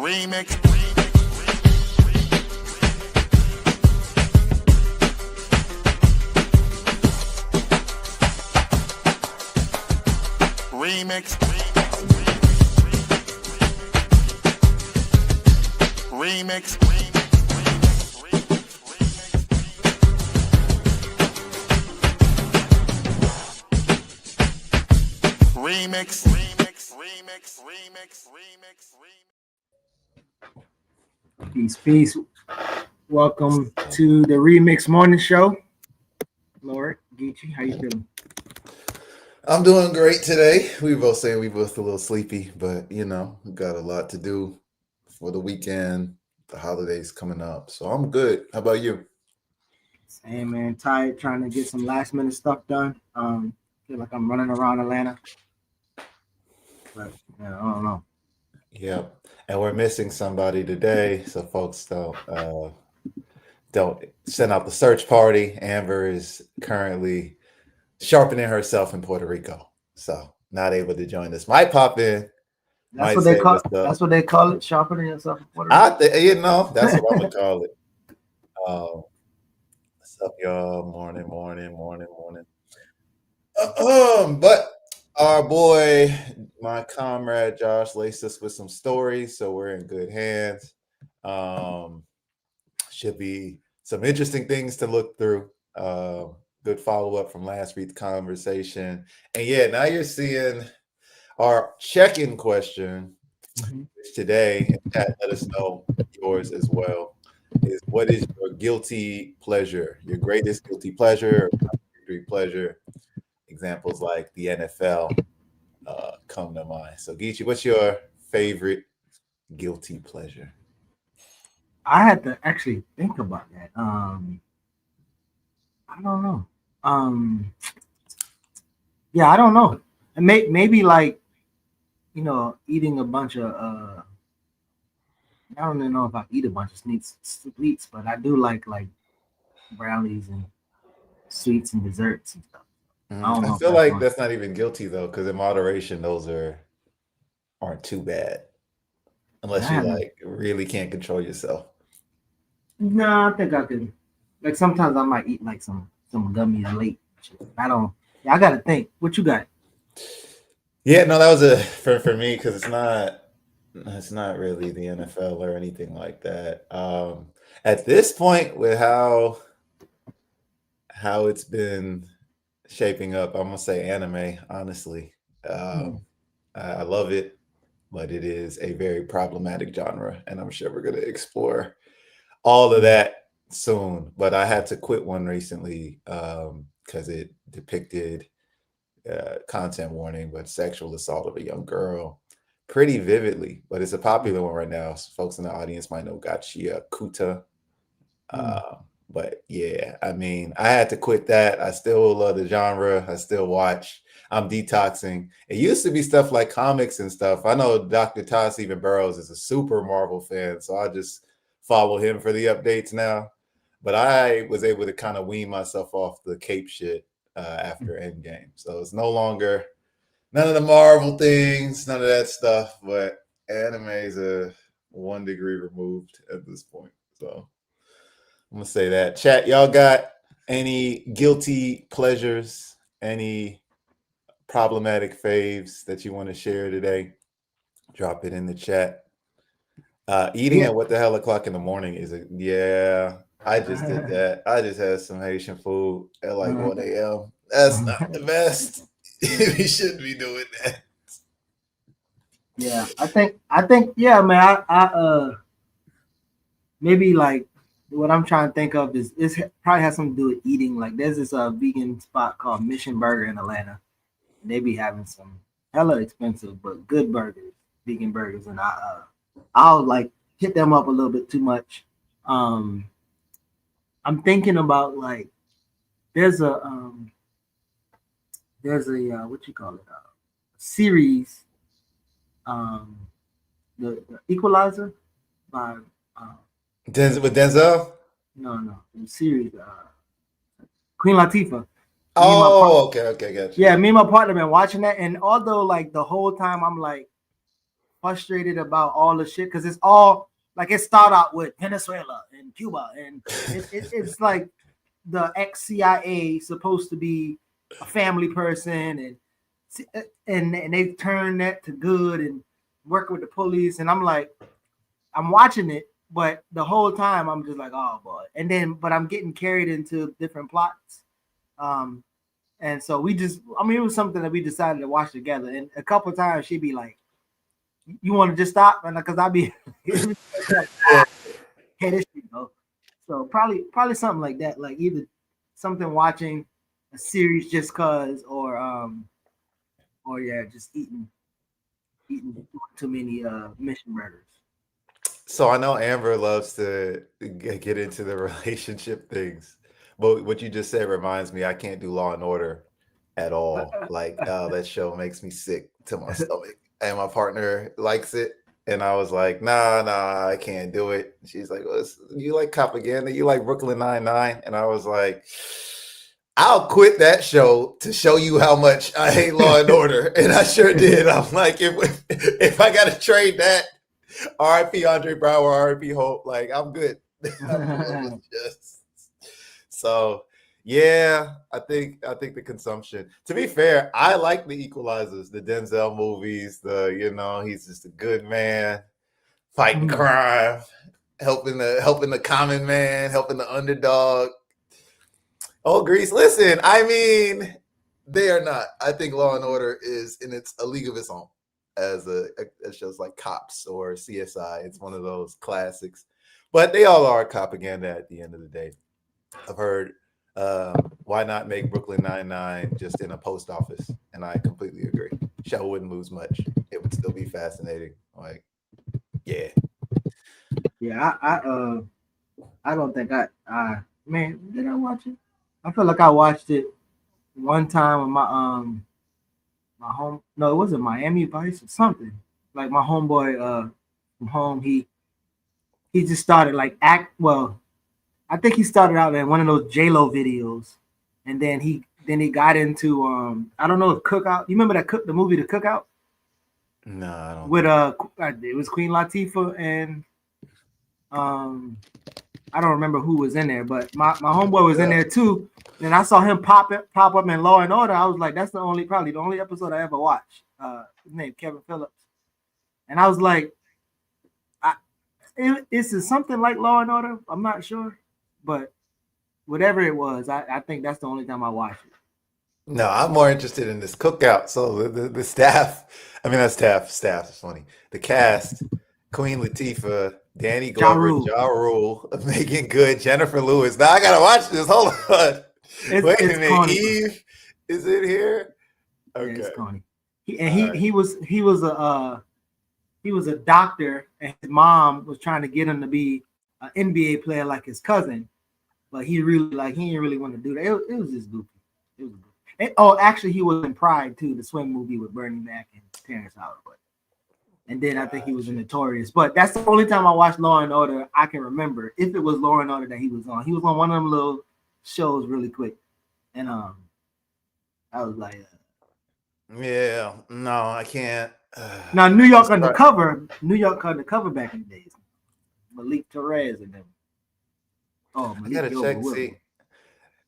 Remix. Remix. Remix. Remix. Peace. Welcome to the Remix Morning Show. Lord, Geechee, how you feeling? I'm doing great today. We both saying we both a little sleepy, but we got a lot to do for the weekend, the holidays coming up. So I'm good. How about you? Same, man. Tired, trying to get some last minute stuff done. Feel like I'm running around Atlanta, but I don't know. Yep. And we're missing somebody today, so folks don't send out the search party. Amber is currently sharpening herself in Puerto Rico, so not able to join us. Might pop in. That's what they call. That's what they call it. Sharpening yourself in Puerto Rico. That's what I'm gonna call it. What's up, y'all? Morning. But our boy, my comrade Josh, laced us with some stories, so we're in good hands. Should be some interesting things to look through. Good follow-up from last week's conversation. And yeah, now you're seeing our check-in question today. And Pat, let us know yours as well. Is what is your guilty pleasure? Your greatest guilty pleasure or victory pleasure? Examples like the NFL come to mind. So, Geechee, what's your favorite guilty pleasure? I had to actually think about that. I don't know. Yeah, I don't know. Maybe like, eating a bunch of. I don't even know if I eat a bunch of sweets, but I do like brownies and sweets and desserts and stuff. I feel like that's not even guilty though, because in moderation, those aren't too bad, unless you really can't control yourself. No, I think I could. Like sometimes I might eat like some gummies late. I gotta think. What you got? Yeah, no, that was for me because it's not really the NFL or anything like that. At this point, with how it's been shaping up, I'm gonna say anime. Honestly, I love it, but it is a very problematic genre, and I'm sure we're gonna explore all of that soon. But I had to quit one recently because it depicted content warning, but sexual assault of a young girl pretty vividly. But it's a popular one right now. So folks in the audience might know Gachia Kuta. But yeah, I mean, I had to quit that. I still love the genre. I still watch. I'm detoxing. It used to be stuff like comics and stuff. I know Dr. Todd Stephen Burrows is a super Marvel fan, so I just follow him for the updates now. But I was able to kind of wean myself off the cape shit after Endgame. So it's no longer none of the Marvel things, none of that stuff. But anime is a 1 degree removed at this point. So I'm gonna say that. Chat, y'all got any guilty pleasures, any problematic faves that you want to share today? Drop it in the chat. Eating at what the hell o'clock in the morning is it? Yeah, I just did that. I just had some Haitian food at like 1 a.m. That's not the best. We shouldn't be doing that. Yeah, I think, yeah, man. I maybe like what I'm trying to think of is probably has something to do with eating. Like there's this vegan spot called Mission Burger in Atlanta. They be having some hella expensive but good burgers, vegan burgers, and I'll like hit them up a little bit too much. I'm thinking about like there's a what you call it series, the Equalizer by with Denzel. No, the series Queen Latifah. Oh, okay, gotcha. Yeah, me and my partner been watching that, and although like the whole time I'm like, frustrated about all the shit because it's all like it started out with Venezuela and Cuba, and it's like the ex CIA supposed to be a family person, and they turn that to good and work with the police, and I'm like, I'm watching it, but the whole time I'm just like, oh boy, and then but I'm getting carried into different plots. Um, and so I mean, it was something that we decided to watch together. And a couple of times she'd be like, "You want to just stop?" And because I'd be, like, "Hey, this shit go." So probably something like that, like either something watching a series just cause, or yeah, just eating too many mission burgers. So I know Amber loves to get into the relationship things, but what you just said reminds me I can't do Law and Order at all. Like, that show makes me sick to my stomach, and my partner likes it, and I was like, nah, I can't do it. She's like, well, you like propaganda? You like Brooklyn Nine-Nine? And I was like, I'll quit that show to show you how much I hate Law and Order, and I sure did. I'm like, if I got to trade that. R.I.P. Andre Brower, R.I.P. Hope. Like, I'm good. So yeah, I think the consumption. To be fair, I like the equalizers, the Denzel movies, he's just a good man, fighting crime, helping the common man, helping the underdog. Oh, Grease, listen, I mean, they are not. I think Law and Order is in a league of its own. As shows like Cops or CSI. It's one of those classics. But they all are propaganda at the end of the day. I've heard, why not make Brooklyn Nine-Nine just in a post office? And I completely agree. Show wouldn't lose much. It would still be fascinating. Like, yeah. Yeah, I don't think man, did I watch it? I feel like I watched it one time with my home. No, it wasn't Miami Vice or something. Like my homeboy from home, he just started like act. Well, I think he started out in one of those J Lo videos, and then he got into I don't know if Cookout. You remember the movie The Cookout? No, I don't. With it was Queen Latifah and I don't remember who was in there, but my homeboy was in there too. And I saw him pop up in Law and Order. I was like, that's probably the only episode I ever watched. His name Kevin Phillips, and I was like, is something like Law and Order? I'm not sure, but whatever it was, I think that's the only time I watched it. No, I'm more interested in this Cookout. So the staff, I mean, not staff is funny. The cast, Queen Latifah, Danny Glover, Ja Rule, Megan Good, Jennifer Lewis. Now I gotta watch this. Hold on. Wait a minute. Corny. Eve is it here? Okay. Yeah, it's corny. He was a doctor, and his mom was trying to get him to be an NBA player like his cousin, but he didn't really want to do that. It was just goofy. It was goofy. Actually, he was in Pride too, the swim movie with Bernie Mac and Terrence Howard. And then I think he was in Notorious. But that's the only time I watched Law and Order I can remember. If it was Law and Order that he was on one of them little shows really quick, and I was like, yeah, no, I can't. Now New York Undercover back in the days. Malik Torres and them. Oh, Malik I gotta check. See,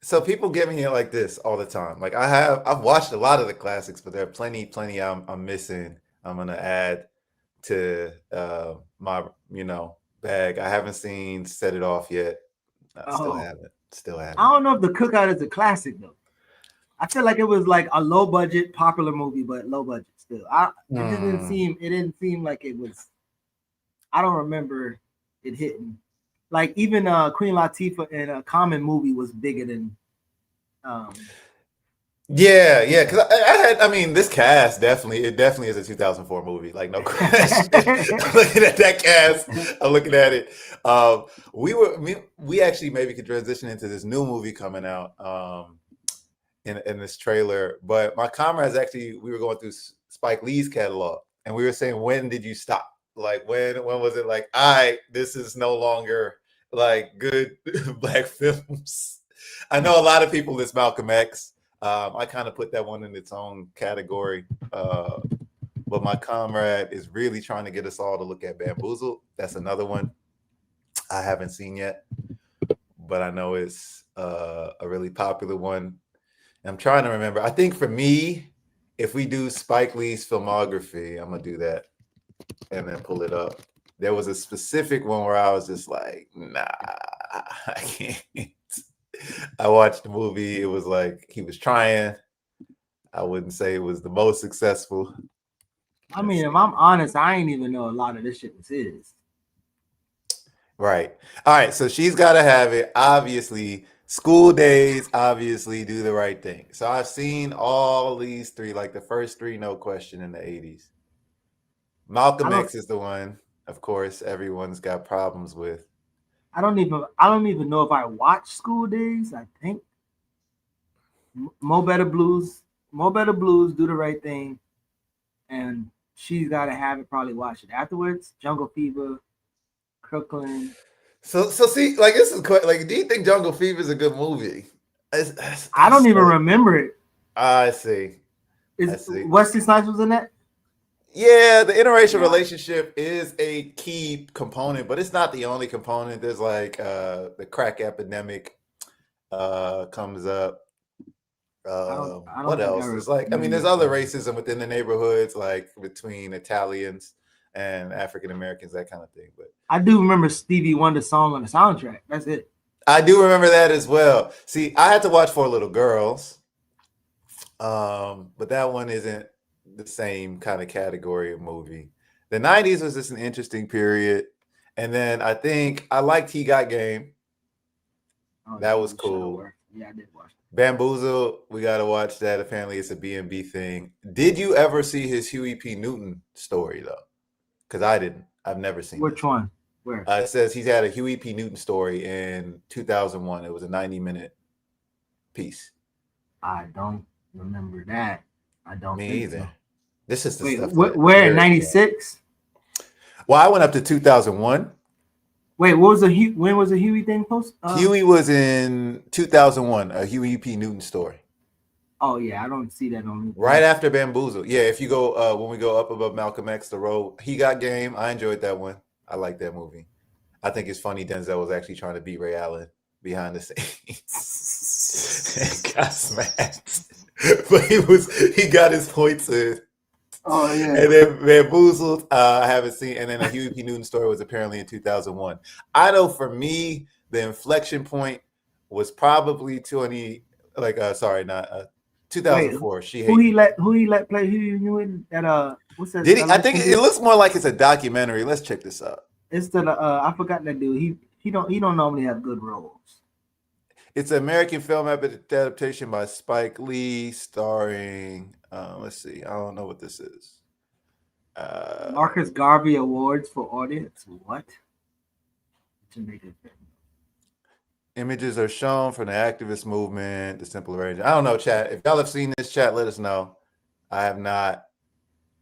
so people get me like this all the time. Like I've watched a lot of the classics, but there are plenty I'm missing. I'm gonna add to my bag. I haven't seen Set It Off yet. Still haven't. I don't know if The Cookout is a classic though. I feel like it was like a low budget, popular movie, but low budget still. It didn't seem like it was. I don't remember it hitting. Like even Queen Latifah in a Common movie was bigger than. Yeah, because I mean, this cast definitely is a 2004 movie, like no question. I'm looking at that cast, I'm looking at it. We actually maybe could transition into this new movie coming out in this trailer. But my comrades we were going through Spike Lee's catalog, and we were saying, when did you stop? Like when was it like, all right, this is no longer like good Black films? I know a lot of people list Malcolm X. I kind of put that one in its own category. but my comrade is really trying to get us all to look at Bamboozle. That's another one I haven't seen yet, but I know it's a really popular one. I'm trying to remember. I think for me, if we do Spike Lee's filmography, I'm gonna do that and then pull it up. There was a specific one where I was just like, nah, I can't. I watched the movie. It was like he was trying. I wouldn't say it was the most successful. I mean, if I'm honest, I ain't even know a lot of this shit was his. Right. All right. So she's got to have it. Obviously, School Days, obviously, Do the Right Thing. So I've seen all these three, like the first three, no question, in the 80s. Malcolm X is the one, of course, everyone's got problems with. I don't even know if I watched School Days. I think Mo Better Blues, Do the Right Thing, and She's Gotta Have It. Probably watch it afterwards. Jungle Fever, Crooklyn. So see, like this is like, do you think Jungle Fever is a good movie? I don't even remember it. I see. Wesley Snipes was in that? Yeah, the interracial relationship is a key component, but it's not the only component. There's like the crack epidemic comes up. What else? It's like, I mean, there's other racism within the neighborhoods, like between Italians and African Americans, that kind of thing. But I do remember Stevie Wonder's song on the soundtrack. That's it. I do remember that as well. See, I had to watch Four Little Girls, but that one isn't the same kind of category of movie. The 90s was just an interesting period. And then I think I liked He Got Game. That was cool. Yeah, I did watch it. Bamboozle, we got to watch that. Apparently it's a B&B thing. Did you ever see his Huey P. Newton story, though? Because I didn't. I've never seen it. Which one? Where? It says he's had a Huey P. Newton story in 2001. It was a 90-minute piece. I don't remember that. I don't Me think either. So. This is the Wait, stuff. Where in 96? Well, I went up to 2001. Wait, when was the Huey thing posted? Huey was in 2001, a Huey P. Newton story. Oh yeah, I don't see that on. Right after Bamboozle. Yeah, if you go when we go up above Malcolm X, the road, He Got Game. I enjoyed that one. I like that movie. I think it's funny Denzel was actually trying to beat Ray Allen behind the scenes. And got smacked. But he got his points in. Oh yeah. And then Bamboozled, I haven't seen. And then a Huey P. Newton story was apparently in 2001. I know for me, the inflection point was probably 2004. Wait, who he let play Huey Newton at what's that? Did he? I think it looks more like it's a documentary. Let's check this out. It's the I forgot that dude. He don't normally have good roles. It's an American film adaptation by Spike Lee, starring. Let's see. I don't know what this is. Marcus Garvey Awards for Audience. What? Images are shown from the activist movement, the simple arrangement. I don't know, chat. If y'all have seen this, chat, let us know. I have not.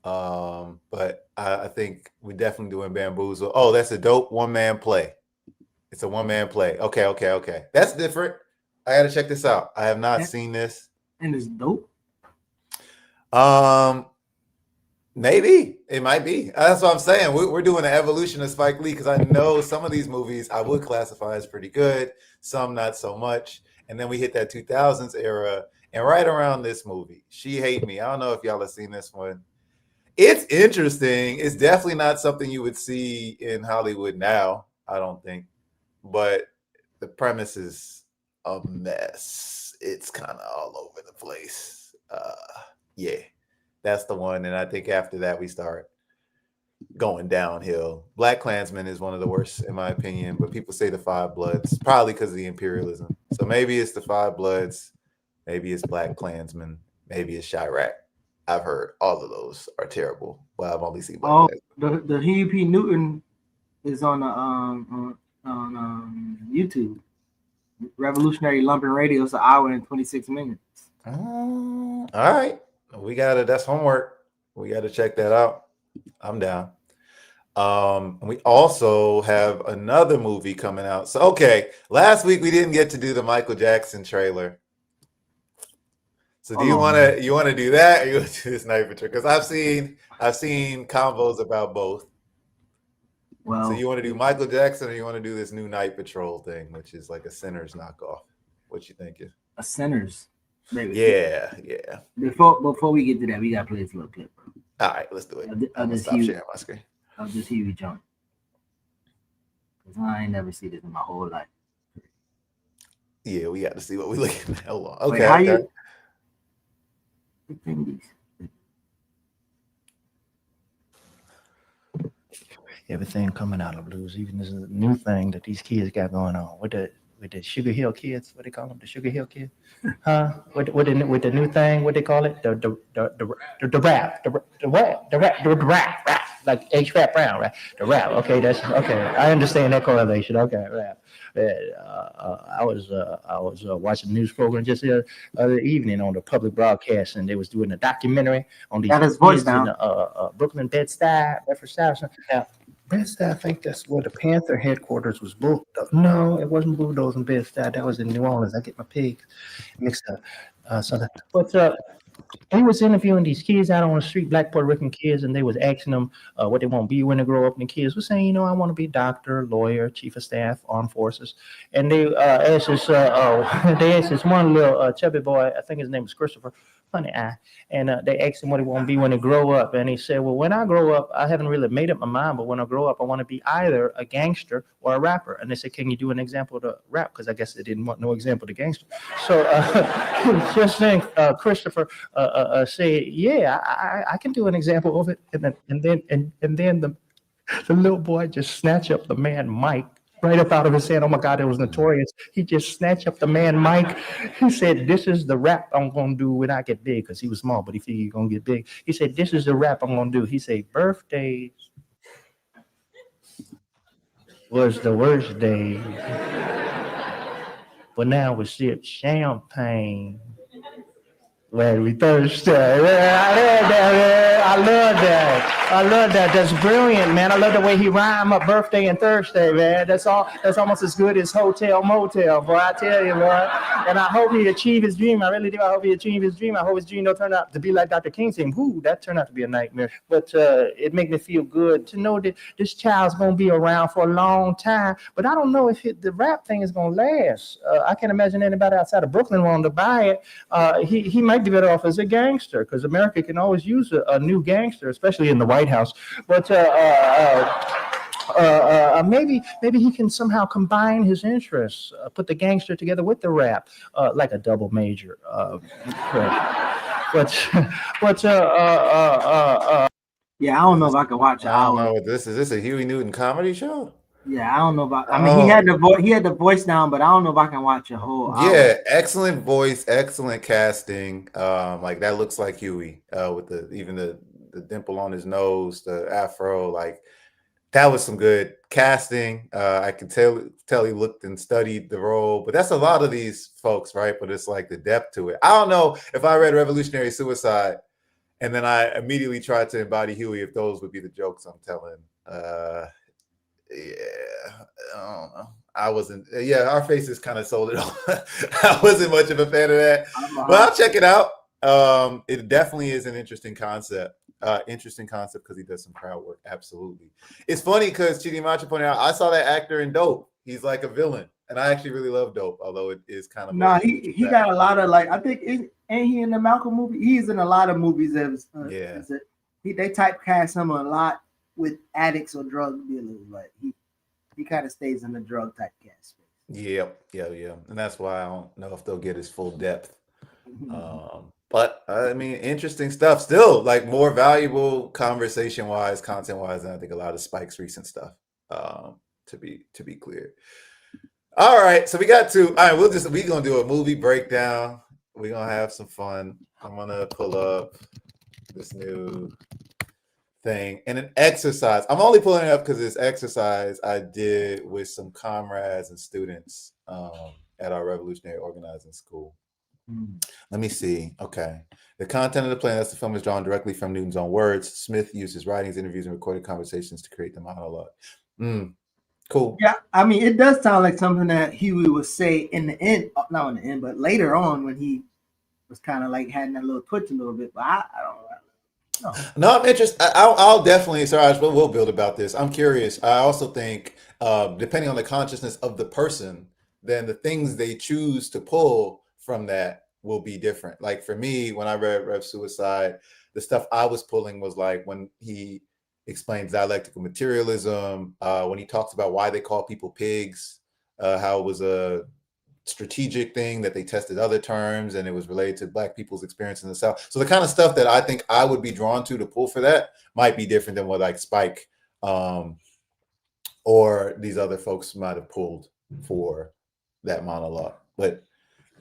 But I think we're definitely doing Bamboozle. Oh, that's a dope one-man play. It's a one-man play. Okay. That's different. I got to check this out. I have not seen this. And it's dope. Maybe it might be. That's what I'm saying. We're doing an evolution of Spike Lee, because I know some of these movies I would classify as pretty good, some not so much. And then we hit that 2000s era, and right around this movie, She Hate Me. I don't know if y'all have seen this one. It's interesting. It's definitely not something you would see in Hollywood now, I don't think. But the premise is a mess. It's kind of all over the place. Yeah, that's the one. And I think after that, we start going downhill. Black Klansman is one of the worst, in my opinion. But people say the Five Bloods, probably because of the imperialism. So maybe it's the Five Bloods. Maybe it's Black Klansman. Maybe it's Chirac. I've heard all of those are terrible. Well, I've only seen Black Klansman. The Huey P. Newton is on YouTube. Revolutionary Lumping Radio. It's an hour and 26 minutes. All right. That's homework. We got to check that out. I'm down. We also have another movie coming out. So, okay. Last week we didn't get to do the Michael Jackson trailer. So do you want to do that, or you want to do this Night Patrol? Because I've seen combos about both. Well, so you want to do Michael Jackson, or you want to do this new Night Patrol thing, which is like a Sinners knockoff? What you thinking? A Sinners. Maybe. Yeah. Before we get to that, we gotta play this little clip. All right, let's do it. I'm gonna stop sharing my screen. I'll just hear you jump. Because I ain't never seen this in my whole life. Yeah, we got to see what we looking at. Hold on. Okay. Wait, how you? Everything coming out of blues, even this new thing that these kids got going on with the Sugar Hill kids. What they call them? The Sugar Hill kids? Huh? With the new thing, what they call it? The rap, like H-Rap Brown, right? The rap. Okay, that's okay. I understand that correlation. Okay, rap. I was watching a news program just the other evening on the public broadcast, and they was doing a documentary on these kids in Brooklyn, Bed-Stuy, Bedford-Stuyvesant. Bed-Stuy, I think that's where the Panther headquarters was. No, it wasn't Bulldogs in Bed-Stuy. That was in New Orleans. I get my pigs mixed up. But he was interviewing these kids out on the street, black Puerto Rican kids, and they was asking them what they want to be when they grow up. And the kids were saying, I want to be a doctor, lawyer, chief of staff, armed forces. And they asked this one little chubby boy, I think his name was Christopher, funny eye, and they asked him what he want to be when he grow up. And he said, well, when I grow up, I haven't really made up my mind, but when I grow up, I want to be either a gangster or a rapper. And they said, can you do an example of the rap? Because I guess they didn't want no example of the gangster. So just think Christopher say, yeah, I can do an example of it. And then the little boy just snatch up the man mic right up out of his hand. Oh my God, it was notorious. He just snatched up the man mic. He said, this is the rap I'm going to do when I get big, because he was small, but he figured he's going to get big. He said, this is the rap I'm going to do. He said, birthdays was the worst day, but now we sip champagne when we thirsty. I love that. That's brilliant, man. I love the way he rhymed up birthday and Thursday, man. That's almost as good as hotel motel, boy. I tell you, boy. And I hope he achieve his dream. I really do. I hope he achieve his dream. I hope his dream don't turn out to be like Dr. King's dream. Whoo, that turned out to be a nightmare. But it make me feel good to know that this child's gonna be around for a long time. But I don't know if the rap thing is gonna last. I can't imagine anybody outside of Brooklyn wanting to buy it. He might be better off as a gangster, because America can always use a new gangster, especially in the White House. But maybe he can somehow combine his interests, put the gangster together with the rap, like a double major. Yeah, I don't know if I can watch it. I don't know what this is. Is this a Huey Newton comedy show? Yeah, I don't know about. I mean, he had the voice down, but I don't know if I can watch a whole hour. Yeah, excellent voice, excellent casting. Like that looks like Huey, with the dimple on his nose, the afro. Like that was some good casting. I can tell he looked and studied the role. But that's a lot of these folks, right? But it's like the depth to it. I don't know if I read Revolutionary Suicide and then I immediately tried to embody Huey, if those would be the jokes I'm telling. Yeah, I don't know. I wasn't. Yeah, our faces kind of sold it all. I wasn't much of a fan of that, but I'll check it out. It definitely is an interesting concept. Because he does some crowd work. Absolutely. It's funny because Chidi Macha pointed out, I saw that actor in Dope. He's like a villain, and I actually really love Dope, although it is kind of. No, he got a lot of, like, I think ain't he in the Malcolm movie? He's in a lot of movies. They typecast him a lot with addicts or drug dealers, but he kind of stays in the drug type cast space. Yeah, and that's why I don't know if they'll get his full depth. But I mean, interesting stuff. Still, like, more valuable conversation-wise, content-wise, than I think a lot of Spike's recent stuff. To be clear. All right, so we got to. All right, we're gonna do a movie breakdown. We're gonna have some fun. I'm gonna pull up this new thing and an exercise. I'm only pulling it up because this exercise I did with some comrades and students at our Revolutionary Organizing School. Let me see. Okay. The content of the plan, that's the film, is drawn directly from Newton's own words. Smith used his writings, interviews, and recorded conversations to create the monologue. Cool. Yeah, I mean, it does sound like something that Huey would say in the end, not in the end, but later on when he was kind of like had that little twitch a little bit, but I don't know. No, I'm interested. I'll definitely, Siraj, we'll build about this. I'm curious. I also think, depending on the consciousness of the person, then the things they choose to pull from that will be different. Like for me, when I read Rev Suicide, the stuff I was pulling was like when he explains dialectical materialism, when he talks about why they call people pigs, how it was a strategic thing that they tested other terms and it was related to Black people's experience in the South. So the kind of stuff that I think I would be drawn to pull for that might be different than what like Spike or these other folks might have pulled for that monologue. But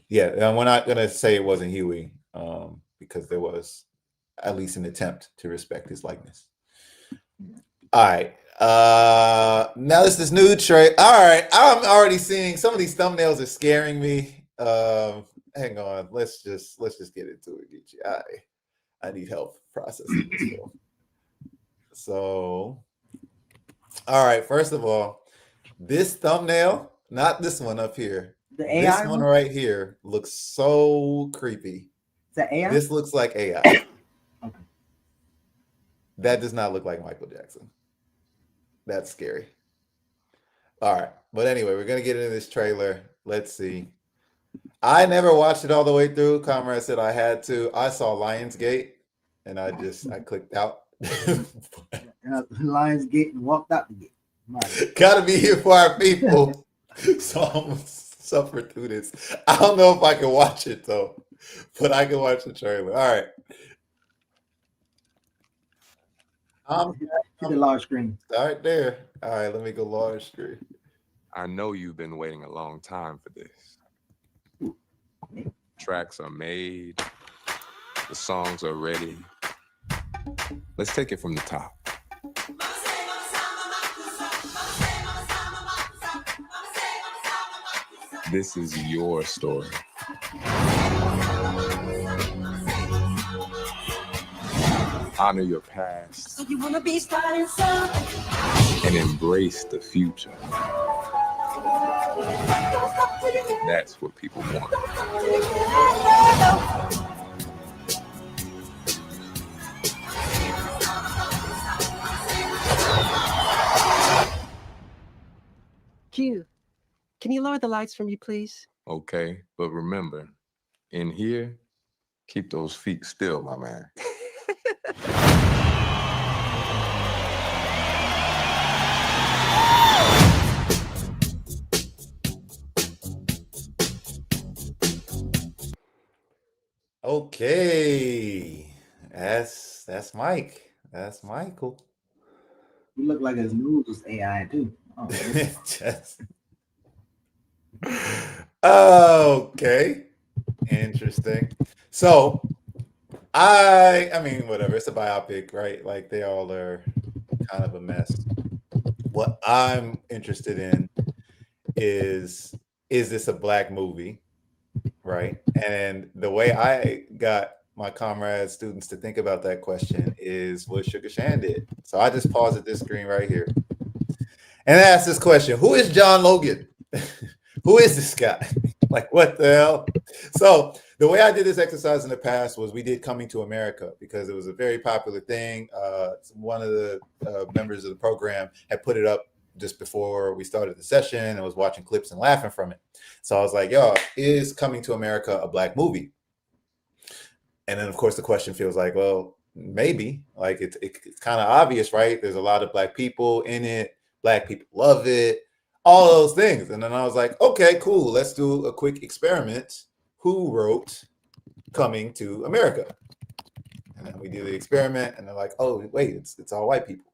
yeah, and we're not going to say it wasn't Huey because there was at least an attempt to respect his likeness. All right. Now this nude tray. All right, I'm already seeing some of these thumbnails are scaring me. Hang on, let's just get into it, Geechee. I need help processing this film. So, all right, first of all, this thumbnail, not this one up here. The AI this one right here looks so creepy. Is that AI? This looks like AI. Okay. That does not look like Michael Jackson. That's scary. All right. But anyway, we're going to get into this trailer. Let's see. I never watched it all the way through. Comrade said I had to. I saw Lionsgate and I clicked out. Lionsgate and walked out the gate. Gotta be here for our people. So I'm going to suffer through this. I don't know if I can watch it though, but I can watch the trailer. All right. The large screen. Start there. All right, let me go large screen. I know you've been waiting a long time for this. Tracks are made, the songs are ready. Let's take it from the top. This is your story. Honor your past. So you wanna be starting something And embrace the future. That's what people want. Q, can you lower the lights for me, please? Okay, but remember, in here, keep those feet still, my man. Okay. That's Mike. That's Michael. You look like his news was AI too. Oh, Just... Okay. Interesting. So I mean, whatever. It's a biopic, right? Like they all are kind of a mess. What I'm interested in is this a Black movie? Right. And the way I got my comrades, students to think about that question is what Sugar Shan did. So I just paused at this screen right here and asked this question: who is John Logan? Who is this guy? Like, what the hell? So the way I did this exercise in the past was we did Coming to America because it was a very popular thing. One of the members of the program had put it up just before we started the session and was watching clips and laughing from it. So I was like, yo, is Coming to America a Black movie? And then, of course, the question feels like, well, maybe. Like, it's kind of obvious, right? There's a lot of Black people in it. Black people love it. All those things. And then I was like, okay, cool. Let's do a quick experiment. Who wrote Coming to America? And then we do the experiment, and they're like, oh, wait, it's all white people.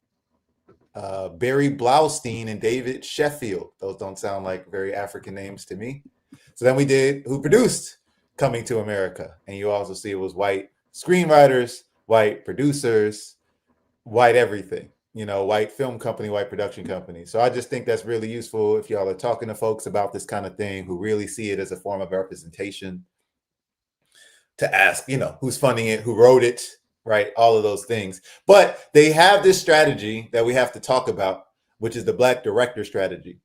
Barry Blaustein and David Sheffield. Those don't sound like very African names to me. So then we did who produced Coming to America. And you also see it was white screenwriters, white producers, white everything. You know, white film company, white production company. So I just think that's really useful if y'all are talking to folks about this kind of thing who really see it as a form of representation, to ask, you know, who's funding it, who wrote it, right? All of those things. But they have this strategy that we have to talk about, which is the Black director strategy.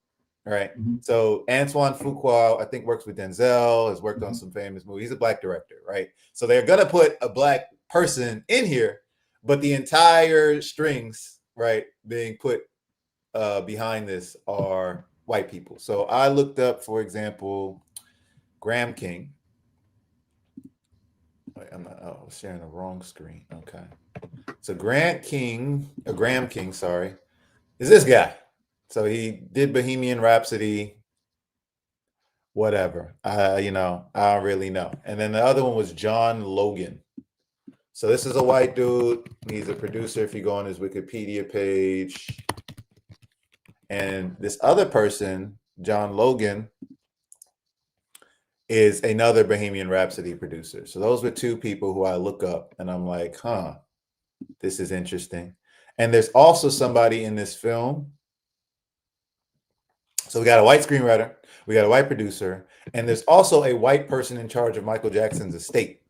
right? Mhm. So Antoine Fuqua, I think, works with Denzel, has worked on some famous movies. He's a black director, right? So they're gonna put a black person in here, but the entire strings, right, being put behind this are white people. So I looked up, for example, Graham King. Wait, I was sharing the wrong screen. Okay. So Graham King, sorry, is this guy. So he did Bohemian Rhapsody, whatever. I don't really know. And then the other one was John Logan. So this is a white dude. He's a producer if you go on his Wikipedia page. And this other person, John Logan, is another Bohemian Rhapsody producer. So those were two people who I look up and I'm like, this is interesting. And there's also somebody in this film. So we got a white screenwriter, we got a white producer, and there's also a white person in charge of Michael Jackson's estate.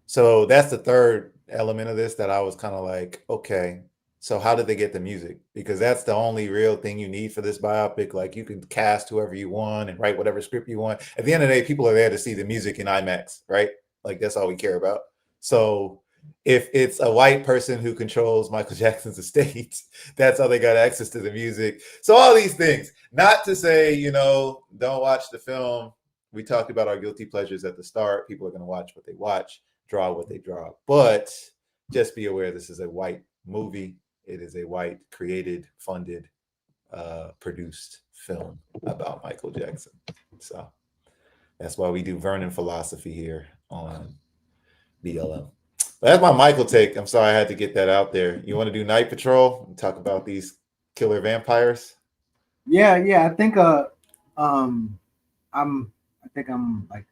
So that's the third element of this that I was kind of like, okay, so how did they get the music? Because that's the only real thing you need for this biopic. Like you can cast whoever you want and write whatever script you want. At the end of the day, people are there to see the music in IMAX, right? Like that's all we care about. So if it's a white person who controls Michael Jackson's estate, that's how they got access to the music. So all these things, not to say, don't watch the film. We talked about our guilty pleasures at the start. People are going to watch what they watch, draw what they draw. But just be aware this is a white movie. It is a white created, funded, produced film about Michael Jackson. So that's why we do Vernon philosophy here on BLM. That's my Michael take. I'm sorry I had to get that out there. You want to do Night Patrol and talk about these killer vampires? Yeah. I think I'm I'm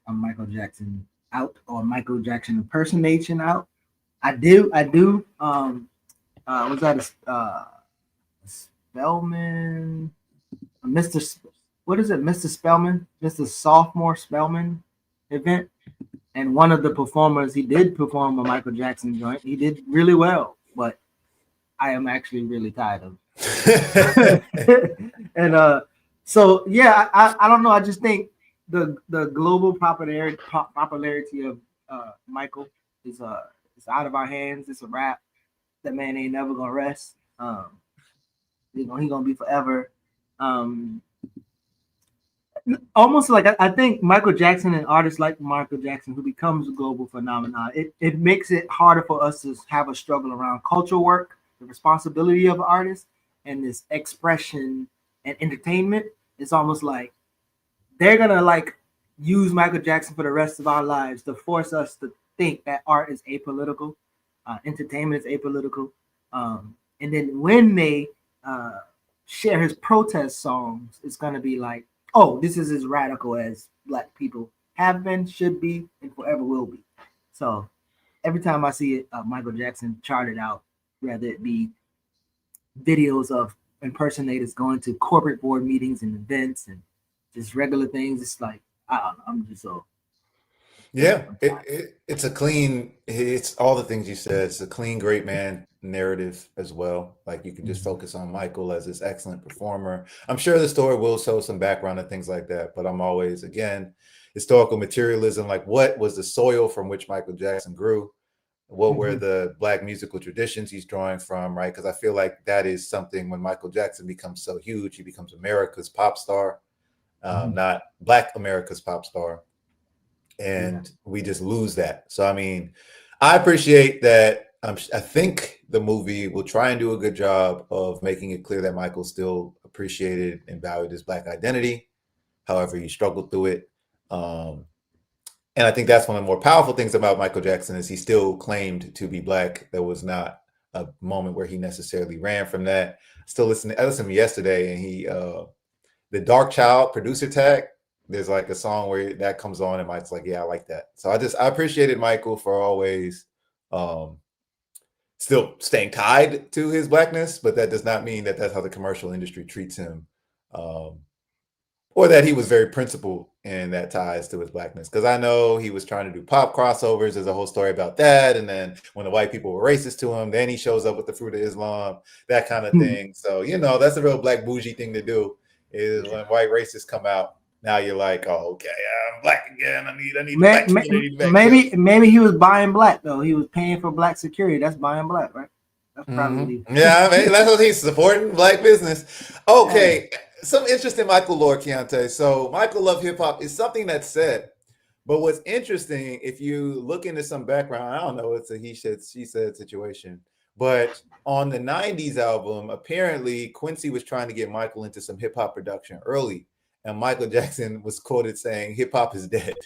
Michael Jackson out or Michael Jackson impersonation out. I do. Was that a Spellman? What is it? Mr. Spellman, Mr. Sophomore Spellman event. And one of the performers, he did perform a Michael Jackson joint. He did really well, but I am actually really tired of it. And so yeah, I don't know. I just think the global popularity of Michael is out of our hands. It's a wrap. That man ain't never gonna rest. He gonna be forever. Almost like I think Michael Jackson and artists like Michael Jackson who becomes a global phenomenon, it makes it harder for us to have a struggle around cultural work, the responsibility of artists, and this expression and entertainment. It's almost like they're gonna use Michael Jackson for the rest of our lives to force us to think that art is apolitical, entertainment is apolitical, and then when they share his protest songs, it's gonna be like, oh, this is as radical as Black people have been, should be, and forever will be. So every time I see it, Michael Jackson charted out, whether it be videos of impersonators going to corporate board meetings and events and just regular things, it's like, I don't know, I'm just so. Yeah, it's all the things you said. It's a clean, great man narrative as well. Like you can just focus on Michael as this excellent performer. I'm sure the story will show some background and things like that, but I'm always, again, historical materialism. Like what was the soil from which Michael Jackson grew? What were the Black musical traditions he's drawing from, right? Because I feel like that is something when Michael Jackson becomes so huge, he becomes America's pop star, not Black America's pop star. And we just lose that. So, I mean, I appreciate that. I think the movie will try and do a good job of making it clear that Michael still appreciated and valued his Black identity. However, he struggled through it. And I think that's one of the more powerful things about Michael Jackson is he still claimed to be Black. There was not a moment where he necessarily ran from that. I listened to him yesterday, and he, the Dark Child producer tag, there's like a song where that comes on and Mike's like, yeah, I like that. So I appreciated Michael for always still staying tied to his Blackness, but that does not mean that that's how the commercial industry treats him, or that he was very principled in that ties to his Blackness. Because I know he was trying to do pop crossovers. There's a whole story about that. And then when the white people were racist to him, then he shows up with the Fruit of Islam, that kind of thing. So, that's a real Black bougie thing to do. is when white racists come out. Now you're like, oh, okay, I'm black again. I need the May- black community back. maybe he was buying black though. He was paying for black security. That's buying black, right? That's probably Yeah, I mean, that's what he's supporting, black business. Okay, some interesting Michael lore, Keontae. So Michael love hip hop is something that's said, but what's interesting if you look into some background, I don't know, it's a he said she said situation, but on the '90s album, apparently Quincy was trying to get Michael into some hip hop production early, and Michael Jackson was quoted saying, "Hip hop is dead."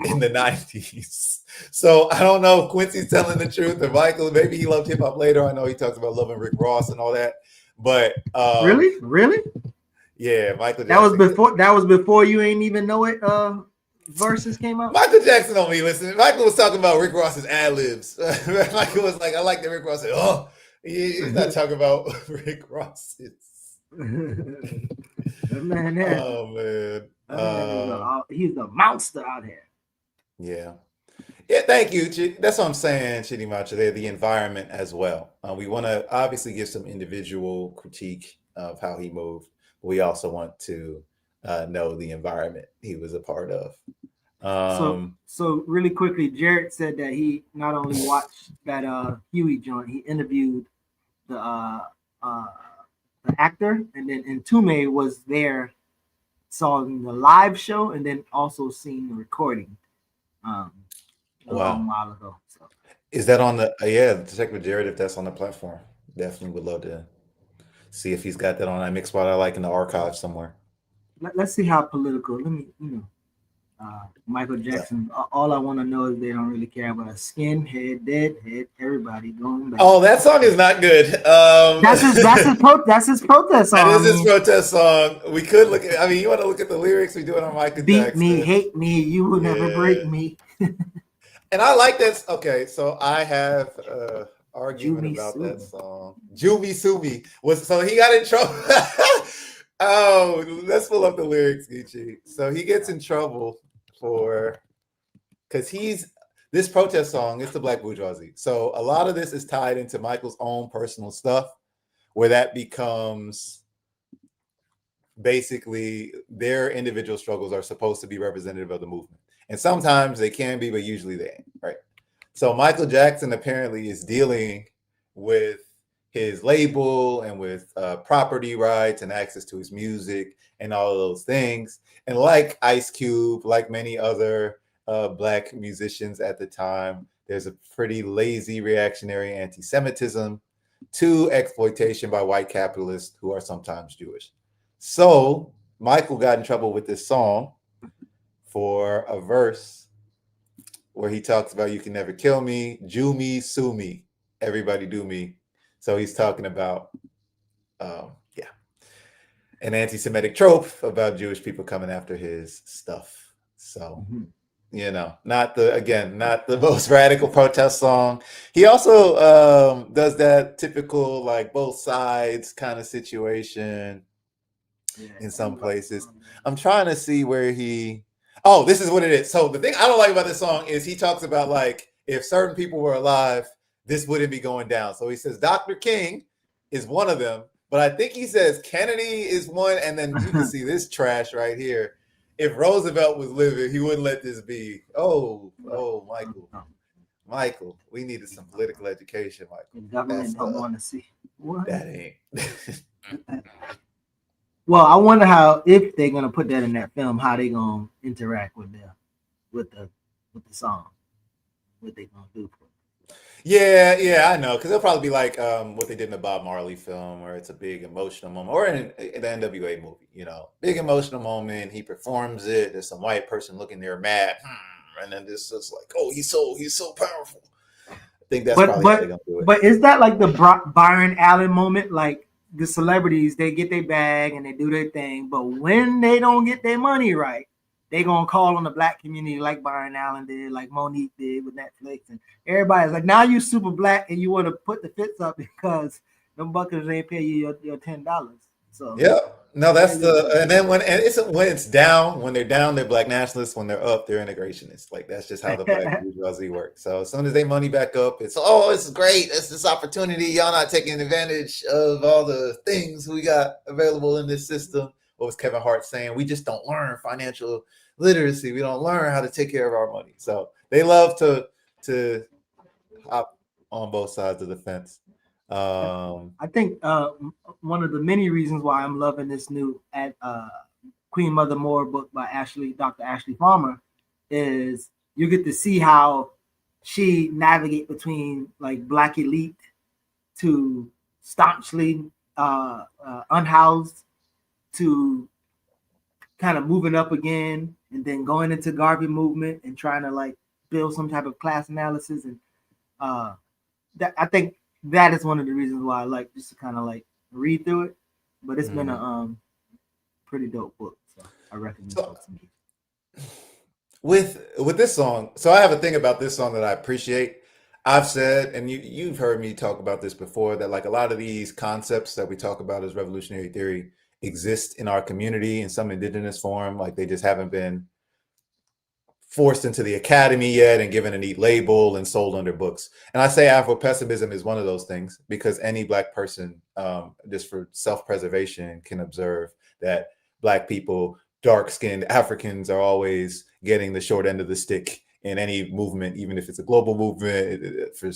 In the '90s. So I don't know if Quincy's telling the truth or Michael, maybe he loved hip hop later. I know he talks about loving Rick Ross and all that, but really. yeah, Michael Jackson. That was before you ain't even know it. Verses came out. Michael Jackson don't be listening. Michael was talking about Rick Ross's ad libs. Michael was like, I like that Rick Ross said, oh, he's not talking about Rick Ross's. Man, oh man. He's a monster out here. Yeah. Yeah, thank you. That's what I'm saying, Chitty Macho. There, the environment as well. We want to obviously give some individual critique of how he moved. But we also want to know the environment he was a part of. So really quickly, Jared said that he not only watched that Huey joint, he interviewed the actor, and then Entume was there, saw the live show, and then also seen the recording. A while ago. So. Is that on the check with Jared if that's on the platform? Definitely would love to see if he's got that on iMixPod. I like in the archive somewhere. Let's see how political. Let me, Michael Jackson. Yeah. All I want to know is they don't really care about a skin, head, dead head. Everybody going back. Oh, that song is not good. That's his protest song. That is his protest song. We could look at. I mean, you want to look at the lyrics? We do it on Michael Jackson. Beat me, hate me, you will never break me. And I like that. Okay, so I have argument about that song. Jumi Sumi was so he got in trouble. Oh, let's pull up the lyrics, Geechee. So he gets in trouble because this protest song is the Black Bourgeoisie. So a lot of this is tied into Michael's own personal stuff, where that becomes basically their individual struggles are supposed to be representative of the movement. And sometimes they can be, but usually they ain't, right? So Michael Jackson apparently is dealing with his label and with property rights and access to his music and all of those things. And like Ice Cube, like many other Black musicians at the time, there's a pretty lazy reactionary anti-Semitism to exploitation by white capitalists who are sometimes Jewish. So Michael got in trouble with this song for a verse where he talks about you can never kill me, Jew me, sue me, everybody do me. So he's talking about an anti-Semitic trope about Jewish people coming after his stuff. So not the most radical protest song. He also does that typical like both sides kind of situation in some places. I'm trying to see where this is what it is. So the thing I don't like about this song is he talks about like if certain people were alive, this wouldn't be going down. So he says Dr. King is one of them, but I think he says Kennedy is one, and then you can see this trash right here. If Roosevelt was living, he wouldn't let this be. Oh, Michael, we needed some political education, Michael. The government don't want to see what that ain't. Well, I wonder how if they're gonna put that in that film, how they gonna interact with the song, what they gonna do for it. Yeah, I know, because it'll probably be like what they did in the Bob Marley film, where it's a big emotional moment, or in the NWA movie, big emotional moment. He performs it. There's some white person looking there mad, and then this is like, oh, he's so powerful. I think that's probably how they're gonna do it. But is that like the Byron Allen moment, like? The celebrities, they get their bag and they do their thing, but when they don't get their money right, they gonna call on the Black community like Byron Allen did, like Monique did with Netflix, and everybody's like, now you super Black and you want to put the fits up because them buckers ain't pay you your $10. So yeah, no, that's and then when it's down, when they're down, they're Black nationalists. When they're up, they're integrationists. Like that's just how the Black bourgeoisie works. So as soon as they money back up, it's great. It's this opportunity. Y'all not taking advantage of all the things we got available in this system. what was Kevin Hart saying? We just don't learn financial literacy. We don't learn how to take care of our money. So they love to hop on both sides of the fence. I think one of the many reasons why I'm loving this new Queen Mother Moore book by Dr. Ashley Farmer is you get to see how she navigate between like Black elite to staunchly unhoused to kind of moving up again and then going into Garvey movement and trying to like build some type of class analysis. And that I think that is one of the reasons why I like just to kind of like read through it. But it's been a pretty dope book. So I recommend folks to me. With this song, so I have a thing about this song that I appreciate. I've said, and you've heard me talk about this before, that like a lot of these concepts that we talk about as revolutionary theory exist in our community in some indigenous form. Like they just haven't been forced into the academy yet and given a neat label and sold under books. And I say Afro-pessimism is one of those things because any Black person, just for self-preservation, can observe that Black people, dark-skinned Africans are always getting the short end of the stick in any movement, even if it's a global movement, for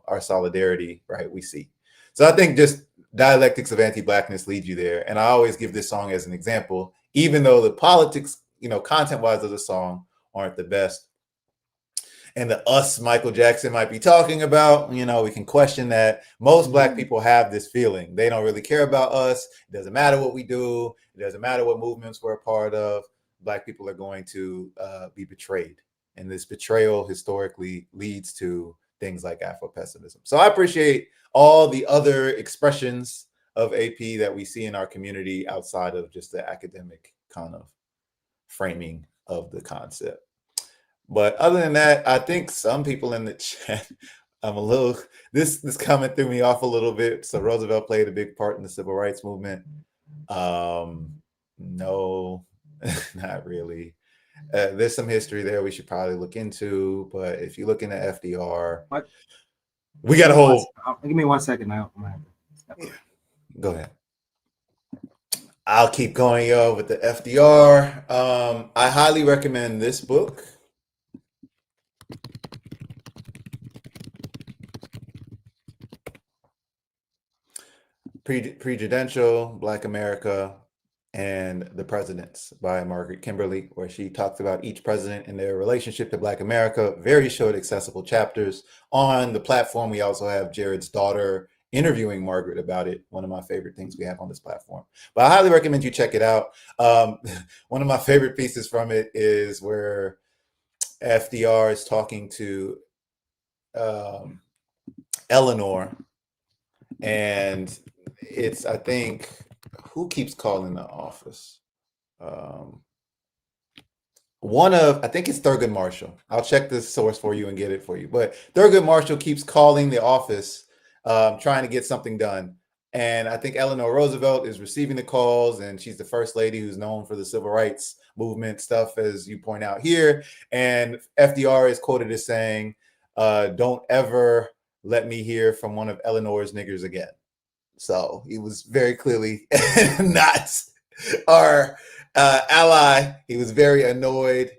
our solidarity, right? We see. So I think just dialectics of anti-Blackness lead you there. And I always give this song as an example, even though the politics, content-wise of the song aren't the best. And the us Michael Jackson might be talking about, we can question that. Most Black people have this feeling. They don't really care about us. It doesn't matter what we do. It doesn't matter what movements we're a part of. Black people are going to be betrayed. And this betrayal historically leads to things like Afro-pessimism. So I appreciate all the other expressions of AP that we see in our community outside of just the academic kind of framing of the concept. But other than that, I think some people in the chat, this comment threw me off a little bit. So Roosevelt played a big part in the civil rights movement. No, not really. There's some history there we should probably look into, but if you look into FDR, we got a whole. Give me 1 second now. Go ahead. I'll keep going, with the FDR. I highly recommend this book. Prejudicial Black America and the Presidents by Margaret Kimberly, where she talks about each president and their relationship to Black America. Very short, accessible chapters. On the platform, we also have Jared's daughter interviewing Margaret about it. One of my favorite things we have on this platform. But I highly recommend you check it out. One of my favorite pieces from it is where FDR is talking to Eleanor, and it's, I think, who keeps calling the office? I think it's Thurgood Marshall. I'll check this source for you and get it for you. But Thurgood Marshall keeps calling the office, trying to get something done. And I think Eleanor Roosevelt is receiving the calls, and she's the first lady who's known for the civil rights movement stuff, as you point out here. And FDR is quoted as saying, "Don't ever let me hear from one of Eleanor's niggers again." So he was very clearly not our ally. He was very annoyed.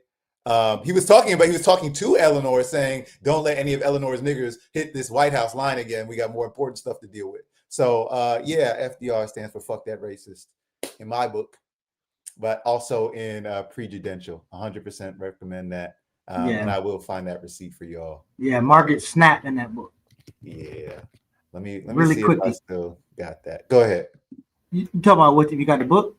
He was talking to Eleanor, saying, "Don't let any of Eleanor's niggers hit this White House line again. We got more important stuff to deal with." So FDR stands for "fuck that racist" in my book, but also in Prejudicial. 100% recommend that. And I will find that receipt for y'all. Yeah, Margaret snapped in that book. Yeah. Let me really see quickly. if I still got that. Go ahead. You talking about what? You got the book?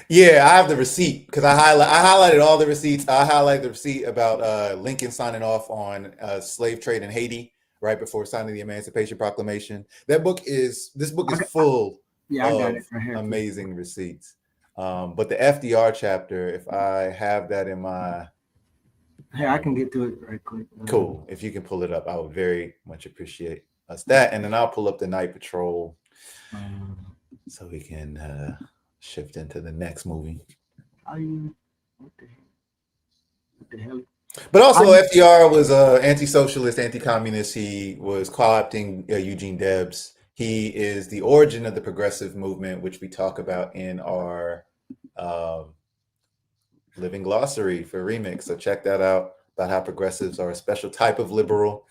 Yeah, I have the receipt because I highlighted all the receipts. I highlighted the receipt about Lincoln signing off on slave trade in Haiti right before signing the Emancipation Proclamation. This book is full I got it right here. Amazing receipts. But the FDR chapter, if I have that in my... Hey, I can get to it right quick. Cool. If you can pull it up, I would very much appreciate that. And then I'll pull up the Night Patrol so we can shift into the next movie. What the hell? But also, FDR was anti-socialist, anti-communist. He was co-opting Eugene Debs. He is the origin of the progressive movement, which we talk about in our Living Glossary for Remix. So check that out, about how progressives are a special type of liberal,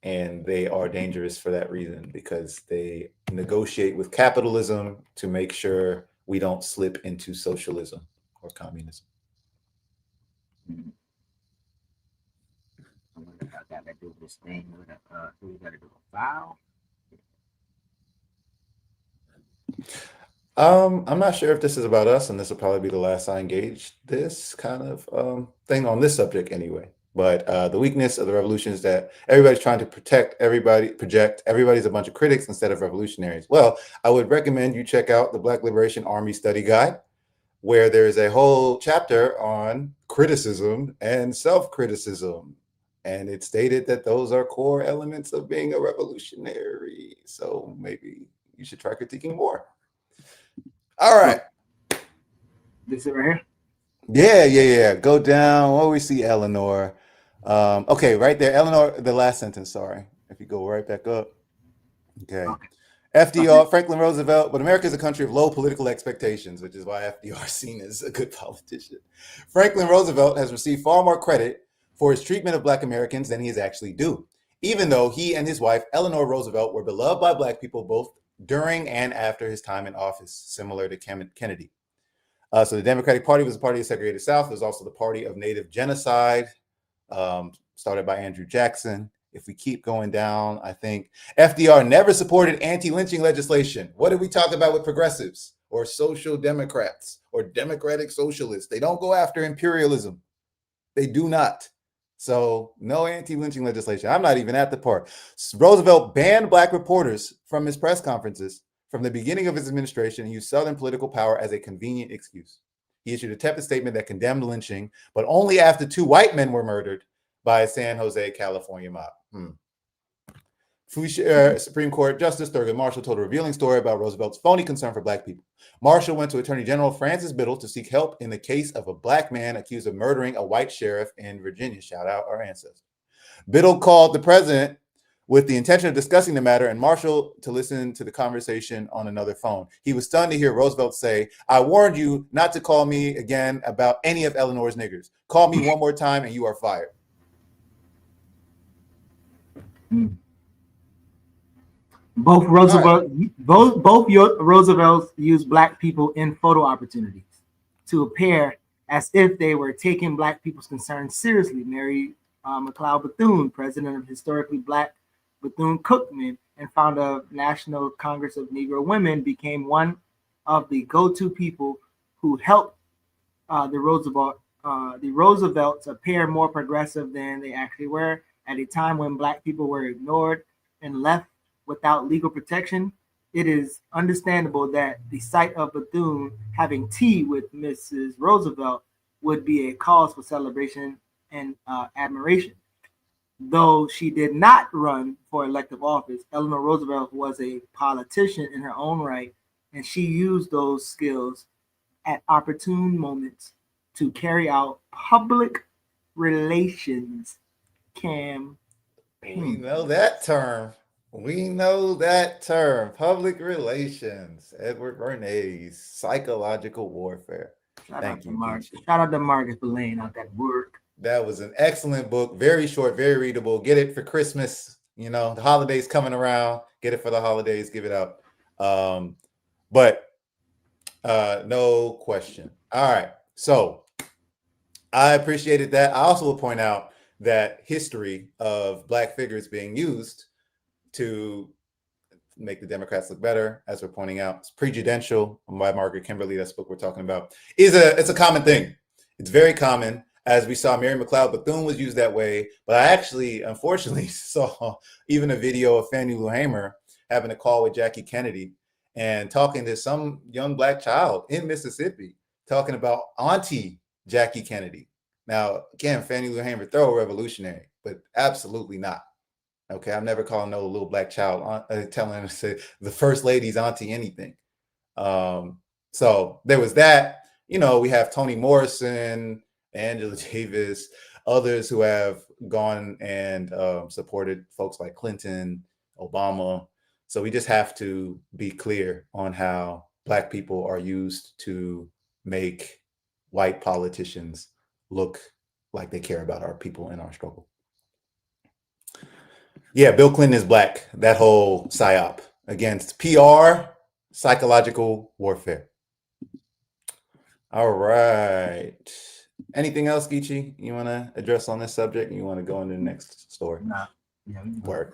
and they are dangerous for that reason because they negotiate with capitalism to make sure we don't slip into socialism or communism. I wonder if I got to do this thing with we got to do a file. I'm not sure if this is about us, and this will probably be the last I engage this kind of thing on this subject anyway. But the weakness of the revolution is that everybody's trying to project everybody's a bunch of critics instead of revolutionaries. Well, I would recommend you check out the Black Liberation Army Study Guide, where there's a whole chapter on criticism and self-criticism. And it's stated that those are core elements of being a revolutionary. So maybe you should try critiquing more. All right. This it right Yeah. here. Go down. What we see, Eleanor. Okay, right there. Eleanor, the last sentence, sorry. If you go right back up. Okay. FDR, Franklin Roosevelt, but America is a country of low political expectations, which is why FDR is seen as a good politician. Franklin Roosevelt has received far more credit for his treatment of Black Americans than he is actually due, even though he and his wife, Eleanor Roosevelt, were beloved by Black people both during and after his time in office, similar to Kennedy. So the Democratic Party was the party of the segregated South. It was also the party of Native genocide, started by Andrew Jackson. If we keep going down, I think FDR never supported anti-lynching legislation. What did we talk about with progressives or social democrats or democratic socialists? They don't go after imperialism. They do not. So no anti-lynching legislation. I'm not even at the part. Roosevelt banned Black reporters from his press conferences from the beginning of his administration and used Southern political power as a convenient excuse. He issued a tepid statement that condemned lynching, but only after 2 white men were murdered by a San Jose, California mob. Supreme Court Justice Thurgood Marshall told a revealing story about Roosevelt's phony concern for Black people. Marshall went to Attorney General Francis Biddle to seek help in the case of a Black man accused of murdering a white sheriff in Virginia. Shout out our ancestors. Biddle called the president with the intention of discussing the matter and Marshall to listen to the conversation on another phone. He was stunned to hear Roosevelt say, "I warned you not to call me again about any of Eleanor's niggers. Call me one more time and you are fired." Both Roosevelts used Black people in photo opportunities to appear as if they were taking Black people's concerns seriously. Mary McLeod Bethune, president of historically Black Bethune-Cookman and founder of National Congress of Negro Women, became one of the go-to people who helped the Roosevelts appear more progressive than they actually were at a time when Black people were ignored and left without legal protection. It is understandable that the sight of Bethune having tea with Mrs. Roosevelt would be a cause for celebration and admiration. Though she did not run for elective office, Eleanor Roosevelt was a politician in her own right, and she used those skills at opportune moments to carry out public relations campaigns. We know that term. Public relations. Edward Bernays, psychological warfare. Thank you, Mark. Shout out to Marcus for laying out that work. That was an excellent book. Very short, very readable. Get it for Christmas. You know, the holidays coming around. Get it for the holidays. Give it out. But no question. All right. So I appreciated that. I also will point out that history of Black figures being used to make the Democrats look better, as we're pointing out, it's prejudicial by Margaret Kimberly. That's what we're talking about. It's a common thing. It's very common. As we saw, Mary McLeod Bethune was used that way. But I actually, unfortunately, saw even a video of Fannie Lou Hamer having a call with Jackie Kennedy and talking to some young Black child in Mississippi, talking about Auntie Jackie Kennedy. Now, again, Fannie Lou Hamer, thorough revolutionary, but absolutely not. Okay, I'm never calling no little Black child telling him to say the first lady's auntie anything. So there was that. You know, we have Toni Morrison, Angela Davis, others who have gone and supported folks like Clinton, Obama. So we just have to be clear on how Black people are used to make white politicians look like they care about our people and our struggle. Yeah, Bill Clinton is black. That whole psyop against PR, psychological warfare. All right. Anything else, Geechee, you want to address on this subject? You want to go into the next story? Nah. Yeah, we can go. Word.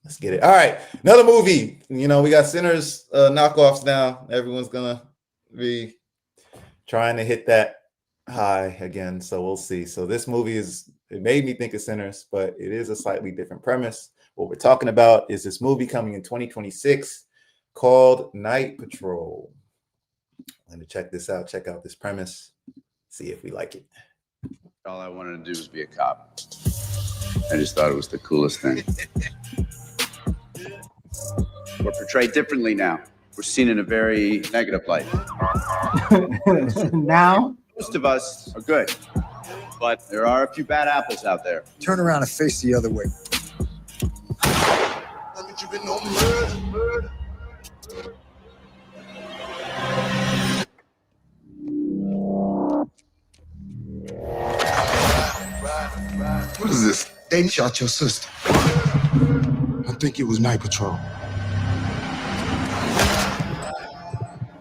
Let's get it. All right. Another movie. You know, we got Sinners knockoffs now. Everyone's going to be trying to hit that high again. So we'll see. So this movie it made me think of Sinners, but it is a slightly different premise. What we're talking about is this movie coming in 2026 called Night Patrol. I'm going to check this out. Check out this premise. See if we like it. All I wanted to do was be a cop. I just thought it was the coolest thing. We're portrayed differently now. We're seen in a very negative light. Now, Most of us are good, but there are a few bad apples out there. Turn around and face the other way. What is this? They shot your sister. I think it was Night Patrol.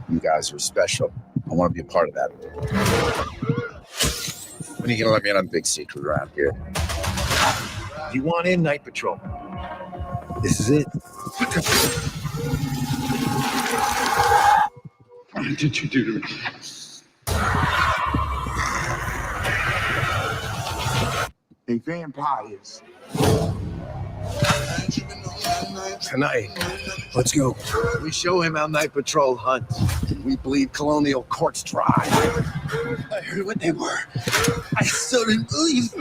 You guys are special. I want to be a part of that. When are you gonna let me in on the big secret around here? You want in Night Patrol? This is it. What did you do to me? They vampires. Tonight, let's go. We show him how Night Patrol hunts. We bleed colonial courts dry. I heard what they were. I still didn't believe.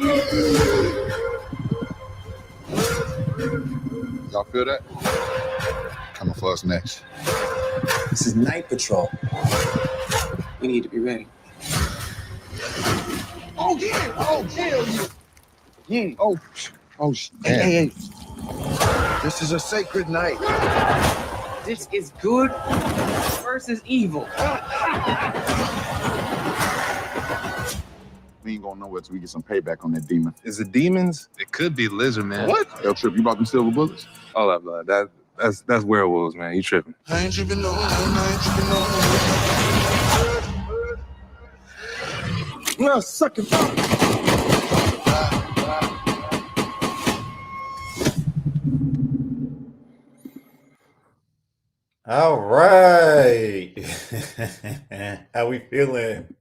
Y'all feel that? Coming for us next. This is Night Patrol. We need to be ready. Oh, yeah! Oh, hell yeah! Yeah. Oh, Hey. This is a sacred night. This is good versus evil. We ain't going nowhere till we get some payback on that demon. Is it demons? It could be lizard man. What? El Trip, you brought them silver bullets? Hold up, blood. That's werewolves, man. You tripping? I ain't tripping no, I ain't tripping no. Well, suck it up. All right. How we feeling?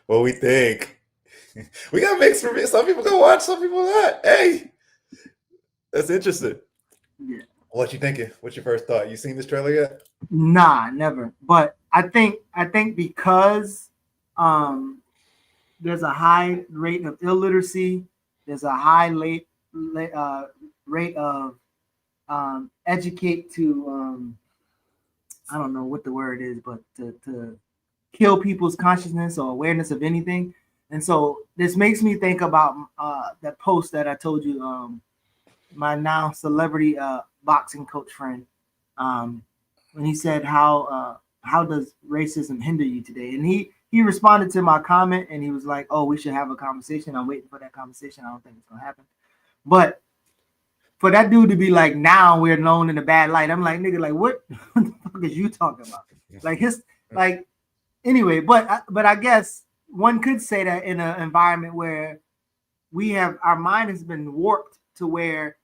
What we think? We got mixed reviews. Some people gonna watch, some people not. Hey, that's interesting. Yeah. What you thinking? What's your first thought? You seen this trailer yet? nah, never. But I think because there's a high rate of illiteracy, there's a high rate of educate to I don't know what the word is, but to kill people's consciousness or awareness of anything. And so this makes me think about that post that I told you, my now celebrity boxing coach friend, when he said, how does racism hinder you today? And he responded to my comment and he was like, oh, we should have a conversation. I'm waiting for that conversation. I don't think it's gonna happen. But for that dude to be like, now we're known in a bad light, I'm like, nigga, like what the fuck is you talking about? Anyway, but I guess one could say that in an environment where our mind has been warped to where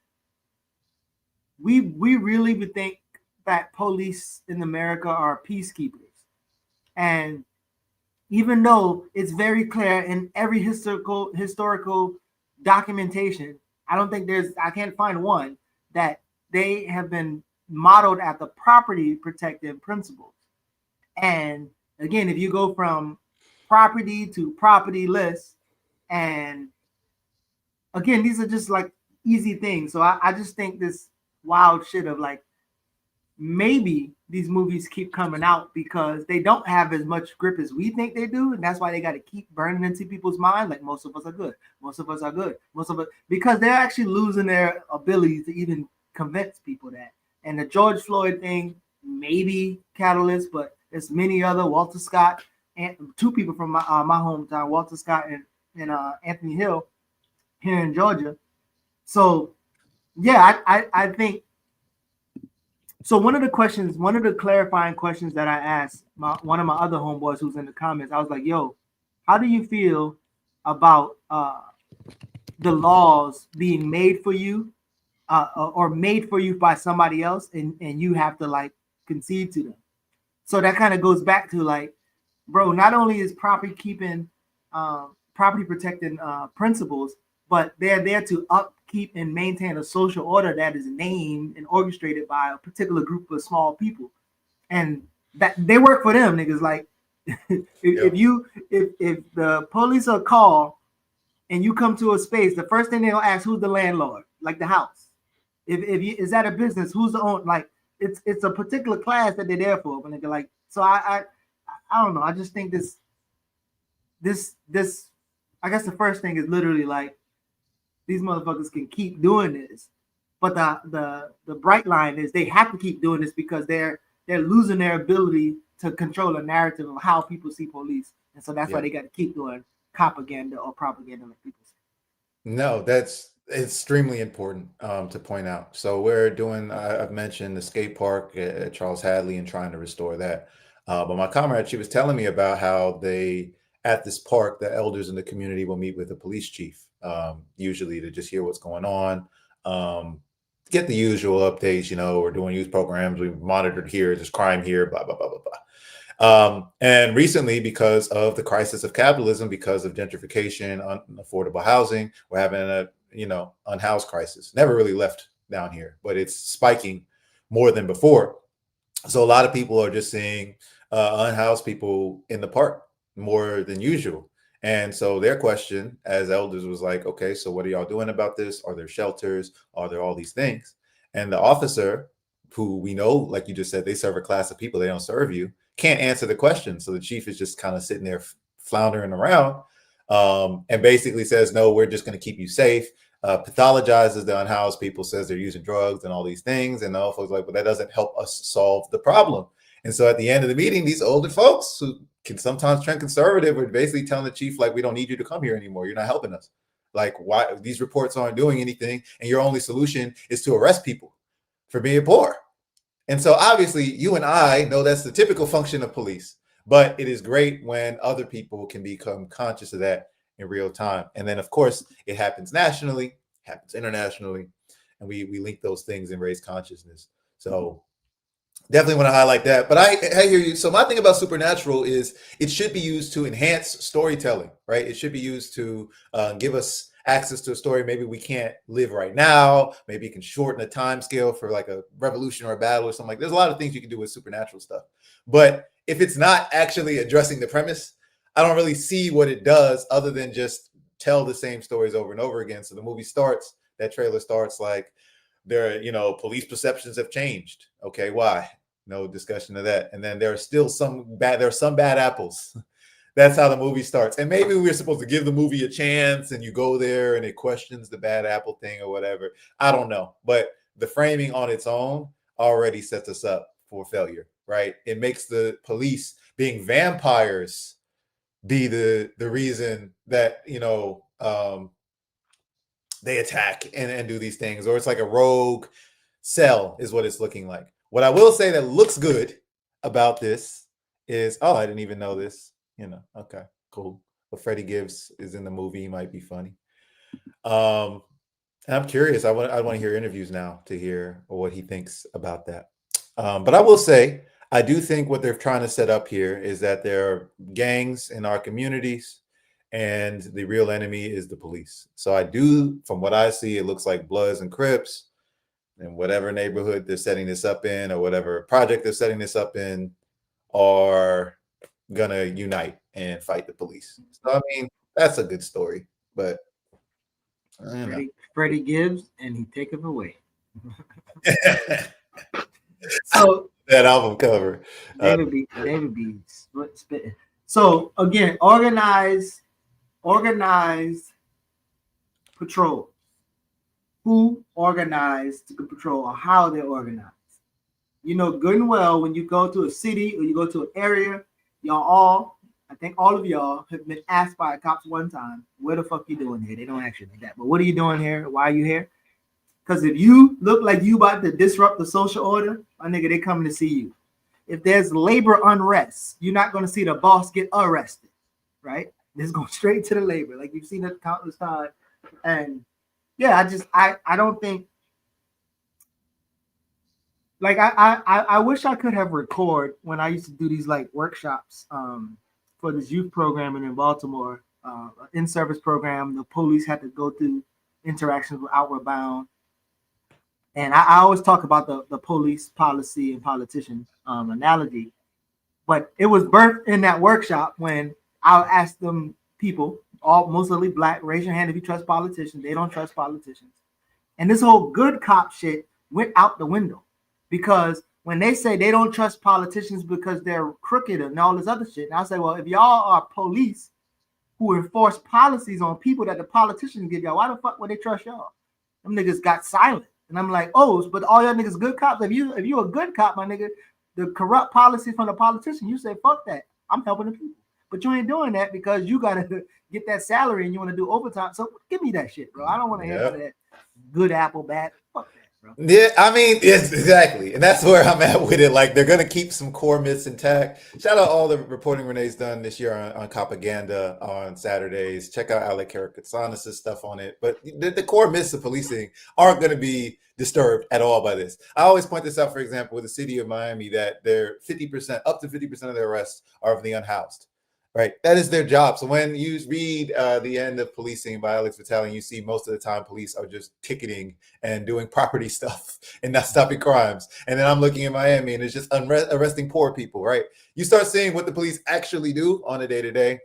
we really would think that police in America are peacekeepers. And even though it's very clear in every historical documentation, I can't find one that they have been modeled after property protective principles. And again, if you go from property to propertyless, and again, these are just like easy things. So I just think this wild shit of like, maybe these movies keep coming out because they don't have as much grip as we think they do, and that's why they got to keep burning into people's minds. Like most of us are good, because they're actually losing their ability to even convince people that. And the George Floyd thing, maybe catalyst, but there's many other, Walter Scott, two people from my hometown, Walter Scott and Anthony Hill here in Georgia. So yeah, I think so. One of the clarifying questions that I asked one of my other homeboys who's in the comments, I was like, "Yo, how do you feel about the laws being made for you, or made for you by somebody else, and you have to like concede to them?" So that kind of goes back to like, bro, not only is property protecting principles, but they're there to upkeep and maintain a social order that is named and orchestrated by a particular group of small people, and that they work for them niggas. Like, if the police are called and you come to a space, the first thing they'll ask who's the landlord, like the house. If you is that a business, who's the owner? Like, it's a particular class that they're there for. But nigga, like, so I don't know. I just think this. I guess the first thing is literally like these motherfuckers can keep doing this, but the bright line is they have to keep doing this because they're losing their ability to control a narrative of how people see police, and so that's why they got to keep doing propaganda or propaganda, like people say. No, that's extremely important to point out. So we're doing, I've mentioned the skate park at Charles Hadley and trying to restore that. But my comrade, she was telling me about how at this park, the elders in the community will meet with the police chief, usually to just hear what's going on, get the usual updates. We're doing youth programs, we've monitored here, there's crime here, blah, blah, blah, blah, blah. And recently, because of the crisis of capitalism, because of gentrification, unaffordable housing, we're having a unhoused crisis. Never really left down here, but it's spiking more than before. So a lot of people are just seeing unhoused people in the park more than usual. And so their question as elders was like, okay, so what are y'all doing about this? Are there shelters? Are there all these things? And the officer, who we know, like you just said, they serve a class of people, they don't serve you, can't answer the question. So the chief is just kind of sitting there floundering around, and basically says, no, we're just going to keep you safe. Pathologizes the unhoused people, says they're using drugs and all these things. And the old folks like, but that doesn't help us solve the problem. And so at the end of the meeting, these older folks who can sometimes trend conservative are basically telling the chief, like, we don't need you to come here anymore. You're not helping us. Like, why these reports aren't doing anything, and your only solution is to arrest people for being poor. And so obviously you and I know that's the typical function of police, but it is great when other people can become conscious of that in real time. And then of course it happens nationally, happens internationally, and we link those things and raise consciousness. So definitely want to highlight that. But I hear you. So my thing about Supernatural is it should be used to enhance storytelling, right? It should be used to give us access to a story maybe we can't live right now. Maybe it can shorten the time scale for like a revolution or a battle or something. Like, there's a lot of things you can do with supernatural stuff. But if it's not actually addressing the premise, I don't really see what it does other than just tell the same stories over and over again. So the movie starts, that trailer starts like, police perceptions have changed. Okay, why? No discussion of that. And then there are some bad apples. That's how the movie starts. And maybe we're supposed to give the movie a chance and you go there and it questions the bad apple thing or whatever. I don't know. But the framing on its own already sets us up for failure, right? It makes the police being vampires be the reason that, they attack and do these things, or it's like a rogue cell is what it's looking like. What I will say that looks good about this is, I didn't even know this. Okay, cool. But Freddie Gibbs is in the movie. He might be funny. And I'm curious. I want to hear interviews now to hear what he thinks about that. But I will say, I do think what they're trying to set up here is that there are gangs in our communities, and the real enemy is the police. So I do, from what I see, it looks like Bloods and Crips, and whatever neighborhood they're setting this up in, or whatever project they're setting this up in, are gonna unite and fight the police. So I mean, that's a good story, but Freddie Gibbs, and he take him away. So that album cover, David B. Spitting. So again, organized patrol. Who organized the patrol, or how they're organized? Good and well, when you go to a city or you go to an area, y'all all I think all of y'all have been asked by cops one time, "Where the fuck you doing here?" They don't ask you like that, but what are you doing here? Why are you here? Because if you look like you about to disrupt the social order, my nigga, they coming to see you. If there's labor unrest, you're not going to see the boss get arrested, right? This going straight to the labor, like you've seen it countless times. And yeah, I don't think, like I wish I could have record when I used to do these like workshops for this youth programming in Baltimore, in-service program. The police had to go through interactions with Outward Bound. And I always talk about the police policy and politician analogy, but it was birthed in that workshop when I asked them people, all mostly black, raise your hand if you trust politicians. They don't trust politicians. And this whole good cop shit went out the window because when they say they don't trust politicians because they're crooked and all this other shit, and I say, well, if y'all are police who enforce policies on people that the politicians give y'all, why the fuck would they trust y'all? Them niggas got silent. And I'm like, oh, but all y'all niggas good cops. If you a good cop, my nigga, the corrupt policy from the politician, you say, fuck that. I'm helping the people. But you ain't doing that because you gotta get that salary and you want to do overtime. So give me that shit, bro. I don't want to hear that good apple, bad. Fuck that, bro. Yeah, I mean, yes, exactly. And that's where I'm at with it. Like, they're going to keep some core myths intact. Shout out all the reporting Renee's done this year on Propaganda on Saturdays. Check out Alec Karakatsanis' stuff on it. But the core myths of policing aren't going to be disturbed at all by this. I always point this out, for example, with the city of Miami, that they're 50%, up to 50% of their arrests are of the unhoused. Right, that is their job. So when you read The End of Policing by Alex Vitale, you see most of the time police are just ticketing and doing property stuff and not stopping crimes. And then I'm looking at Miami and it's just arresting poor people, right? You start seeing what the police actually do on a day-to-day,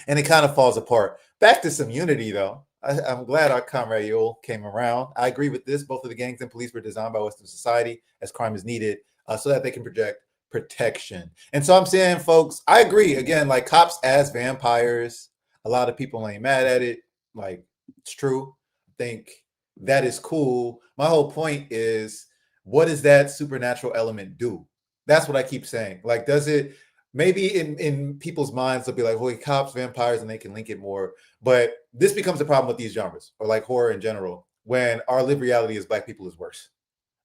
and it kind of falls apart. Back to some unity, though. I'm glad our comrade Yul came around. I agree with this. Both of the gangs and police were designed by Western society as crime is needed so that they can project protection. And so I'm saying, folks, I agree. Again, like cops as vampires, a lot of people ain't mad at it. Like, it's true. I think that is cool. My whole point is, what does that supernatural element do? That's what I keep saying. Like, does it, maybe in people's minds, they'll be like, holy, cops, vampires, and they can link it more. But this becomes a problem with these genres, or like horror in general, when our lived reality as Black people is worse,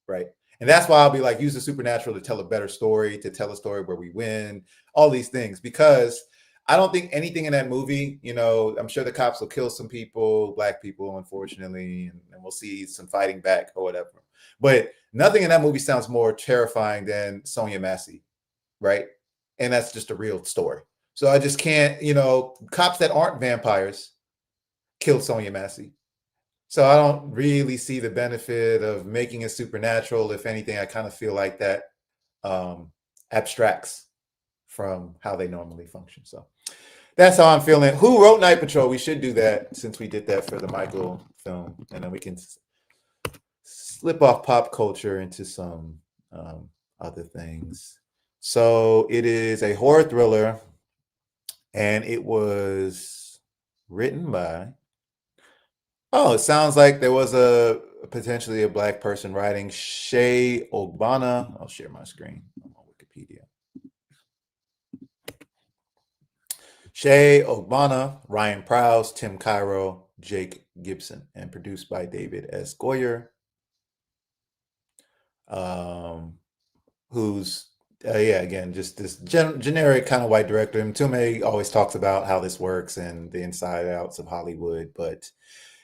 right? And that's why I'll be like, use the supernatural to tell a better story, to tell a story where we win, all these things. Because I don't think anything in that movie, you know, I'm sure the cops will kill some people, Black people, unfortunately, and we'll see some fighting back or whatever. But nothing in that movie sounds more terrifying than Sonia Massey, right? And that's just a real story. So I just can't, you know, cops that aren't vampires killed Sonia Massey. So I don't really see the benefit of making it supernatural. If anything, I kind of feel like that abstracts from how they normally function. So that's how I'm feeling. Who wrote Night Patrol? We should do that since we did that for the Michael film. And then we can slip off pop culture into some other things. So it is a horror thriller, and it was written by... Oh, it sounds like there was potentially a Black person writing, Shay Ogbonna. I'll share my screen on Wikipedia. Shay Ogbonna, Ryan Prowse, Tim Cairo, Jake Gibson, and produced by David S. Goyer, who's again, just this generic kind of white director. Mtume always talks about how this works and the inside outs of Hollywood, but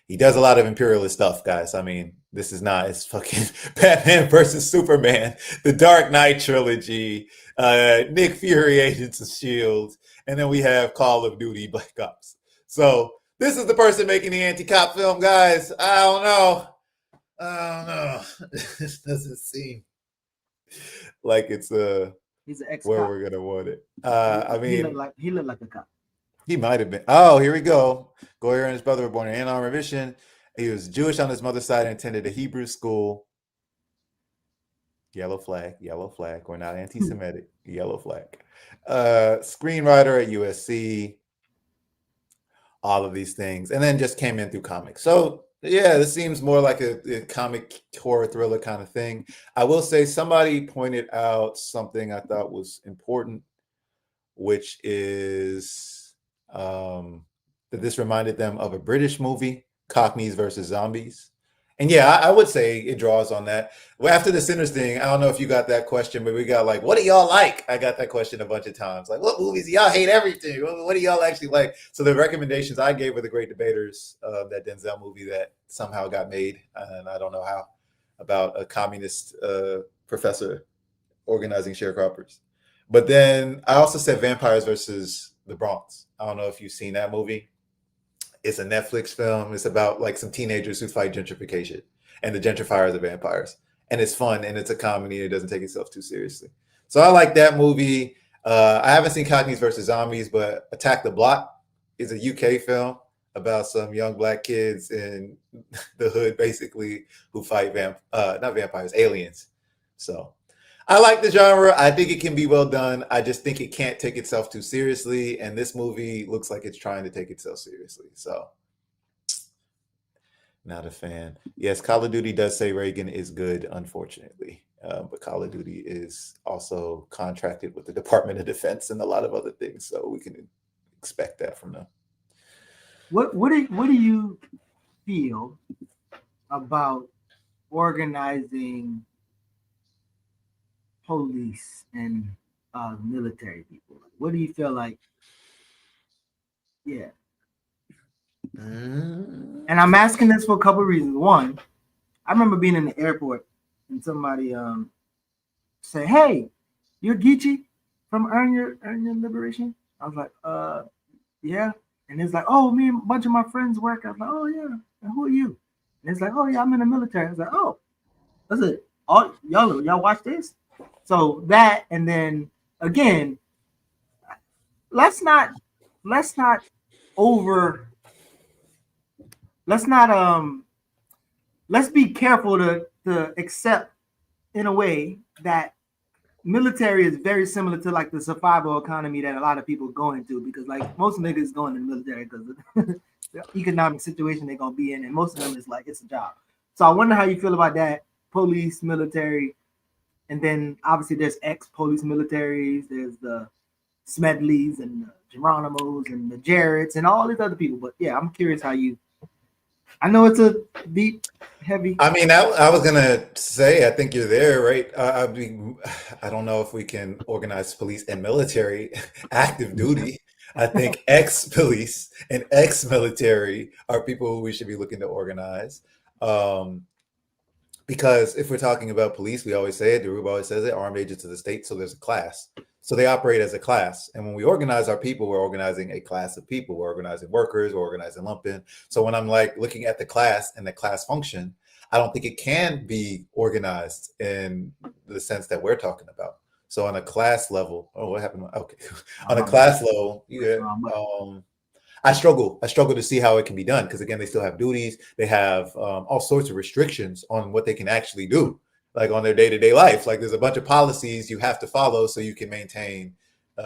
he does a lot of imperialist stuff, guys. I mean, this is not, it's fucking Batman versus Superman, the Dark Knight trilogy, Nick Fury, Agents of S.H.I.E.L.D., and then we have Call of Duty Black Ops. So this is the person making the anti-cop film, guys. I don't know. This doesn't seem like it's he's an ex-cop. Where we're gonna want it. I mean, he looked like a cop. He might have been. Oh, here we go. Goyer and his brother were born in Ann Arbor, Michigan. He was Jewish on his mother's side and attended a Hebrew school. Yellow flag. We're not anti-Semitic. Yellow flag. Screenwriter at USC. All of these things. And then just came in through comics. So, yeah, this seems more like a comic horror thriller kind of thing. I will say somebody pointed out something I thought was important, which is that this reminded them of a British movie, Cockneys versus Zombies. And yeah, I would say it draws on that. Well, after the Sinners thing, I don't know if you got that question, but we got like, what do y'all like? I got that question a bunch of times. Like, what movies? Y'all hate everything. What do y'all actually like? So the recommendations I gave were The Great Debaters, that Denzel movie that somehow got made, and I don't know how, about a communist professor organizing sharecroppers. But then I also said Vampires versus the Bronx. I don't know if you've seen that movie. It's a Netflix film. It's about like some teenagers who fight gentrification, and the gentrifiers are vampires. And it's fun, and it's a comedy. It doesn't take itself too seriously. So I like that movie. I haven't seen Cockneys versus Zombies, but Attack the Block is a UK film about some young black kids in the hood, basically, who fight not vampires, aliens. So I like the genre. I think it can be well done. I just think it can't take itself too seriously. And this movie looks like it's trying to take itself seriously. So, not a fan. Yes, Call of Duty does say Reagan is good, unfortunately. But Call of Duty is also contracted with the Department of Defense and a lot of other things. So we can expect that from them. What do you feel about organizing police and military people? What do you feel like? Yeah. And I'm asking this for a couple of reasons. One, I remember being in the airport and somebody say, "Hey, you're Geechee from Earn Your Liberation?" I was like, yeah. And it's like, "Oh, me and a bunch of my friends work." I was like, "Oh yeah, and who are you?" And it's like, "Oh yeah, I'm in the military." I was like, "Oh, that's it. Oh, y'all watch this?" So that, and then again, let's not over. Let's be careful to accept in a way that military is very similar to like the survival economy that a lot of people go into, because like most niggas go in the military because of the economic situation they're gonna be in, and most of them is like it's a job. So I wonder how you feel about that, police, military, and then obviously there's ex-police militaries, there's the Smedleys and the Geronimos and the Jarretts and all these other people. But yeah, I'm curious how you. I know it's a deep, heavy. I mean, I was gonna say, I think you're there, right? I mean, I don't know if we can organize police and military active duty. I think ex-police and ex-military are people who we should be looking to organize. Because if we're talking about police, we always say it, Darub always says it, armed agents of the state, so there's a class. So they operate as a class. And when we organize our people, we're organizing a class of people. We're organizing workers, we're organizing lumpen. So when I'm like looking at the class and the class function, I don't think it can be organized in the sense that we're talking about. So on a class level, oh, what happened? Okay. On a class level, yeah. I struggle to see how it can be done, because again, they still have duties. They have all sorts of restrictions on what they can actually do, like on their day-to-day life. Like there's a bunch of policies you have to follow so you can maintain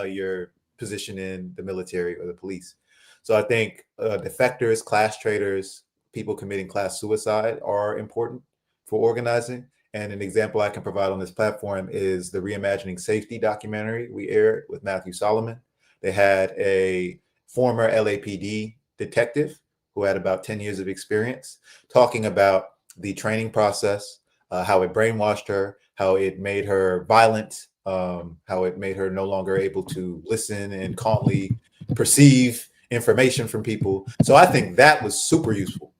your position in the military or the police. So I think defectors, class traitors, people committing class suicide are important for organizing. And an example I can provide on this platform is the Reimagining Safety documentary we aired with Matthew Solomon. They had a former LAPD detective who had about 10 years of experience talking about the training process, how it brainwashed her, how it made her violent, how it made her no longer able to listen and calmly perceive information from people. So I think that was super useful.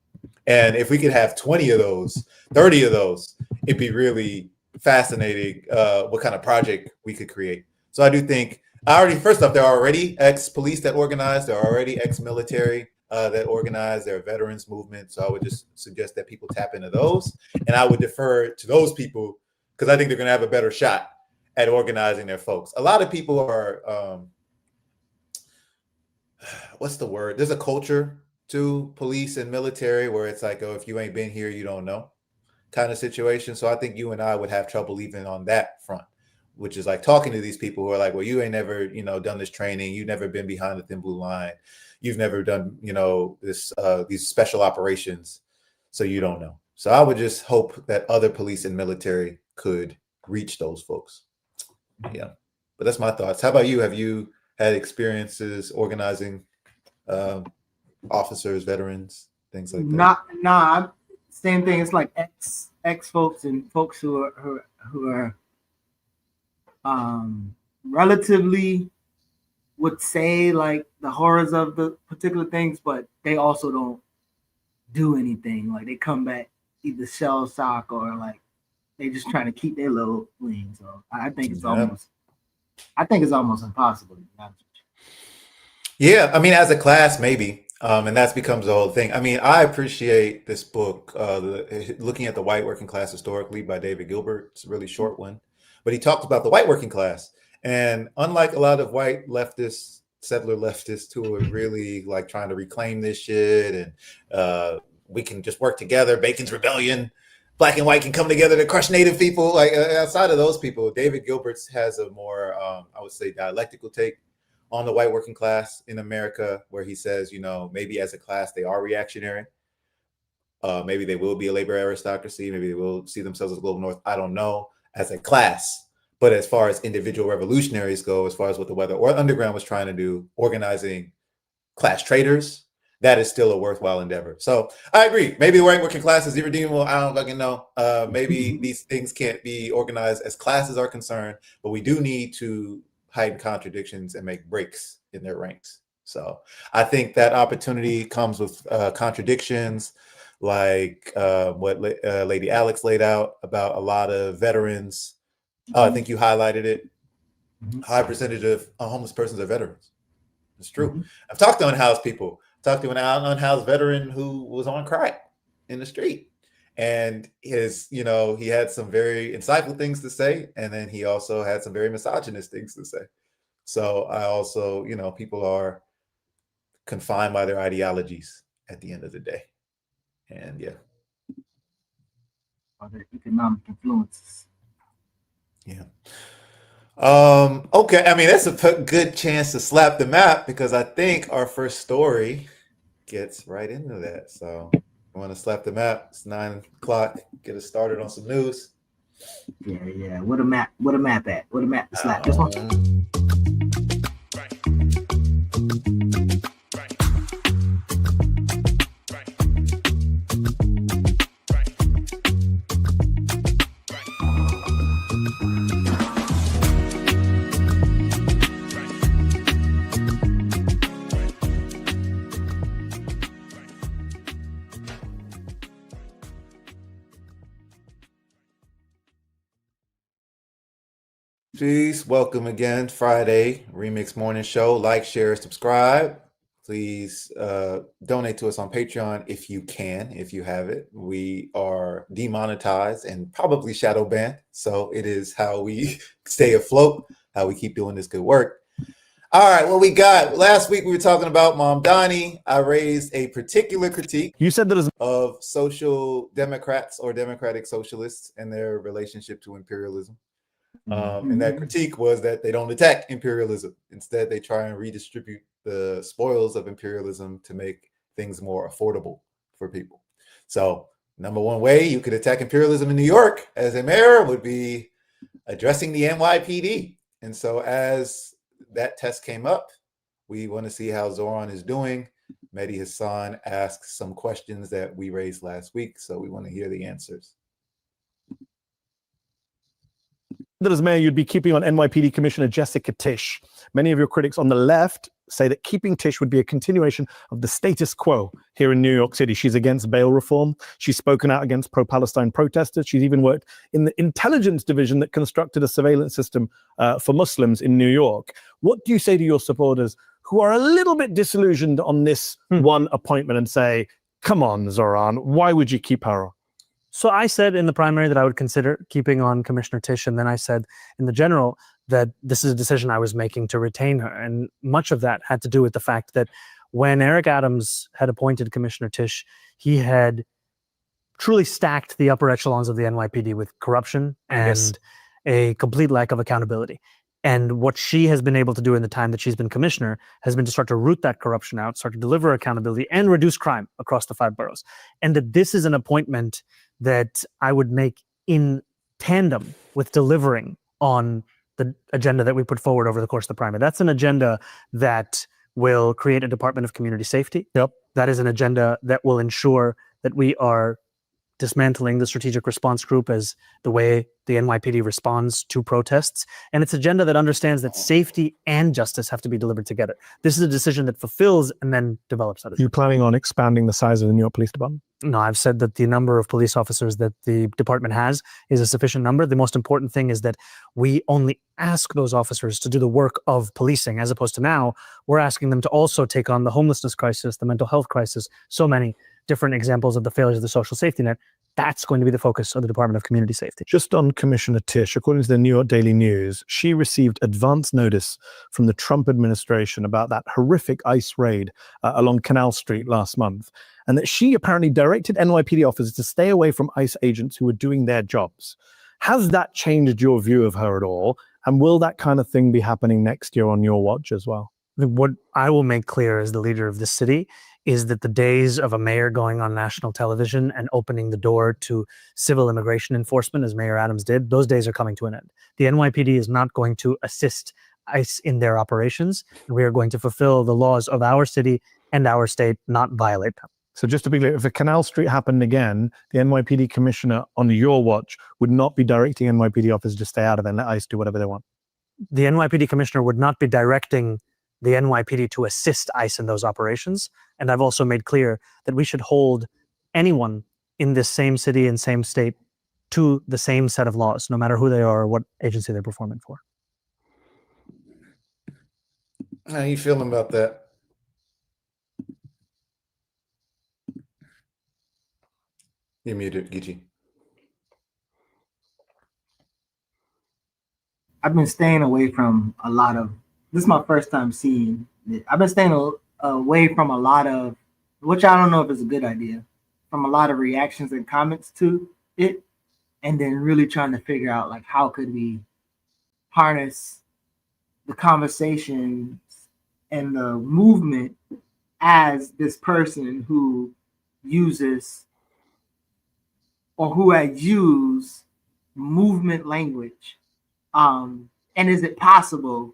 And if we could have 20 of those, 30 of those, it'd be really fascinating what kind of project we could create. So I do think first off, there are already ex-police that organize. There are already ex-military that organize. There are veterans movement. So I would just suggest that people tap into those. And I would defer to those people because I think they're going to have a better shot at organizing their folks. A lot of people are, what's the word? There's a culture to police and military where it's like, oh, if you ain't been here, you don't know kind of situation. So I think you and I would have trouble even on that front, which is like talking to these people who are like, well, you ain't never, done this training. You've never been behind the thin blue line. You've never done, these special operations. So you don't know. So I would just hope that other police and military could reach those folks. Yeah. But that's my thoughts. How about you? Have you had experiences organizing officers, veterans, things like that? Same thing. It's like ex folks and folks who are relatively would say like the horrors of the particular things, but they also don't do anything. Like they come back either shell shock or like they just trying to keep their little wings. So I think it's almost impossible to be honest with you. Yeah, I mean, as a class, maybe, and that becomes the whole thing. I mean, I appreciate this book, looking at the white working class historically by David Gilbert. It's a really short one, but he talked about the white working class, and unlike a lot of white leftists, settler leftists who are really like trying to reclaim this shit, and we can just work together. Bacon's Rebellion. Black and white can come together to crush Native people. Like outside of those people, David Gilbert's has a more, I would say, dialectical take on the white working class in America, where he says, you know, maybe as a class they are reactionary. Maybe they will be a labor aristocracy. Maybe they will see themselves as global north. I don't know as a class. But as far as individual revolutionaries go, as far as what the Weather or Underground was trying to do, organizing class traders, that is still a worthwhile endeavor. So I agree. Maybe the white working class is irredeemable. I don't fucking know. Maybe these things can't be organized as classes are concerned, but we do need to hide contradictions and make breaks in their ranks. So I think that opportunity comes with contradictions like what Lady Alex laid out about a lot of veterans. I think you highlighted it. High percentage of homeless persons are veterans. It's true. I've talked to unhoused people. Talked to an unhoused veteran who was on crack in the street. And he had some very insightful things to say. And then he also had some very misogynist things to say. So I also, people are confined by their ideologies at the end of the day. And yeah. Or their economic influences. Yeah. Okay. I mean, that's a good chance to slap the map because I think our first story gets right into that. So I want to slap the map. It's 9:00. Get us started on some news. Yeah. What a map at? What a map to slap? This one. Peace. Welcome again. Friday Remix Morning Show. Like, share, subscribe. Please donate to us on Patreon if you can, if you have it. We are demonetized and probably shadow banned. So it is how we stay afloat, how we keep doing this good work. All right, what we got? Last week we were talking about Mom Donnie. I raised a particular critique. You said that of social democrats or democratic socialists and their relationship to imperialism. And that critique was that they don't attack imperialism. Instead, they try and redistribute the spoils of imperialism to make things more affordable for people. So, number one way you could attack imperialism in New York as a mayor would be addressing the NYPD. And so as that test came up, we want to see how Zoran is doing. Mehdi Hassan asked some questions that we raised last week, so we want to hear the answers. That as mayor, you'd be keeping on NYPD Commissioner Jessica Tisch. Many of your critics on the left say that keeping Tisch would be a continuation of the status quo here in New York City. She's against bail reform. She's spoken out against pro-Palestine protesters. She's even worked in the intelligence division that constructed a surveillance system for Muslims in New York. What do you say to your supporters who are a little bit disillusioned on this one appointment and say, come on, Zoran, why would you keep her on? So I said in the primary that I would consider keeping on Commissioner Tisch, and then I said in the general that this is a decision I was making to retain her. And much of that had to do with the fact that when Eric Adams had appointed Commissioner Tisch, he had truly stacked the upper echelons of the NYPD with corruption and a complete lack of accountability. And what she has been able to do in the time that she's been commissioner has been to start to root that corruption out, start to deliver accountability and reduce crime across the 5 boroughs. And that this is an appointment that I would make in tandem with delivering on the agenda that we put forward over the course of the primary. That's an agenda that will create a Department of Community Safety. Yep. That is an agenda that will ensure that we are dismantling the strategic response group as the way the NYPD responds to protests. And it's an agenda that understands that safety and justice have to be delivered together. This is a decision that fulfills and then develops that. Are you planning on expanding the size of the New York Police Department? No, I've said that the number of police officers that the department has is a sufficient number. The most important thing is that we only ask those officers to do the work of policing, as opposed to now, we're asking them to also take on the homelessness crisis, the mental health crisis, so many different examples of the failures of the social safety net. That's going to be the focus of the Department of Community Safety. Just on Commissioner Tisch, according to the New York Daily News, she received advance notice from the Trump administration about that horrific ICE raid along Canal Street last month, and that she apparently directed NYPD officers to stay away from ICE agents who were doing their jobs. Has that changed your view of her at all? And will that kind of thing be happening next year on your watch as well? What I will make clear as the leader of this city is that the days of a mayor going on national television and opening the door to civil immigration enforcement, as Mayor Adams did, those days are coming to an end. The NYPD is not going to assist ICE in their operations. We are going to fulfill the laws of our city and our state, not violate them. So just to be clear, if a Canal Street happened again, the NYPD commissioner on your watch would not be directing NYPD officers to stay out of it and let ICE do whatever they want. The NYPD commissioner would not be directing the NYPD to assist ICE in those operations. And I've also made clear that we should hold anyone in this same city and same state to the same set of laws, no matter who they are or what agency they're performing for. How are you feeling about that? You're muted, Geechee. I've been staying away from a lot of. This is my first time seeing it. I've been staying away from a lot of, which I don't know if it's a good idea, from a lot of reactions and comments to it, and then really trying to figure out like how could we harness the conversations and the movement as this person who uses or who has used movement language. And is it possible?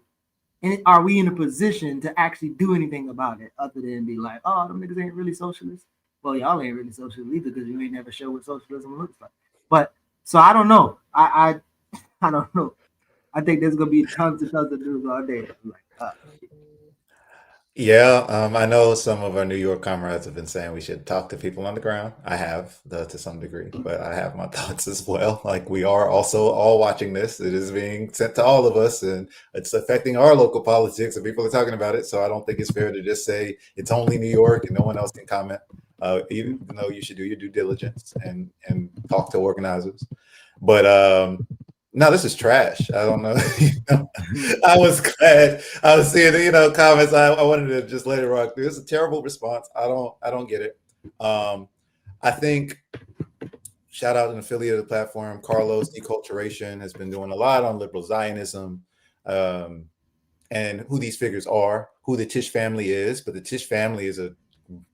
And are we in a position to actually do anything about it other than be like, oh, them niggas ain't really socialists? Well, y'all ain't really socialists either because you ain't never show what socialism looks like. But so I don't know. I don't know. I think there's gonna be tons of news all day. Like, Yeah, I know some of our New York comrades have been saying we should talk to people on the ground. I have, to some degree, but I have my thoughts as well. Like we are also all watching this. It is being sent to all of us, and it's affecting our local politics, and people are talking about it. So I don't think it's fair to just say it's only New York and no one else can comment. Even though you should do your due diligence and talk to organizers. But no, this is trash. I don't know. I was glad I was seeing comments. I wanted to just let it rock. This is a terrible response. I don't get it. I think shout out an affiliate of the platform, Carlos Deculturation, has been doing a lot on liberal Zionism and who these figures are, who the Tisch family is. But the Tisch family is a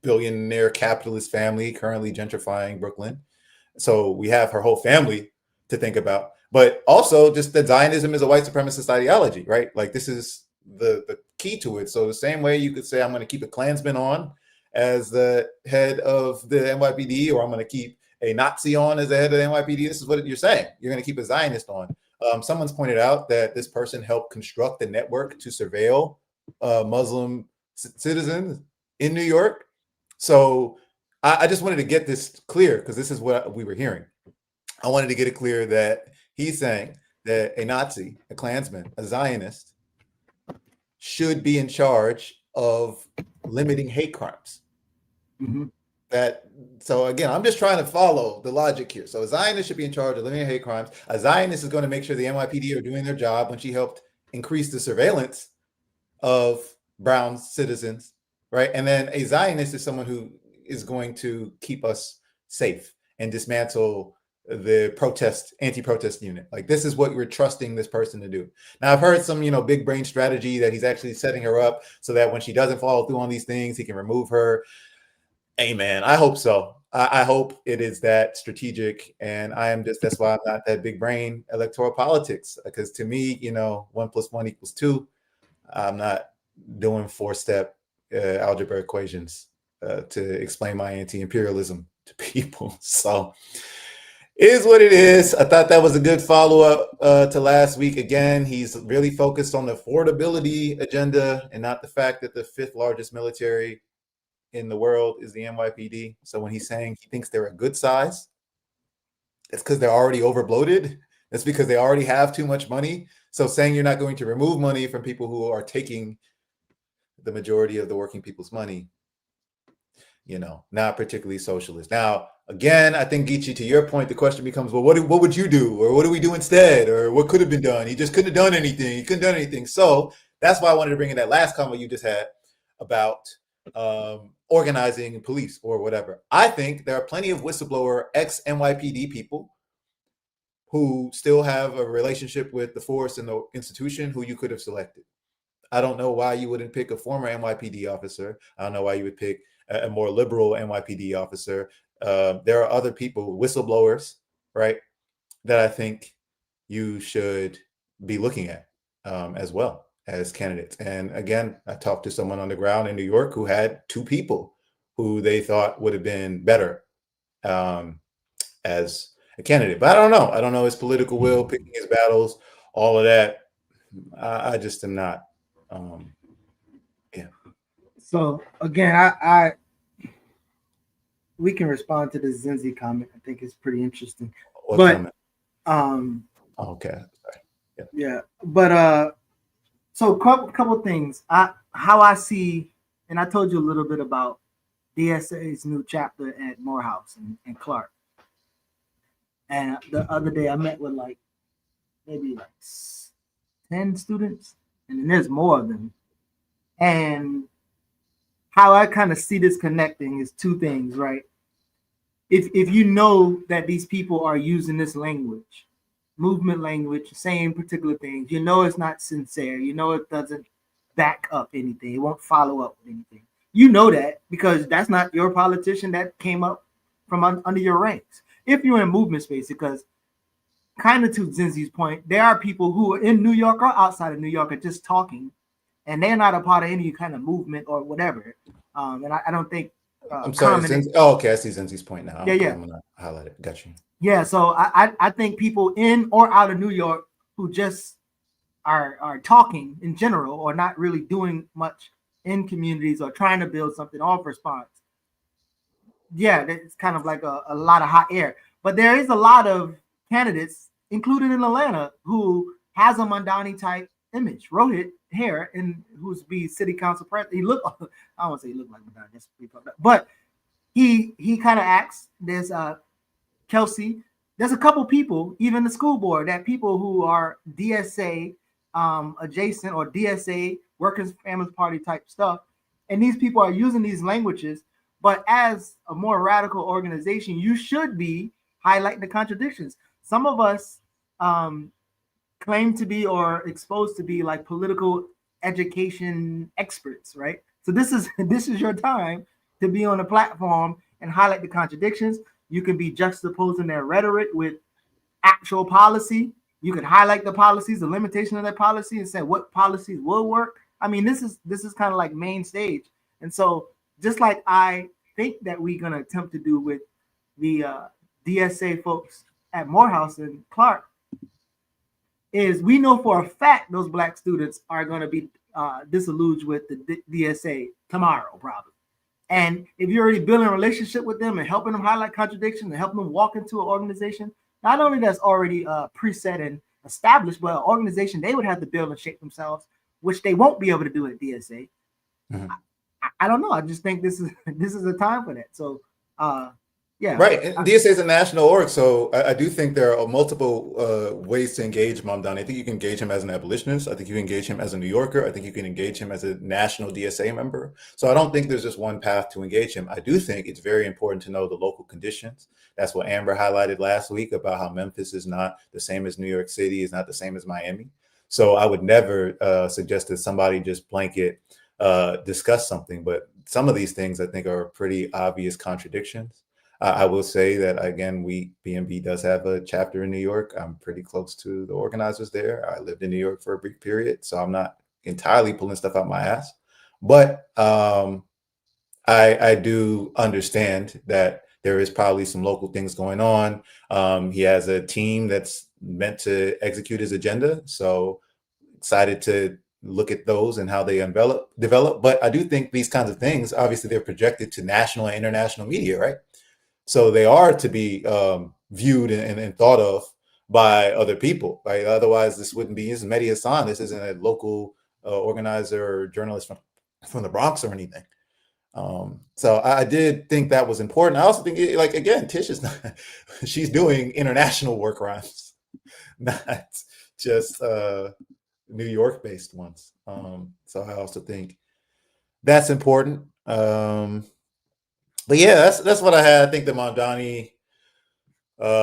billionaire capitalist family currently gentrifying Brooklyn. So we have her whole family to think about. But also just that Zionism is a white supremacist ideology, right? Like this is the key to it. So the same way you could say, I'm going to keep a Klansman on as the head of the NYPD, or I'm going to keep a Nazi on as the head of the NYPD. This is what you're saying. You're going to keep a Zionist on. Someone's pointed out that this person helped construct the network to surveil Muslim citizens in New York. So I just wanted to get this clear because this is what we were hearing. I wanted to get it clear that he's saying that a Nazi, a Klansman, a Zionist should be in charge of limiting hate crimes. mm-hmm. So again, I'm just trying to follow the logic here. So a Zionist should be in charge of limiting hate crimes. A Zionist is going to make sure the NYPD are doing their job when she helped increase the surveillance of brown citizens, right? And then a Zionist is someone who is going to keep us safe and dismantle the anti-protest unit. Like this is what we're trusting this person to do. Now I've heard some, big brain strategy that he's actually setting her up so that when she doesn't follow through on these things, he can remove her. Hey man, I hope so. I hope it is that strategic, and that's why I'm not that big brain electoral politics, because to me, 1 + 1 = 2. I'm not doing 4-step algebra equations to explain my anti-imperialism to people. So it is what it is. I thought that was a good follow-up to last week. Again, he's really focused on the affordability agenda and not the fact that the 5th largest military in the world is the NYPD. So when he's saying he thinks they're a good size, it's because they're already overbloated. That's because they already have too much money. So saying you're not going to remove money from people who are taking the majority of the working people's money, not particularly socialist. Now, again, I think, Geechee, to your point, the question becomes, well, what would you do? Or what do we do instead? Or what could have been done? He just couldn't have done anything. He couldn't have done anything. So that's why I wanted to bring in that last comment you just had about organizing police or whatever. I think there are plenty of whistleblower ex-NYPD people who still have a relationship with the force and the institution who you could have selected. I don't know why you wouldn't pick a former NYPD officer. I don't know why you would pick a more liberal NYPD officer. There are other people, whistleblowers, right, that I think you should be looking at as well as candidates. And again, I talked to someone on the ground in New York who had 2 people who they thought would have been better as a candidate. But I don't know. I don't know his political will, picking his battles, all of that. I just am not. Yeah. So again, we can respond to the Zinzi comment. I think it's pretty interesting. What comment? Okay. Sorry. Yeah. But so couple things. How I see, and I told you a little bit about DSA's new chapter at Morehouse and Clark. And the other day I met with maybe 10 students, and then there's more of them. And how I kind of see this connecting is 2 things, right? If you know that these people are using this language, movement language, saying particular things, it's not sincere, it doesn't back up anything, it won't follow up with anything. You know that because that's not your politician that came up from under your ranks. If you're in movement space, because kind of to Zinzi's point, there are people who are in New York or outside of New York are just talking, and they're not a part of any kind of movement or whatever. And I don't think. I'm sorry. Okay, I see Zinzi's point now. Yeah. I'm gonna highlight it. Got you. Yeah, so I think people in or out of New York who just are talking in general or not really doing much in communities or trying to build something off response. Yeah, it's kind of like a lot of hot air. But there is a lot of candidates, including in Atlanta, who has a Mandani type image. Rohit here, and who's be city council president. He look, I don't want to say he looked like Mandani, that's pretty fucked up. But he kind of acts. There's Kelsey. There's a couple people, even the school board, that people who are DSA adjacent or DSA Workers Families Party type stuff, and these people are using these languages. But as a more radical organization, you should be highlighting the contradictions. Some of us claim to be or exposed to be like political education experts, right? So this is your time to be on a platform and highlight the contradictions. You can be juxtaposing their rhetoric with actual policy. You can highlight the policies, the limitation of that policy, and say what policies will work. I mean, this is kind of like main stage. And so just like I think that we're going to attempt to do with the DSA folks at Morehouse and Clark, is we know for a fact those Black students are going to be disillusioned with the DSA tomorrow, probably. And if you're already building a relationship with them and helping them highlight contradictions and helping them walk into an organization, not only that's already preset and established, but an organization they would have to build and shape themselves, which they won't be able to do at DSA. Mm-hmm. I don't know. I just think this is a time for that. So, yeah. Right. And DSA is a national org, so I do think there are multiple ways to engage Mamdani. I think you can engage him as an abolitionist. I think you can engage him as a New Yorker. I think you can engage him as a national DSA member. So I don't think there's just one path to engage him. I do think it's very important to know the local conditions. That's what Amber highlighted last week about how Memphis is not the same as New York City, is not the same as Miami. So I would never suggest that somebody just blanket discuss something. But some of these things I think are pretty obvious contradictions. I will say that again, BNB does have a chapter in New York. I'm pretty close to the organizers there. I lived in New York for a brief period, so I'm not entirely pulling stuff out my ass. But I do understand that there is probably some local things going on. He has a team that's meant to execute his agenda, so excited to look at those and how they develop. But I do think these kinds of things, obviously, they're projected to national and international media, right? So they are to be viewed and thought of by other people, right? Otherwise, this wouldn't be. This is Mehdi Hassan. This isn't a local organizer or journalist from the Bronx or anything. So I did think that was important. I also think, like, again, Tish is not, she's doing international war crimes, not just New York based ones. So I also think that's important. But yeah, that's what I had. I think the Mamdani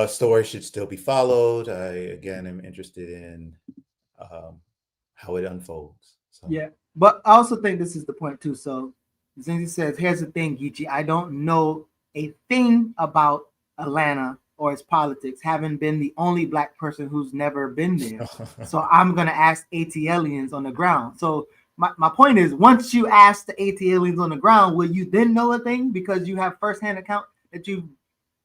story should still be followed. I again am interested in how it unfolds. So. Yeah, but I also think this is the point too. So Zinzi says, here's the thing, Geechee, I don't know a thing about Atlanta or its politics, having been the only Black person who's never been there. So I'm going to ask ATLians on the ground. So my point is, once you ask the ATLians on the ground, will you then know a thing because you have firsthand account that you,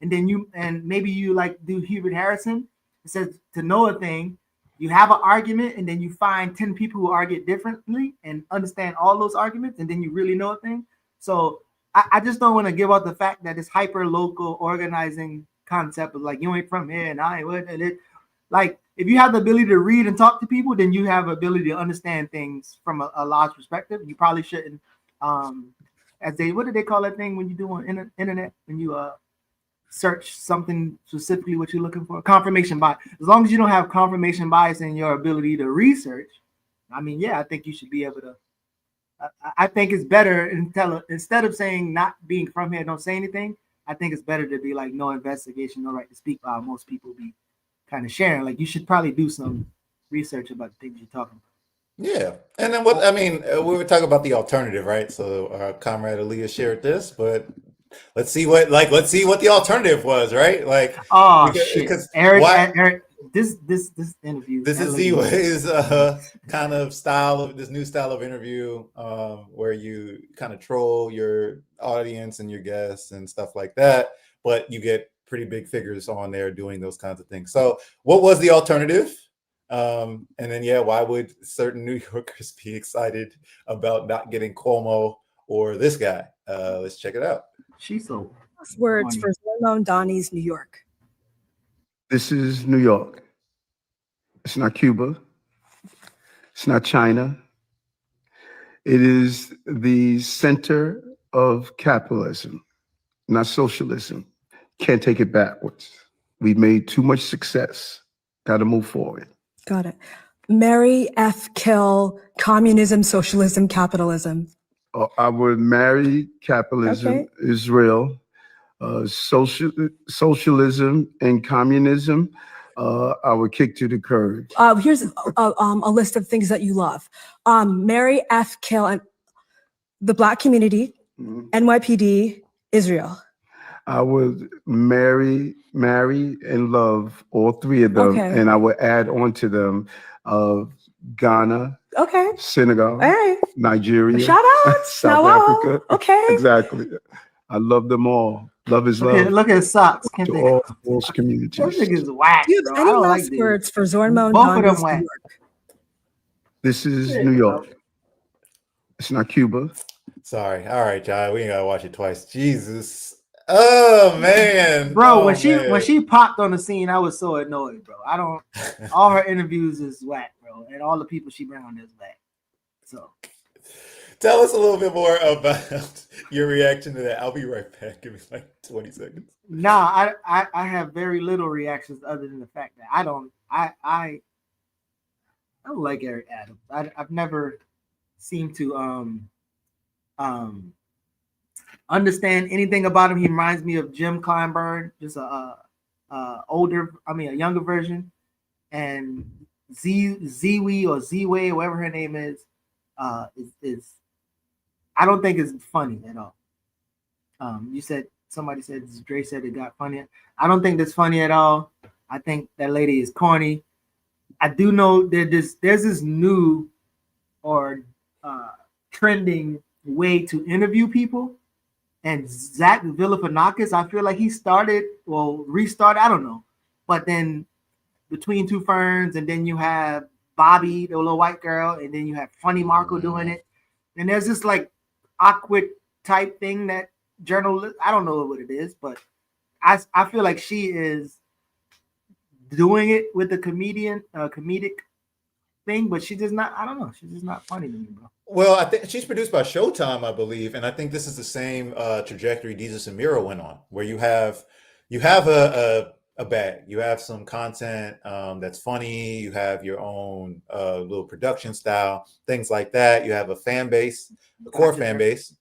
and maybe you like do Hubert Harrison. It says to know a thing, you have an argument and then you find 10 people who argue differently and understand all those arguments, and then you really know a thing. So I just don't want to give out the fact that this hyper local organizing concept of like, you ain't from here and I ain't. Like, if you have the ability to read and talk to people, then you have ability to understand things from a large perspective. You probably shouldn't, what do they call that thing when you do on internet, when you search something specifically what you're looking for? Confirmation bias. As long as you don't have confirmation bias in your ability to research, I mean, yeah, I think you should be able to. I think it's better instead of saying not being from here, don't say anything. I think it's better to be like no investigation, no right to speak. Most people be kind of sharing. Like, you should probably do some research about the things you're talking about. Yeah, and then what I mean, we were talking about the alternative, right? So our comrade Aaliyah shared this, but let's see what the alternative was, right? Like, because Eric, this interview. This is Z-Way's kind of style of this new style of interview, where you kind of troll your audience and your guests and stuff like that, but you get pretty big figures on there doing those kinds of things. So, what was the alternative? And then, yeah, why would certain New Yorkers be excited about not getting Cuomo or this guy? Let's check it out. She's so words for Zermone Donnie's New York. This is New York. It's not Cuba. It's not China. It is the center of capitalism, not socialism. Can't take it backwards. We've made too much success. Got to move forward. Got it. Marry F. Kill communism, socialism, capitalism. I would marry capitalism, Israel, socialism, and communism. I would kick to the curb. Here's a list of things that you love. Marry F. Kill and the Black community, NYPD, Israel. I would marry, and love all three of them, and I would add on to them Ghana, Senegal, Nigeria, shout out, South Africa. Exactly. I love them all. Love is love. Look at socks. To all those communities. Those niggas whack. Do you have any last words for Zornmo? Both of them whack. This is New York. It's not Cuba. Sorry. All right, John. We ain't gotta watch it twice. Jesus. Oh man, bro. When she popped on the scene, I was so annoyed, bro. I don't. All her interviews is whack, bro, and all the people she bring on is whack. So, tell us a little bit more about your reaction to that. I'll be right back. Give me like 20 seconds. Nah, I have very little reactions other than the fact that I don't like Eric Adams. I've never seemed to understand anything about him. He reminds me of Jim Kleinberg, just a younger version. And Z-Wee or Z-Way, whatever her name is I don't think it's funny at all. You said somebody said, Dre said it got funny. I don't think that's funny at all. I think that lady is corny. I do know there's this new or trending way to interview people. And Zach Galifianakis, I feel like he restarted, I don't know. But then Between Two Ferns, and then you have Bobby, the little white girl, and then you have Funny Marco doing it. And there's this like awkward type thing that journalist, I don't know what it is, but I feel like she is doing it with the comedic thing, but she just not, I don't know, she's just not funny to me, bro. Well, I think she's produced by Showtime, I believe, and I think this is the same trajectory Jesus and Miro went on, where you have a bag, you have some content that's funny, you have your own little production style, things like that. You have a fan base, a core fan base,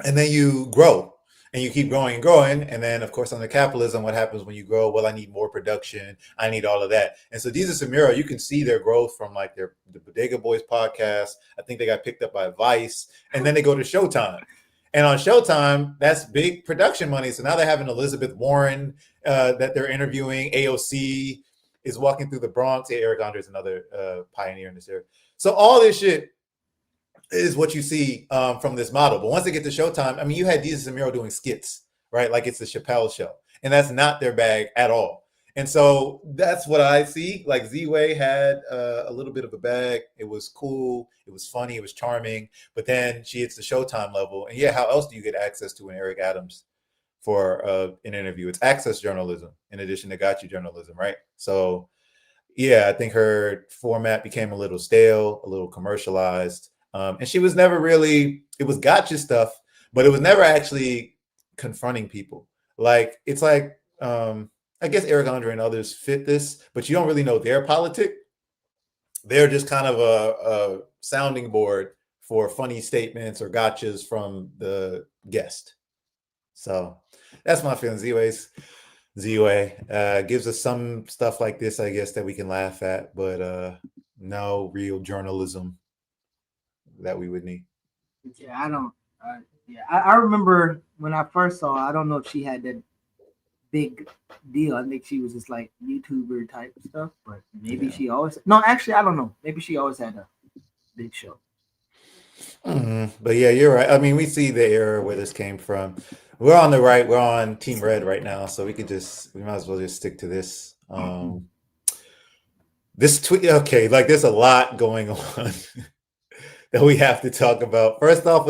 and then you grow. And you keep growing and growing. And then, of course, under capitalism, what happens when you grow? Well, I need more production. I need all of that. And so Jesus and Miro, you can see their growth from like the Bodega Boys podcast. I think they got picked up by Vice. And then they go to Showtime. And on Showtime, that's big production money. So now they're having Elizabeth Warren that they're interviewing. AOC is walking through the Bronx. Hey, Eric Andre is another pioneer in this area. So all this shit is what you see from this model. But once they get to Showtime, I mean, you had Jesus and Miro doing skits, right? Like it's the Chappelle show. And that's not their bag at all. And so that's what I see. Like Z-Way had a little bit of a bag. It was cool. It was funny. It was charming. But then she hits the Showtime level. And yeah, how else do you get access to an Eric Adams for an interview? It's access journalism in addition to gotcha journalism, right? So yeah, I think her format became a little stale, a little commercialized. And she was never really, it was gotcha stuff, but it was never actually confronting people. Like, it's like, I guess Eric Andre and others fit this, but you don't really know their politic. They're just kind of a sounding board for funny statements or gotchas from the guest. So that's my feeling. Z-Way gives us some stuff like this, I guess, that we can laugh at, but no real journalism that we would need. Yeah, I remember when I first saw her, I don't know if she had that big deal. I think she was just like YouTuber type stuff, but maybe she always, no, actually, I don't know. Maybe she always had a big show. But yeah, you're right. I mean, we see the era where this came from. We're on the right. We're on Team Red right now, so we might as well just stick to this. This tweet, okay, like there's a lot going on that we have to talk about. First off,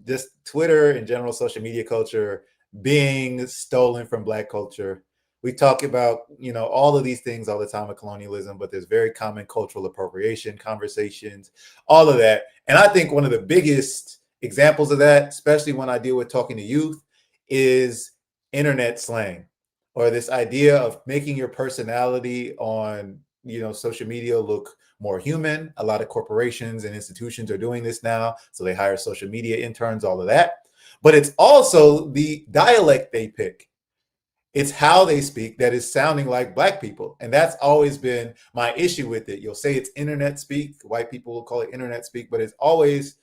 just Twitter and general social media culture being stolen from Black culture. We talk about, all of these things all the time of colonialism, but there's very common cultural appropriation conversations, all of that. And I think one of the biggest examples of that, especially when I deal with talking to youth, is internet slang, or this idea of making your personality on, social media look more human. A lot of corporations and institutions are doing this now. So they hire social media interns, all of that. But it's also the dialect they pick. It's how they speak that is sounding like Black people. And that's always been my issue with it. You'll say it's internet speak. White people will call it internet speak, but it's always,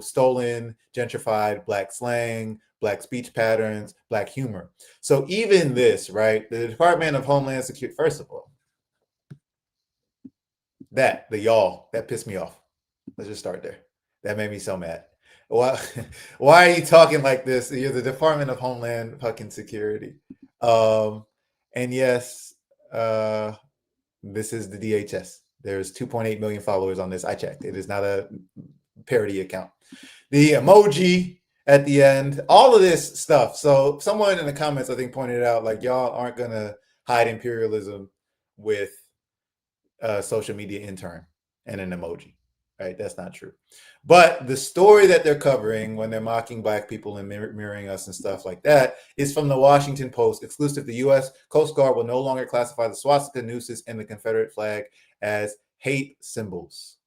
stolen, gentrified Black slang, Black speech patterns, Black humor. So even this, right? The Department of Homeland Security, first of all, that pissed me off. Let's just start there. That made me so mad. Why are you talking like this? You're the Department of Homeland fucking Security. And yes, this is the DHS. There's 2.8 million followers on this. I checked. It is not a parody account. The emoji at the end, all of this stuff. So someone in the comments, I think, pointed out, like, y'all aren't going to hide imperialism with a social media intern and an emoji. Right? That's not true. But the story that they're covering when they're mocking Black people and mirroring us and stuff like that is from the Washington Post. Exclusive, the U.S. Coast Guard will no longer classify the swastika, nooses, and the Confederate flag as hate symbols.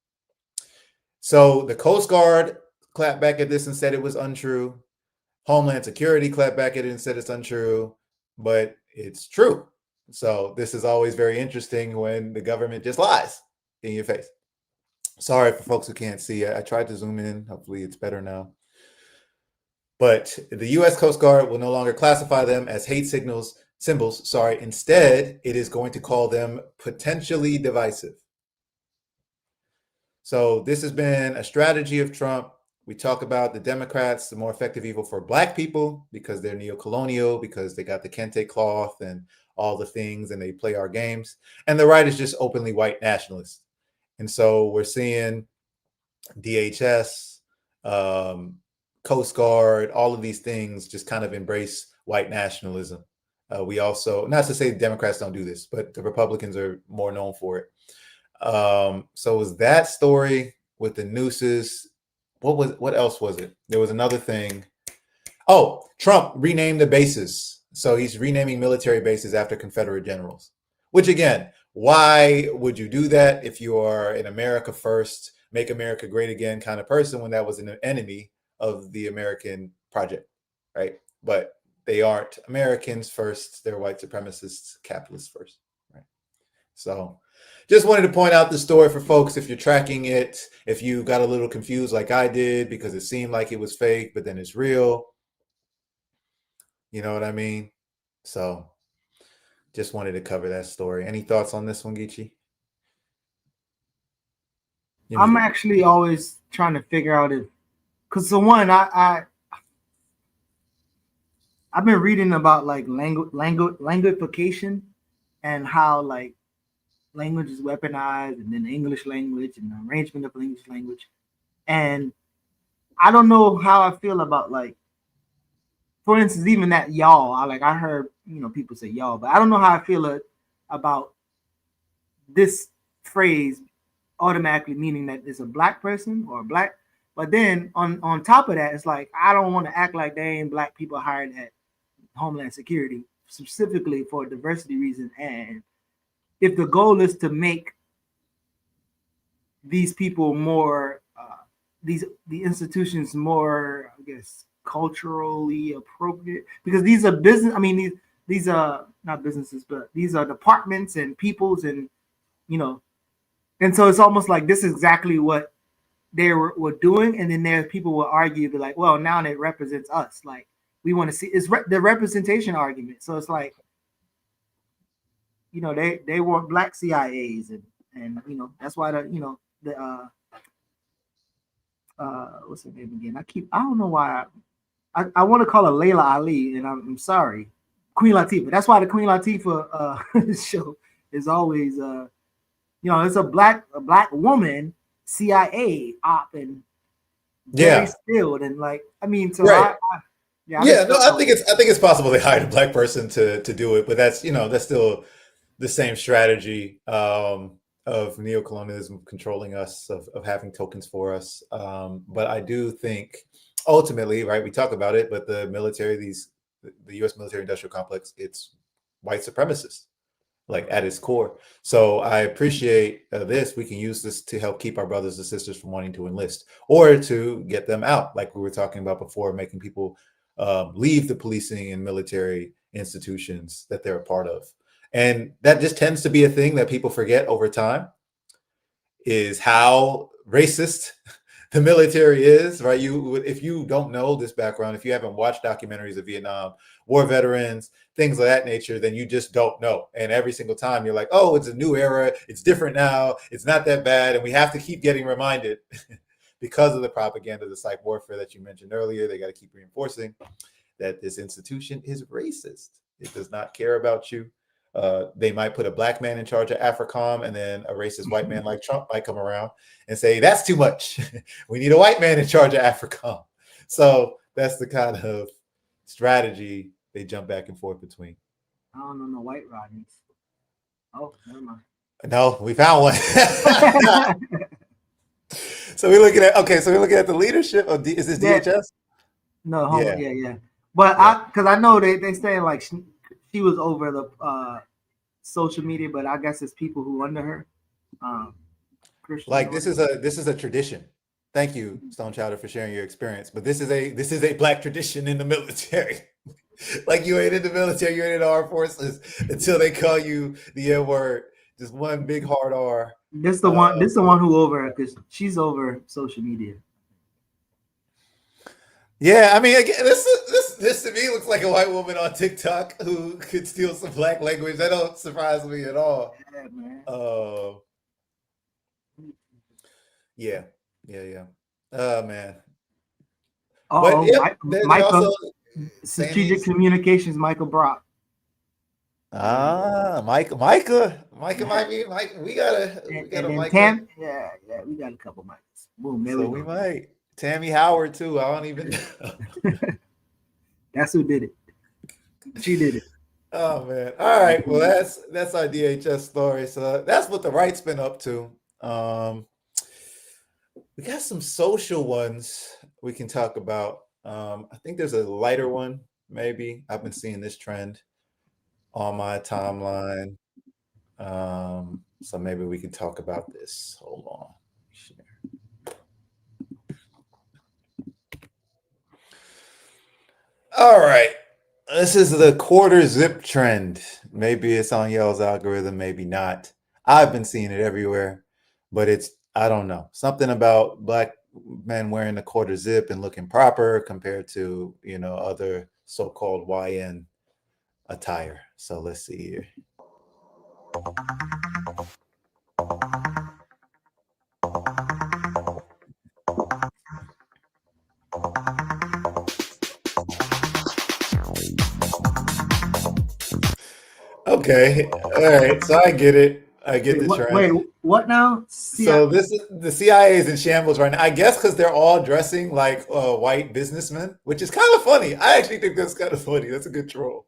So the Coast Guard clapped back at this and said it was untrue. Homeland Security clapped back at it and said it's untrue, but it's true. So this is always very interesting when the government just lies in your face. Sorry for folks who can't see. I tried to zoom in. Hopefully it's better now. But the U.S. Coast Guard will no longer classify them as hate symbols. Instead, it is going to call them potentially divisive. So this has been a strategy of Trump. We talk about the Democrats, the more effective evil for Black people because they're neo-colonial, because they got the kente cloth and all the things, and they play our games. And the right is just openly white nationalist. And so we're seeing DHS, Coast Guard, all of these things just kind of embrace white nationalism. We also, not to say the Democrats don't do this, but the Republicans are more known for it. So it was that story with the nooses. What else was it? There was another thing. Oh, Trump renamed the bases. So he's renaming military bases after Confederate generals, which again, why would you do that if you are an America first, make America great again kind of person when that was an enemy of the American project, right? But they aren't Americans first. They're white supremacists, capitalists first, right? So just wanted to point out the story for folks if you're tracking it, if you got a little confused like I did because it seemed like it was fake, but then it's real. You know what I mean? So just wanted to cover that story. Any thoughts on this one, Geechee? I'm actually always trying to figure out if, because the one I've been reading about like languagification and how like language is weaponized, and then the English language and the arrangement of English language, and I don't know how I feel about like, for instance, even that y'all. I heard people say y'all, but I don't know how I feel about this phrase automatically meaning that it's a Black person or a Black. But then on top of that, it's like I don't want to act like they ain't Black people hired at Homeland Security specifically for a diversity reason. And if the goal is to make these people more, the institutions more, I guess, culturally appropriate, because these are business. I mean, these are not businesses, but these are departments and peoples, and and so it's almost like this is exactly what they were doing. And then there people will argue, be like, well, now it represents us. Like we want to see the representation argument. So it's like, they want Black CIAs, and that's why the what's her name again? I don't know why I want to call her Layla Ali, and I'm sorry, Queen Latifah. That's why the Queen Latifah show is always it's a black woman CIA op, and very skilled, and like I mean, so right. I think it's possible they hired a Black person to do it, but that's that's still the same strategy of neocolonialism controlling us, of having tokens for us. But I do think ultimately, right, we talk about it, but the military, the U.S. military industrial complex, it's white supremacist, like at its core. So I appreciate this. We can use this to help keep our brothers and sisters from wanting to enlist or to get them out, like we were talking about before, making people leave the policing and military institutions that they're a part of. And that just tends to be a thing that people forget over time, is how racist the military is, right? If you don't know this background, if you haven't watched documentaries of Vietnam, war veterans, things of that nature, then you just don't know. And every single time you're like, oh, it's a new era. It's different now. It's not that bad. And we have to keep getting reminded because of the propaganda, the psych warfare that you mentioned earlier. They got to keep reinforcing that this institution is racist. It does not care about you. They might put a Black man in charge of AFRICOM, and then a racist white man like Trump might come around and say, that's too much. We need a white man in charge of AFRICOM. So that's the kind of strategy they jump back and forth between. I don't know no white Rodneys. Oh, never mind. No, we found one. So we're looking at the leadership of is this DHS? No, yeah. But because I know they saying like she was over the social media, but I guess it's people who under her. Like this is a tradition. Thank you, Stone Chowder, for sharing your experience. But this is a Black tradition in the military. Like you ain't in the military, you ain't in the armed forces until they call you the N word. Just one big hard R. This the one who over her, because she's over social media. Yeah, I mean, again, this to me looks like a white woman on TikTok who could steal some black language. That don't surprise me at all. Yeah, man. Yeah, yeah. Oh man. But Oh, yep, they're Michael, also strategic Sammy's. communications, Michael Brock. Micah might be Mike. We got And a then Micah. yeah, we got a couple Michaels. Boom, there So we we go. might. Tammy Howard too. I don't even know. That's who did it. She did it. Oh man. All right. Well, that's our DHS story. So that's what the right's been up to. We got some social ones we can talk about. I think there's a lighter one, maybe. I've been seeing this trend on my timeline. So maybe we can talk about this. Hold on. All right. This is the quarter zip trend. Maybe it's on y'all's algorithm, maybe not. I've been seeing it everywhere, but I don't know. Something about black men wearing the quarter zip and looking proper compared to, other so-called YN attire. So let's see here. Okay. All right. So I get it. I get the trend. Wait, what now? So this is the CIA is in shambles right now. I guess because they're all dressing like white businessmen, which is kind of funny. I actually think that's kind of funny. That's a good troll.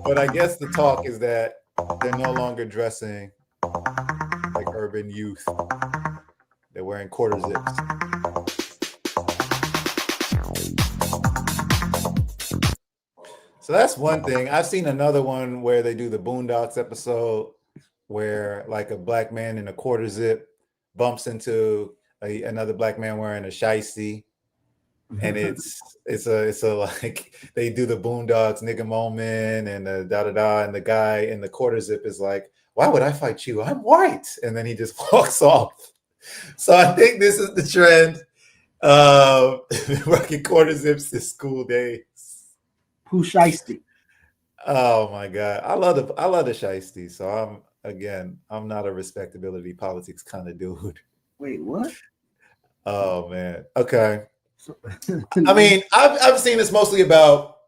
But I guess the talk is that they're no longer dressing like urban youth. They're wearing quarter zips. So that's one thing. I've seen another one where they do the Boondocks episode where like a black man in a quarter zip bumps into another black man wearing a shiesty. And it's a like they do the Boondocks nigga moment and the da and the guy in the quarter zip is like, why would I fight you? I'm white. And then he just walks off. So I think this is the trend. Working quarter zips to school days. Who shiesty? Oh my god, I love the shiesty. So I'm not a respectability politics kind of dude. Wait, what? Oh man. Okay. I mean, I've seen this mostly about.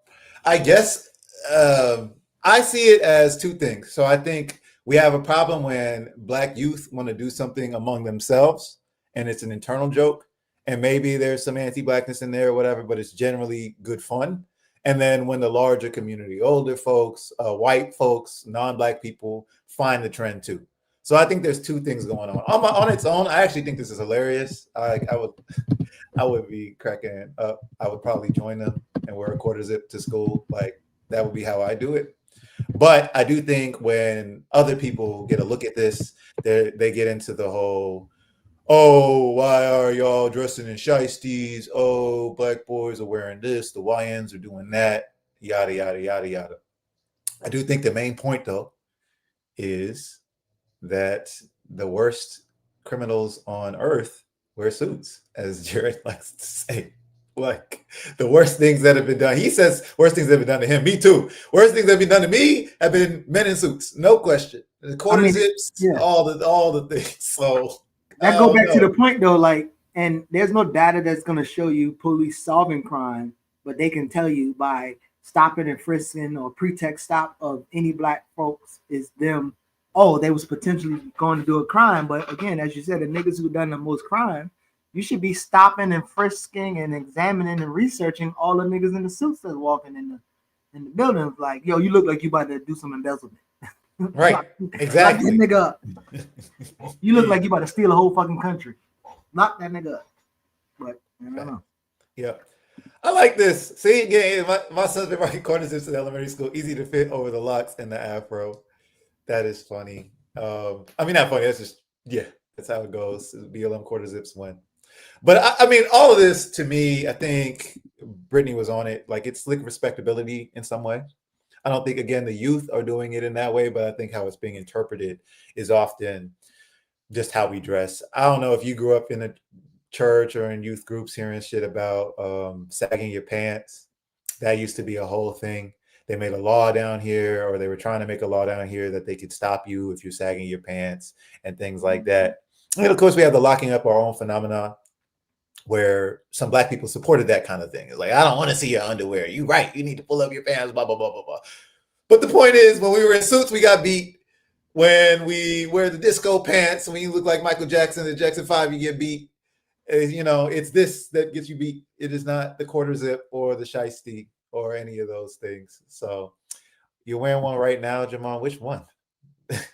I guess I see it as two things. So I think we have a problem when black youth want to do something among themselves, and it's an internal joke, and maybe there's some anti-blackness in there or whatever, but it's generally good fun. And then when the larger community, older folks, white folks, non-black people find the trend too. So I think there's two things going on its own. I actually think this is hilarious. I would be cracking up. I would probably join them and wear a quarter zip to school. Like that would be how I do it. But I do think when other people get a look at this, they get into the whole, oh, why are y'all dressing in shiesties? Oh, black boys are wearing this. The YNs are doing that. Yada, yada, yada, yada. I do think the main point, though, is that the worst criminals on earth wear suits, as Jared likes to say. Like the worst things that have been done. He says worst things that have been done to him. Me too. Worst things that have been done to me have been men in suits. No question. The quarter zips, yeah. all the things. So that go back to the point though, like, and there's no data that's gonna show you police solving crime, but they can tell you by stopping and frisking or pretext stop of any black folks is them. Oh, they was potentially going to do a crime, but again, as you said, the niggas who done the most crime, you should be stopping and frisking and examining and researching all the niggas in the suits that's walking in the building. Like, yo, you look like you about to do some embezzlement. Right. Exactly. Lock that nigga up. You look like you about to steal a whole fucking country. Lock that nigga up. But I don't know. Yeah. I like this. See, again, my son's been rocking quarter zips in elementary school. Easy to fit over the locks and the afro. That is funny. I mean, not funny. That's just, yeah, that's how it goes. BLM quarter zips win. But I mean, all of this to me, I think Brittany was on it. Like it's slick respectability in some way. I don't think, again, the youth are doing it in that way, but I think how it's being interpreted is often just how we dress. I don't know if you grew up in church or in youth groups hearing shit about sagging your pants. That used to be a whole thing. They made a law down here, or they were trying to make a law down here that they could stop you if you're sagging your pants and things like that. And of course, we have the locking up our own phenomenon, where some Black people supported that kind of thing. It's like, I don't want to see your underwear. You right. You need to pull up your pants, blah, blah, blah, blah, blah. But the point is, when we were in suits, we got beat. When we wear the disco pants, when you look like Michael Jackson in Jackson 5, you get beat. You know, it's this that gets you beat. It is not the quarter zip or the shiesty or any of those things. So you're wearing one right now, Jamal. Which one? The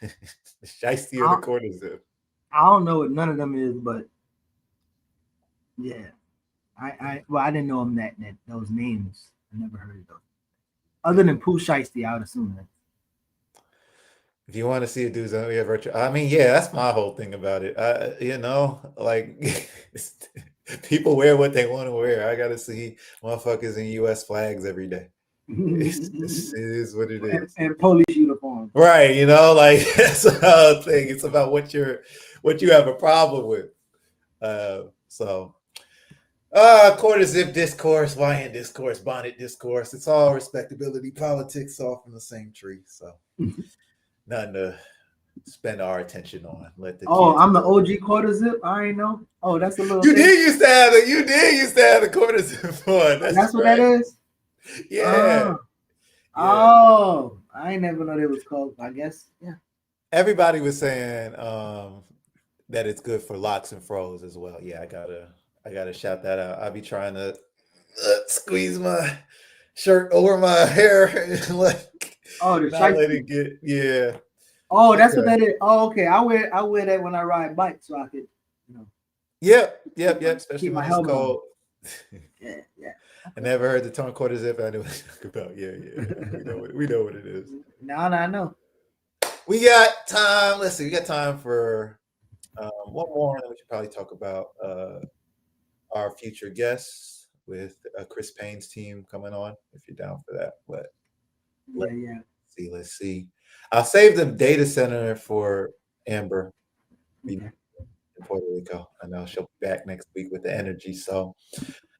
shiesty or the quarter zip? I don't know what none of them is, but yeah. I didn't know them that those names. I never heard of those. Other than Pooh Shiesty, I would assume that. If you want to see a dude's virtual, I mean, yeah, that's my whole thing about it. You know, like people wear what they want to wear. I gotta see motherfuckers in U.S. flags every day. It is what it is. And police uniforms. Right, you know, like that's another thing. It's about what you have a problem with. Quarter zip discourse, YN discourse, bonnet discourse. It's all respectability politics, all from the same tree. So nothing to spend our attention on. Let the I'm the OG quarter zip. I ain't know. Oh, that's a little. You did used to have the quarter zip on. That's what that is. Yeah. Oh, I ain't never know they was called. I guess. Yeah. Everybody was saying that it's good for locks and fros as well. Yeah, I gotta shout that out. I'll be trying to squeeze my shirt over my hair and like the not let it get Oh, that's what that is. Oh, okay. I wear that when I ride bikes, so I could, you know. Yep. Especially when it's cold. Yeah. I never heard the term quarter zip. I know what you're talking about. Yeah. We know what it is. No, I know. We got time. Let's see. We got time for one more, and then we should probably talk about our future guests with Chris Payne's team coming on, if you're down for that. But let's see. I'll save the data center for Amber in Puerto Rico. I know she'll be back next week with the energy. So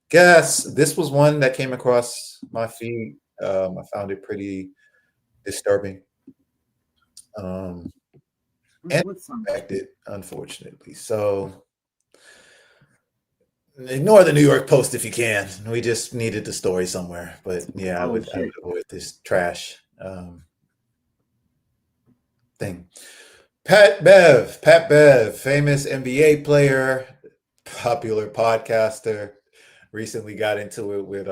guess this was one that came across my feed. I found it pretty disturbing. And impacted, unfortunately. So ignore the New York Post if you can. We just needed the story somewhere. But yeah, I would avoid this trash thing. Pat Bev, famous NBA player, popular podcaster, recently got into it with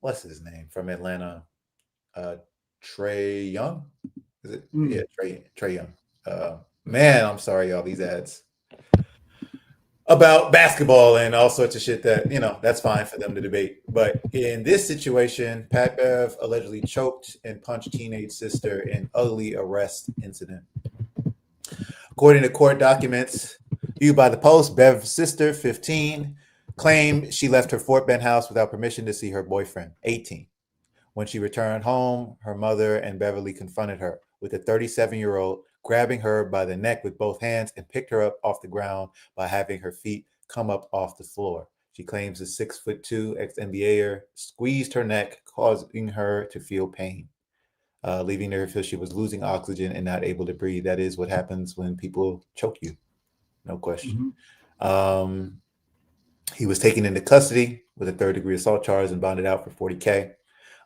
what's his name from Atlanta? Trey Young? Is it? Yeah, Trey Young. Man, I'm sorry, y'all. These ads about basketball and all sorts of shit that, you know, that's fine for them to debate. But in this situation, Pat Bev allegedly choked and punched teenage sister in ugly arrest incident. According to court documents viewed by the Post, Bev's sister, 15, claimed she left her Fort Bend house without permission to see her boyfriend, 18. When she returned home, her mother and Beverly confronted her, with a 37-year-old grabbing her by the neck with both hands and picked her up off the ground by having her feet come up off the floor. She claims the 6'2" ex-NBAer squeezed her neck, causing her to feel pain, leaving her feel she was losing oxygen and not able to breathe. That is what happens when people choke you, no question. He was taken into custody with a third-degree assault charge and bonded out for $40,000.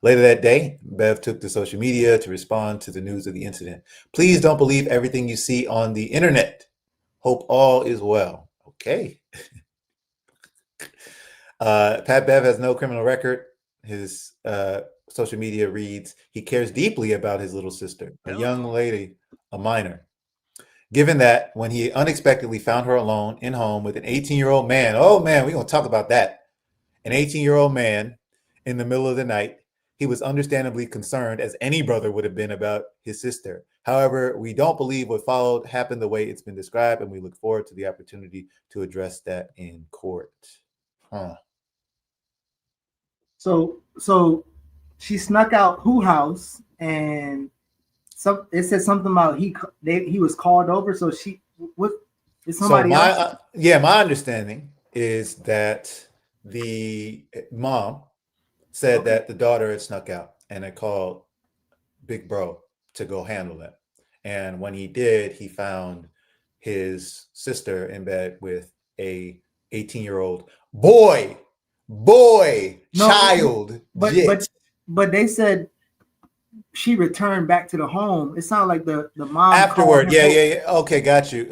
Later that day, Bev took to social media to respond to the news of the incident. Please don't believe everything you see on the internet. Hope all is well. Okay. Pat Bev has no criminal record. His social media reads, he cares deeply about his little sister, a young lady, a minor. Given that when he unexpectedly found her alone in home with an 18-year-old man, oh man, we're going to talk about that. An 18-year-old man in the middle of the night, he was understandably concerned, as any brother would have been, about his sister. However, we don't believe what followed happened the way it's been described, and we look forward to the opportunity to address that in court. So she snuck out who house, and it said something about he was called over. So It's So somebody my else. my understanding is that the mom said Okay. that the daughter had snuck out and had called Big Bro to go handle it. And when he did, he found his sister in bed with a 18-year-old boy, No, child, but jit. they said she returned back to the home. It sounded like the mom called Afterward, him yeah, over yeah, yeah. Okay, got you.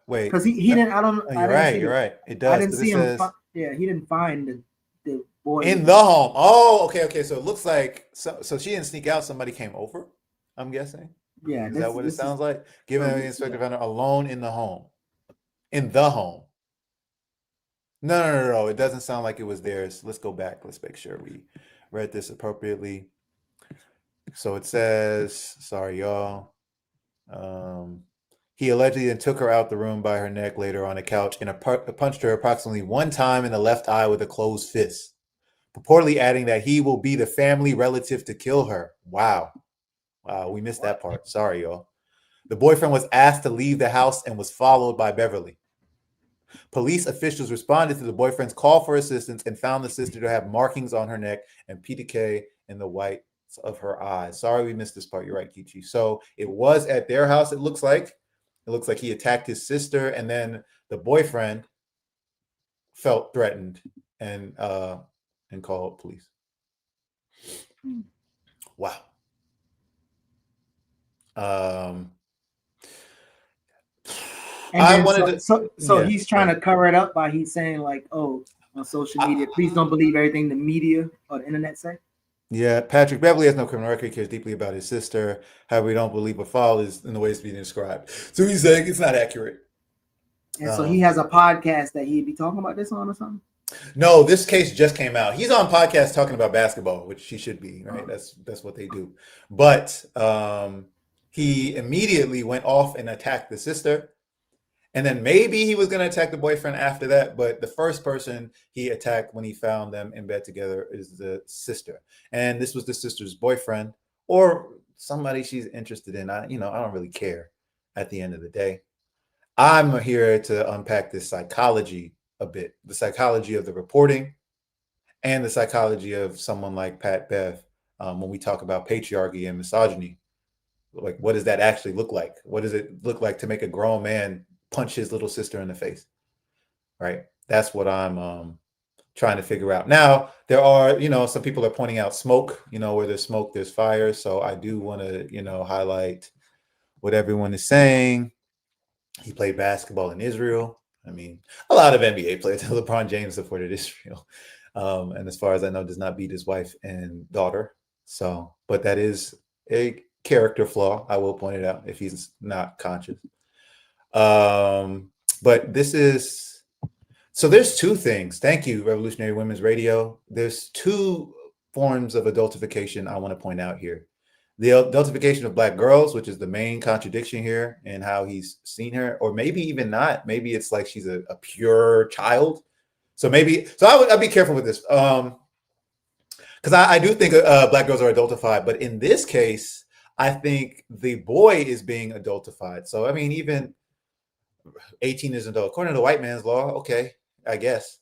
Wait. because he didn't. I don't. Oh, I you're didn't right. see You're the. right. It I does didn't because it see him. says Yeah, he didn't find the boy. in the home. Oh, okay, okay. So it looks like so she didn't sneak out. Somebody came over. I'm guessing. Yeah, Is that what it this is. sounds like? Giving So the inspector vendor alone in the home. In the home. No, no, no, no. It doesn't sound like it was theirs. Let's go back. Let's make sure we read this appropriately. So it says, sorry, y'all. He allegedly then took her out the room by her neck later on a couch and punched her approximately one time in the left eye with a closed fist, purportedly adding that he will be the family relative to kill her. Wow. Wow, we missed that part. Sorry, y'all. The boyfriend was asked to leave the house and was followed by Beverly. Police officials responded to the boyfriend's call for assistance and found the sister to have markings on her neck and PTK in the whites of her eyes. Sorry we missed this part. You're right, Kichi. So it was at their house, it looks like. It looks like he attacked his sister, and then the boyfriend felt threatened and called police. Wow. And I then wanted so yeah, he's trying to cover it up by he's saying like, oh, on social media, please don't believe everything the media or the internet say. Yeah, Patrick Beverly has no criminal record, cares deeply about his sister. However, we don't believe what followed is in the way it's being described. So he's saying it's not accurate. And so he has a podcast that he'd be talking about this on or something. No, this case just came out. He's on podcast talking about basketball, which he should be, right? That's what they do. But he immediately went off and attacked the sister. And then maybe he was going to attack the boyfriend after that. But the first person he attacked when he found them in bed together is the sister. And this was the sister's boyfriend or somebody she's interested in. I don't really care at the end of the day. I'm here to unpack this psychology a bit, the psychology of the reporting and the psychology of someone like Pat Bev when we talk about patriarchy and misogyny. Like, what does that actually look like? What does it look like to make a grown man punch his little sister in the face? Right? That's what I'm trying to figure out. Now, there are, some people are pointing out smoke, where there's smoke, there's fire. So I do want to, highlight what everyone is saying. He played basketball in Israel. I mean, a lot of NBA players. LeBron James supported Israel. And as far as I know, does not beat his wife and daughter. So, but that is a character flaw. I will point it out if he's not conscious. But this is, so there's two things. Thank you, Revolutionary Women's Radio. There's two forms of adultification I want to point out here. The adultification of Black girls, which is the main contradiction here in how he's seen her, or maybe even not. Maybe it's like she's a pure child. So I'd be careful with this. Because I do think Black girls are adultified. But in this case, I think the boy is being adultified. So, I mean, even 18 is an adult. According to the white man's law, okay, I guess.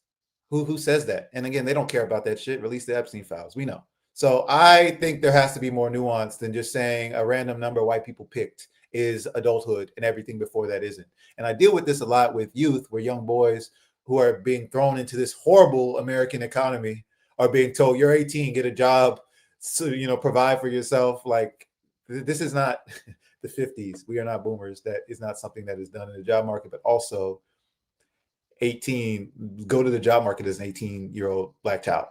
Who says that? And again, they don't care about that shit. Release the Epstein files. We know. So I think there has to be more nuance than just saying a random number white people picked is adulthood and everything before that isn't. And I deal with this a lot with youth, where young boys who are being thrown into this horrible American economy are being told, you're 18, get a job, so, provide for yourself. Like, this is not the 50s. We are not boomers. That is not something that is done in the job market. But also 18, go to the job market as an 18-year-old Black child.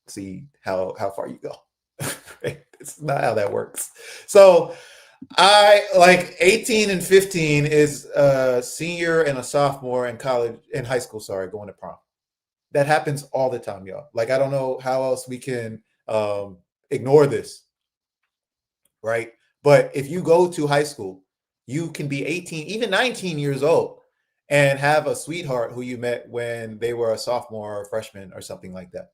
See how far you go. It's not how that works. So I like 18 and 15 is a senior and a sophomore in high school, going to prom. That happens all the time, y'all. Like, I don't know how else we can ignore this, right? But if you go to high school, you can be 18, even 19 years old and have a sweetheart who you met when they were a sophomore or freshman or something like that.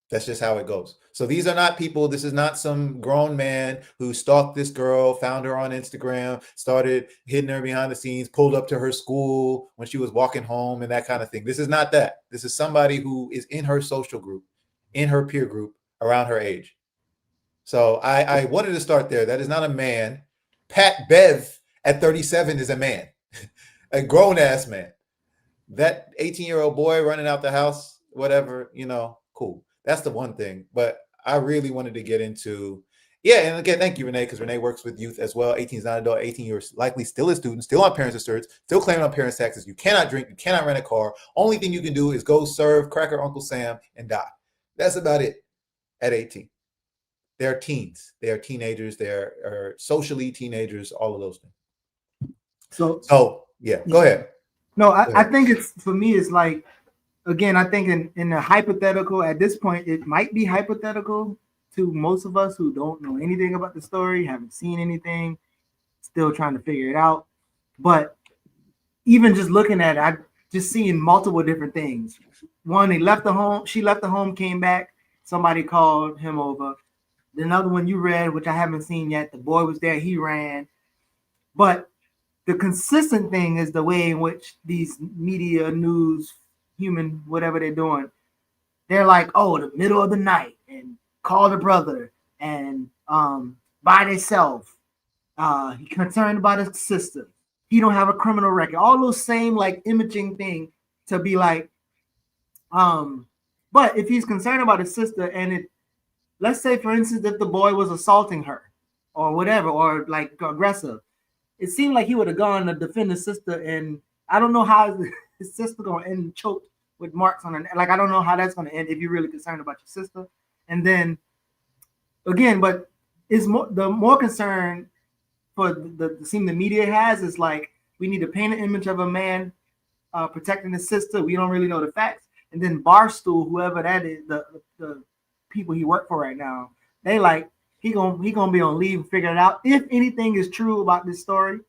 That's just how it goes. So these are not people. This is not some grown man who stalked this girl, found her on Instagram, started hitting her behind the scenes, pulled up to her school when she was walking home and that kind of thing. This is not that. This is somebody who is in her social group, in her peer group, around her age. So I wanted to start there. That is not a man. Pat Bev at 37 is a man, a grown ass man. That 18-year-old boy running out the house, whatever, cool. That's the one thing. But I really wanted to get into, and again, thank you, Renee, because Renee works with youth as well. 18 is not an adult. 18, you're likely still a student, still on parents' asserts, still claiming on parents' taxes. You cannot drink, you cannot rent a car. Only thing you can do is go serve Cracker Uncle Sam and die. That's about it at 18. They're teens. They are teenagers. They are socially teenagers, all of those things. So yeah, go ahead. No, I think it's, for me, it's like, again, I think in a hypothetical, at this point, it might be hypothetical to most of us who don't know anything about the story, haven't seen anything, still trying to figure it out. But even just looking at it, I just seeing multiple different things. One, she left the home, came back, somebody called him over. Another one you read, which I haven't seen yet, the boy was there, he ran. But the consistent thing is the way in which these media, news, human, whatever they're doing, they're like, oh, the middle of the night, and call the brother, and by themselves. He concerned about his sister. He don't have a criminal record. All those same like imaging thing to be like, but if he's concerned about his sister, and let's say, for instance, if the boy was assaulting her or whatever, or like aggressive, it seemed like he would have gone to defend his sister. And I don't know how his sister going to end choked with marks on her. Like, I don't know how that's going to end if you're really concerned about your sister. And then again, but it's the more concern for the media has is like, we need to paint an image of a man protecting his sister. We don't really know the facts. And then Barstool, whoever that is, the people he worked for right now, they like, he gonna be on leave and figure it out. If anything is true about this story,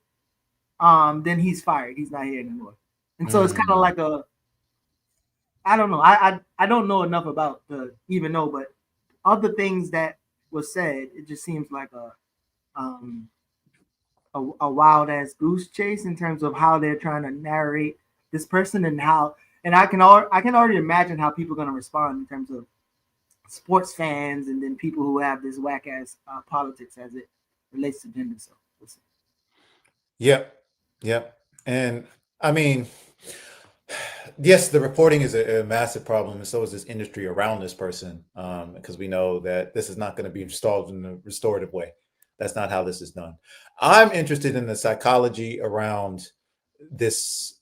then he's fired. He's not here anymore. And so it's kind of like I don't know. I don't know enough about to even know, but other things that was said, it just seems like a wild ass goose chase in terms of how they're trying to narrate this person and how. And I can already imagine how people are going to respond in terms of sports fans and then people who have this whack ass politics as it relates to gender. So we'll see. Yep. And I mean, yes, the reporting is a massive problem, and so is this industry around this person, because we know that this is not going to be installed in a restorative way. That's not how this is done. I'm interested in the psychology around this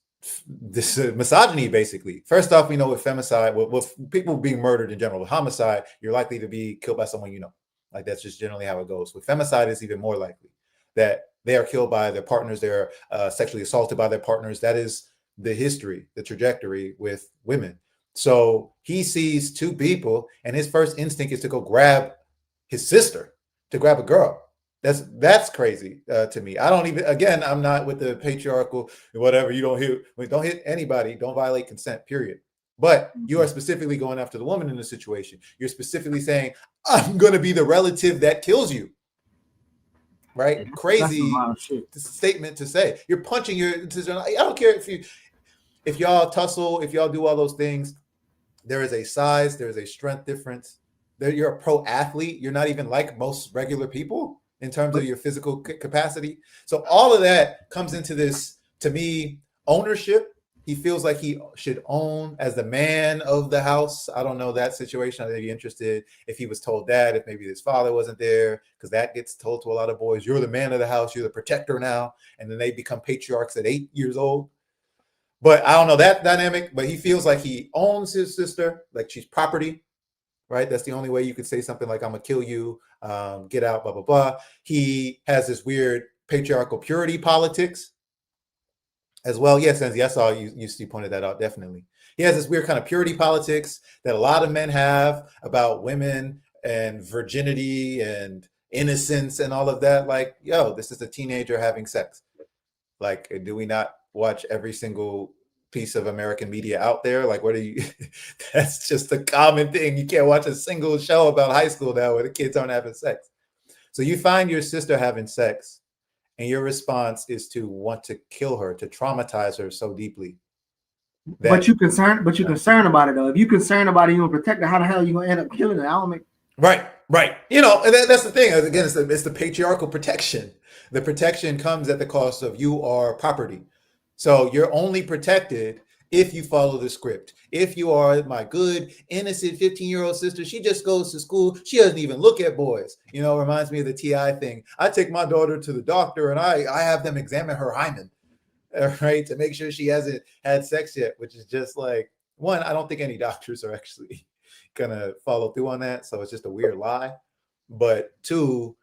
misogyny, basically. First off, we know with femicide, with people being murdered in general, with homicide, you're likely to be killed by someone you know. Like, that's just generally how it goes. With femicide, it's even more likely that they are killed by their partners. They're sexually assaulted by their partners. That is the history, the trajectory with women. So he sees two people, and his first instinct is to go grab his sister, to grab a girl. That's crazy to me. I don't even, again, I'm not with the patriarchal whatever. You don't hit anybody, don't violate consent, period. But you are specifically going after the woman in the situation. You're specifically saying, I'm going to be the relative that kills you. Right? Crazy statement to say. You're punching your, I don't care if y'all tussle, if y'all do all those things, there is a size, there is a strength difference. You're a pro athlete. You're not even like most regular people in terms of your physical capacity. So all of that comes into this, to me, ownership. He feels like he should own as the man of the house. I don't know that situation. I'd be interested if he was told that, if maybe his father wasn't there, because that gets told to a lot of boys. You're the man of the house. You're the protector now. And then they become patriarchs at 8 years old. But I don't know that dynamic, but he feels like he owns his sister, like she's property. Right? That's the only way you could say something like, I'm going to kill you, get out, blah, blah, blah. He has this weird patriarchal purity politics as well. Yes, Senzi, I saw you pointed that out, definitely. He has this weird kind of purity politics that a lot of men have about women and virginity and innocence and all of that. Like, yo, this is a teenager having sex. Like, do we not watch every single piece of American media out there. Like, what are you? That's just a common thing. You can't watch a single show about high school now where the kids aren't having sex. So you find your sister having sex, and your response is to want to kill her, to traumatize her so deeply. But you're concerned about it though. If you're concerned about it, you want to protect her. How the hell are you gonna end up killing her? I don't make. Right. You know, and that's the thing. Again, it's the patriarchal protection. The protection comes at the cost of you are property. So you're only protected if you follow the script. If you are my good, innocent 15-year-old sister, she just goes to school. She doesn't even look at boys. You know, reminds me of the TI thing. I take my daughter to the doctor and I have them examine her hymen, right, to make sure she hasn't had sex yet, which is just like, one, I don't think any doctors are actually gonna follow through on that. So it's just a weird lie. But two,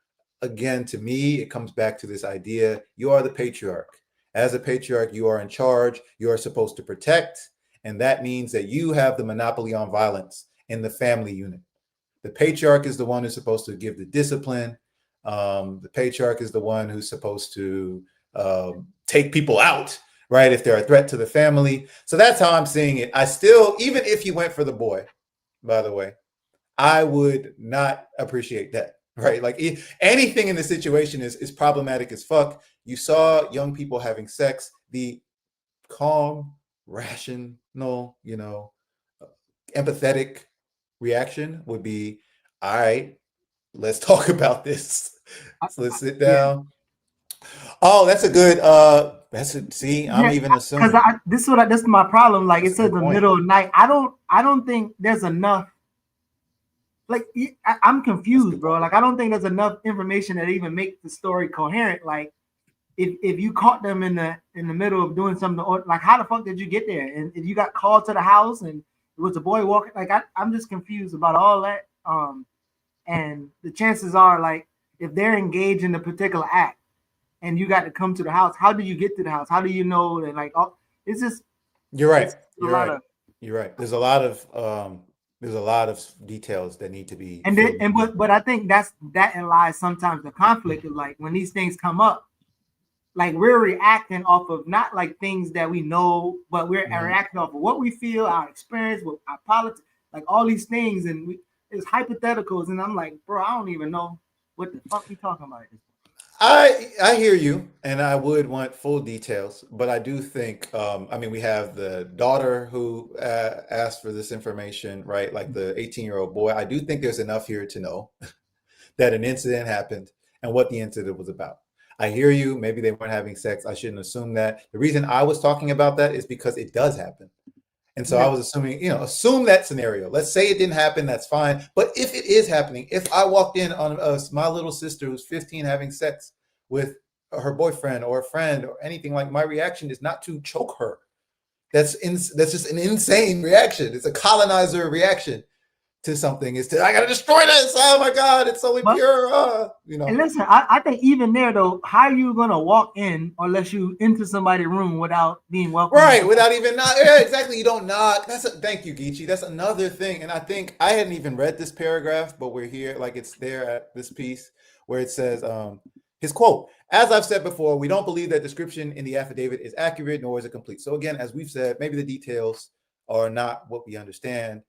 again, to me, it comes back to this idea, you are the patriarch. As a patriarch, you are in charge. You are supposed to protect. And that means that you have the monopoly on violence in the family unit. The patriarch is the one who's supposed to give the discipline. The patriarch is the one who's supposed to take people out, right, if they're a threat to the family. So that's how I'm seeing it. I still, even if you went for the boy, by the way, I would not appreciate that, right? Like anything in the situation is problematic as fuck. You saw young people having sex. The calm, rational, you know, empathetic reaction would be, all right, let's talk about this. So let's sit down. Oh, that's a good see, I'm even assuming. Because this is my problem. Like it says the middle of the night. I don't think there's enough. Like I'm confused, bro. Like I don't think there's enough information that even make the story coherent. Like if you caught them in the middle of doing something, like how the fuck did you get there? And if you got called to the house and it was a boy walking, like I'm just confused about all that. And the chances are, like, if they're engaged in a particular act and you got to come to the house, how do you get to the house? How do you know that, like, it's just. You're right. You're right. There's a lot of details that need to be. But I think that lies sometimes the conflict of, like, when these things come up, like we're reacting off of not like things that we know, but we're reacting off of what we feel, our experience, with our politics, like all these things, and it's hypotheticals, and I'm like, bro, I don't even know what the fuck we talking about. I hear you, and I would want full details, but I do think, I mean, we have the daughter who asked for this information, right? Like the 18-year-old boy. I do think there's enough here to know that an incident happened and what the incident was about. I hear you. Maybe they weren't having sex. I shouldn't assume that. The reason I was talking about that is because it does happen. And so I was assuming, assume that scenario. Let's say it didn't happen. That's fine. But if it is happening, if I walked in on my little sister who's 15 having sex with her boyfriend or a friend or anything, like, my reaction is not to choke her. That's just an insane reaction. It's a colonizer reaction to something. Is to, I gotta destroy this. Oh my God, it's so impure. And listen, I think even there though, how are you gonna walk in unless you into somebody's room without being welcome? Right, without even yeah, exactly. You don't knock. Thank you, Geechee. That's another thing. And I think I hadn't even read this paragraph, but we're here, like it's there at this piece where it says, his quote, "As I've said before, we don't believe that description in the affidavit is accurate, nor is it complete." So again, as we've said, maybe the details are not what we understand.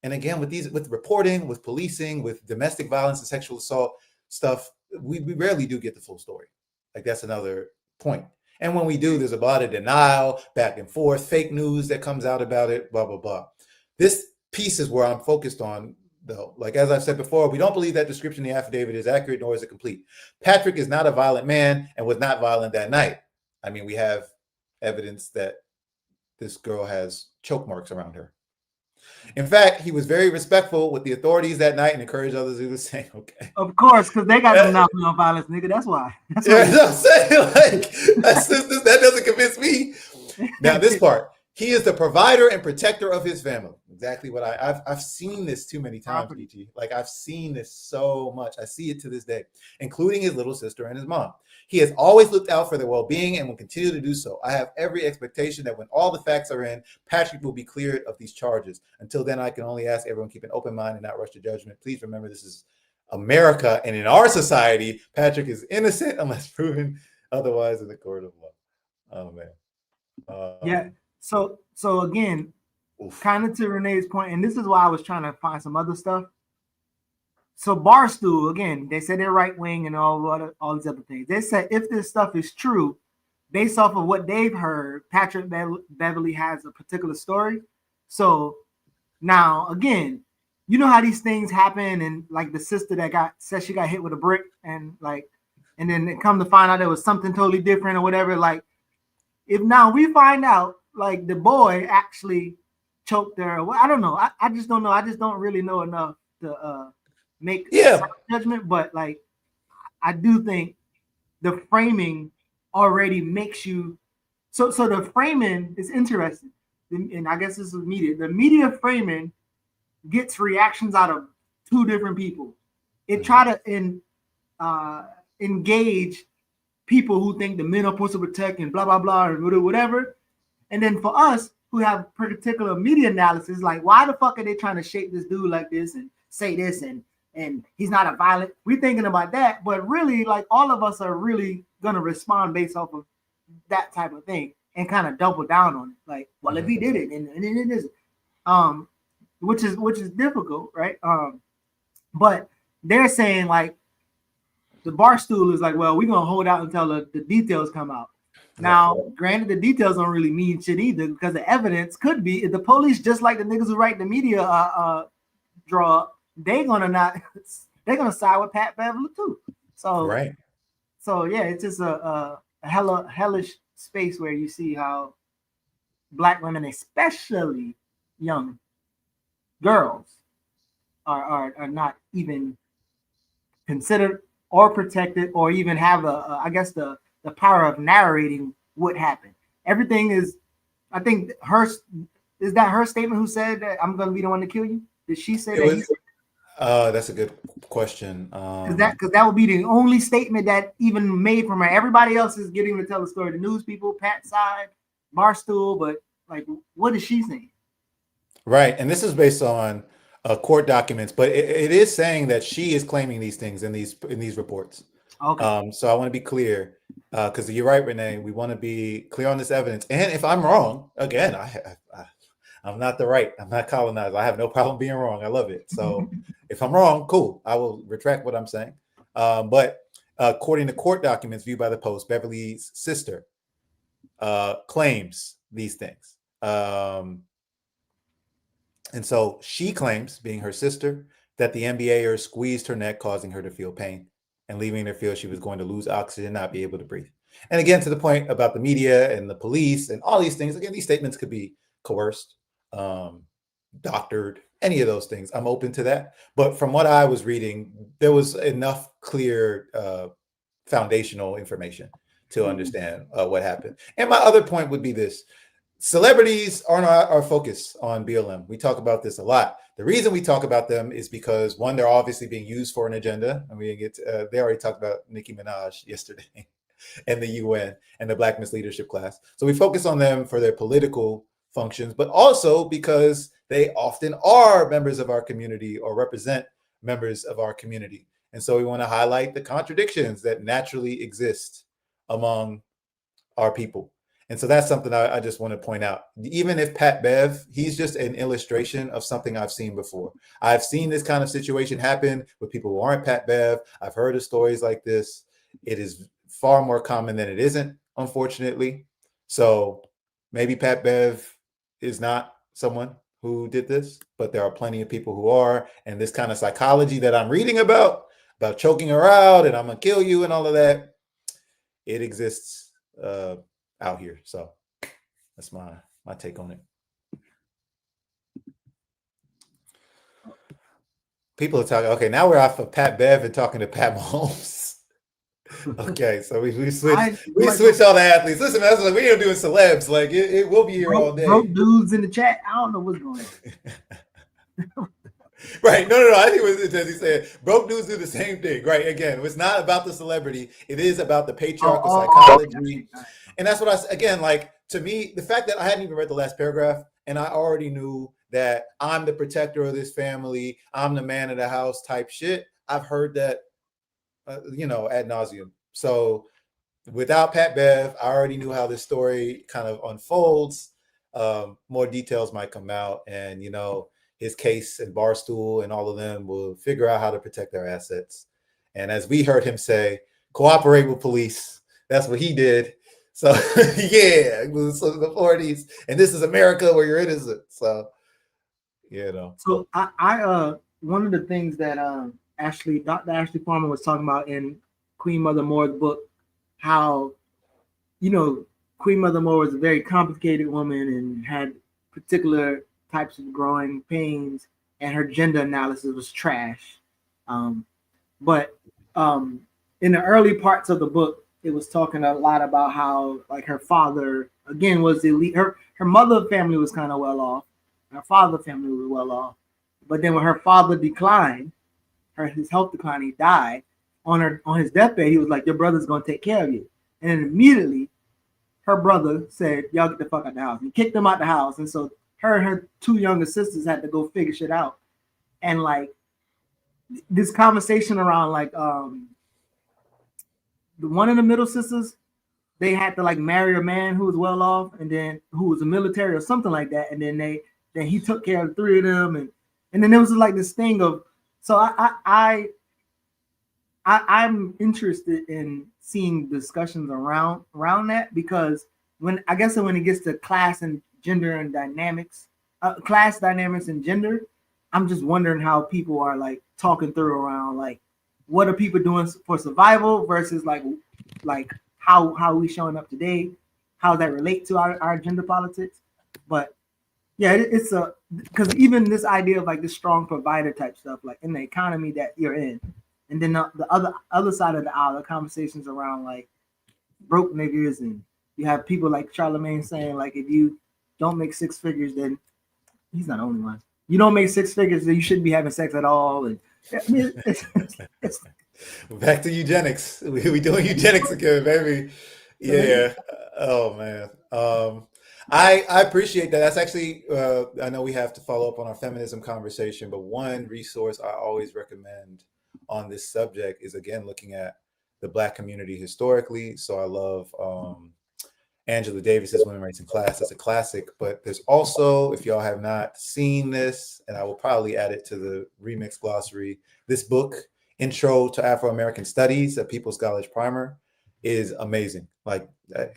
And again, with reporting, with policing, with domestic violence and sexual assault stuff, we rarely do get the full story. Like, that's another point. And when we do, there's a lot of denial, back and forth, fake news that comes out about it, blah, blah, blah. This piece is where I'm focused on, though. Like, as I've said before, we don't believe that description in the affidavit is accurate, nor is it complete. Patrick is not a violent man and was not violent that night. I mean, we have evidence that this girl has choke marks around her. In fact, he was very respectful with the authorities that night and encouraged others to do the same. Okay. Of course, because they got enough on violence, nigga. That's why. That's what I'm saying. Like, that doesn't convince me. Now, this part. He is the provider and protector of his family. Exactly what I've seen this too many times, DG. Like, I've seen this so much. I see it to this day, including his little sister and his mom. He has always looked out for their well-being and will continue to do so. I have every expectation that when all the facts are in, Patrick will be cleared of these charges. Until then, I can only ask everyone to keep an open mind and not rush to judgment. Please remember, this is America, and in our society, Patrick is innocent unless proven otherwise in the court of law. Oh, man. Yeah. So again, kind of to Renee's point, and this is why I was trying to find some other stuff. So Barstool, again, they said they're right wing and all these other things. They said if this stuff is true, based off of what they've heard, Patrick Beverly has a particular story. So now, again, you know how these things happen, and like the sister that said she got hit with a brick, and then it come to find out there was something totally different or whatever. Like, if now we find out like the boy actually choked her, well, I don't know. I just don't know. I just don't really know enough to make a judgment. But like, I do think the framing already makes you. So the framing is interesting, and I guess this is media. The media framing gets reactions out of two different people. It try to engage people who think the men are supposed to protect and blah blah blah or whatever. And then for us who have particular media analysis, like why the fuck are they trying to shape this dude like this and say this and he's not a violent? We're thinking about that, but really, like all of us are really gonna respond based off of that type of thing and kind of double down on it. Like, well, if he did it and it is, which is difficult, right? But they're saying like the Barstool is like, well, we're gonna hold out until the details come out. Now, granted, the details don't really mean shit either because the evidence could be if the police, just like the niggas who write the media draw up, they're gonna side with Pat Beverly too. So right. So yeah, it's just a hellish space where you see how Black women, especially young girls, are not even considered or protected or even have I guess the power of narrating what happened. Everything is, I think is that her statement who said that I'm going to be the one to kill you? Did she say that? That's a good question. Because that would be the only statement that even made from her. Everybody else is getting to tell the story. The news people, Pat side, Barstool, but like, what is she saying? Right, and this is based on court documents, but it is saying that she is claiming these things in these reports. Okay. So I want to be clear, because you're right, Renee. We want to be clear on this evidence. And if I'm wrong, again, I'm not I'm not colonized. I have no problem being wrong. I love it. So if I'm wrong, cool. I will retract what I'm saying. But according to court documents viewed by the Post, Beverly's sister claims these things. And so she claims, being her sister, that the NBAer squeezed her neck, causing her to feel pain and leaving her feel she was going to lose oxygen and not be able to breathe. And again, to the point about the media and the police and all these things, again, these statements could be coerced, doctored, any of those things. I'm open to that. But from what I was reading, there was enough clear foundational information to understand what happened. And my other point would be this. Celebrities aren't our focus on BLM. We talk about this a lot. The reason we talk about them is because, one, they're obviously being used for an agenda. And they already talked about Nicki Minaj yesterday and the UN and the Black Miss Leadership class. So we focus on them for their political functions, but also because they often are members of our community or represent members of our community. And so we want to highlight the contradictions that naturally exist among our people. And so that's something I just want to point out. Even if Pat Bev, he's just an illustration of something I've seen before. I've seen this kind of situation happen with people who aren't Pat Bev. I've heard of stories like this. It is far more common than it isn't, unfortunately. So maybe Pat Bev is not someone who did this, but there are plenty of people who are. And this kind of psychology that I'm reading about choking her out and I'm going to kill you and all of that, it exists out here. So that's my take on it. People are talking. Okay, now we're off of Pat Bev and talking to Pat Mahomes. Okay, so we switched all the athletes. Listen, man, that's like we ain't doing celebs. Like it will be here all day. Broke dudes in the chat. I don't know what's going on. Right. No. I think it was, as he said, broke dudes do the same thing. Right. Again, it's not about the celebrity. It is about the patriarchal psychology. And that's what again, like, to me, the fact that I hadn't even read the last paragraph and I already knew that I'm the protector of this family, I'm the man of the house type shit. I've heard that, ad nauseum. So without Pat Bev, I already knew how this story kind of unfolds. more details might come out, and his case and Barstool and all of them will figure out how to protect their assets. And as we heard him say, cooperate with police. That's what he did. So yeah, it was the 40s, and this is America where you're innocent. So So I one of the things that Dr. Ashley Farmer was talking about in Queen Mother Moore's book, how Queen Mother Moore was a very complicated woman and had particular types of growing pains, and her gender analysis was trash. But in the early parts of the book, it was talking a lot about how like her father again was elite. Her mother family was kind of well off. Her father family was well off. But then when her father declined, his health declined, he died. On his deathbed, he was like, "Your brother's gonna take care of you." And then immediately, her brother said, "Y'all get the fuck out the house." He kicked them out the house, and so her and her two younger sisters had to go figure shit out. And like this conversation around like the one of the middle sisters, they had to like marry a man who was well off, and then who was a military or something like that, and then he took care of the three of them, and then there was like this thing of so I'm interested in seeing discussions around that, because when it gets to class and gender and dynamics, class dynamics and gender, I'm just wondering how people are like talking through around like what are people doing for survival versus like how we showing up today, how that relate to our gender politics. But yeah, it's because even this idea of like this strong provider type stuff, like in the economy that you're in. And then the other side of the aisle, the conversations around like broke niggas, and you have people like Charlemagne saying like if you don't make six figures, then he's not the only one. You don't make six figures, then you shouldn't be having sex at all. And I mean, it's back to eugenics. We doing eugenics again, baby. Yeah. Oh man. I appreciate that. That's actually I know we have to follow up on our feminism conversation, but one resource I always recommend on this subject is again looking at the Black community historically. So I love Angela Davis's Women, Race, and Class. That's a classic. But there's also, if y'all have not seen this, and I will probably add it to the remix glossary, this book, Intro to Afro-American Studies, a People's College Primer, is amazing. Like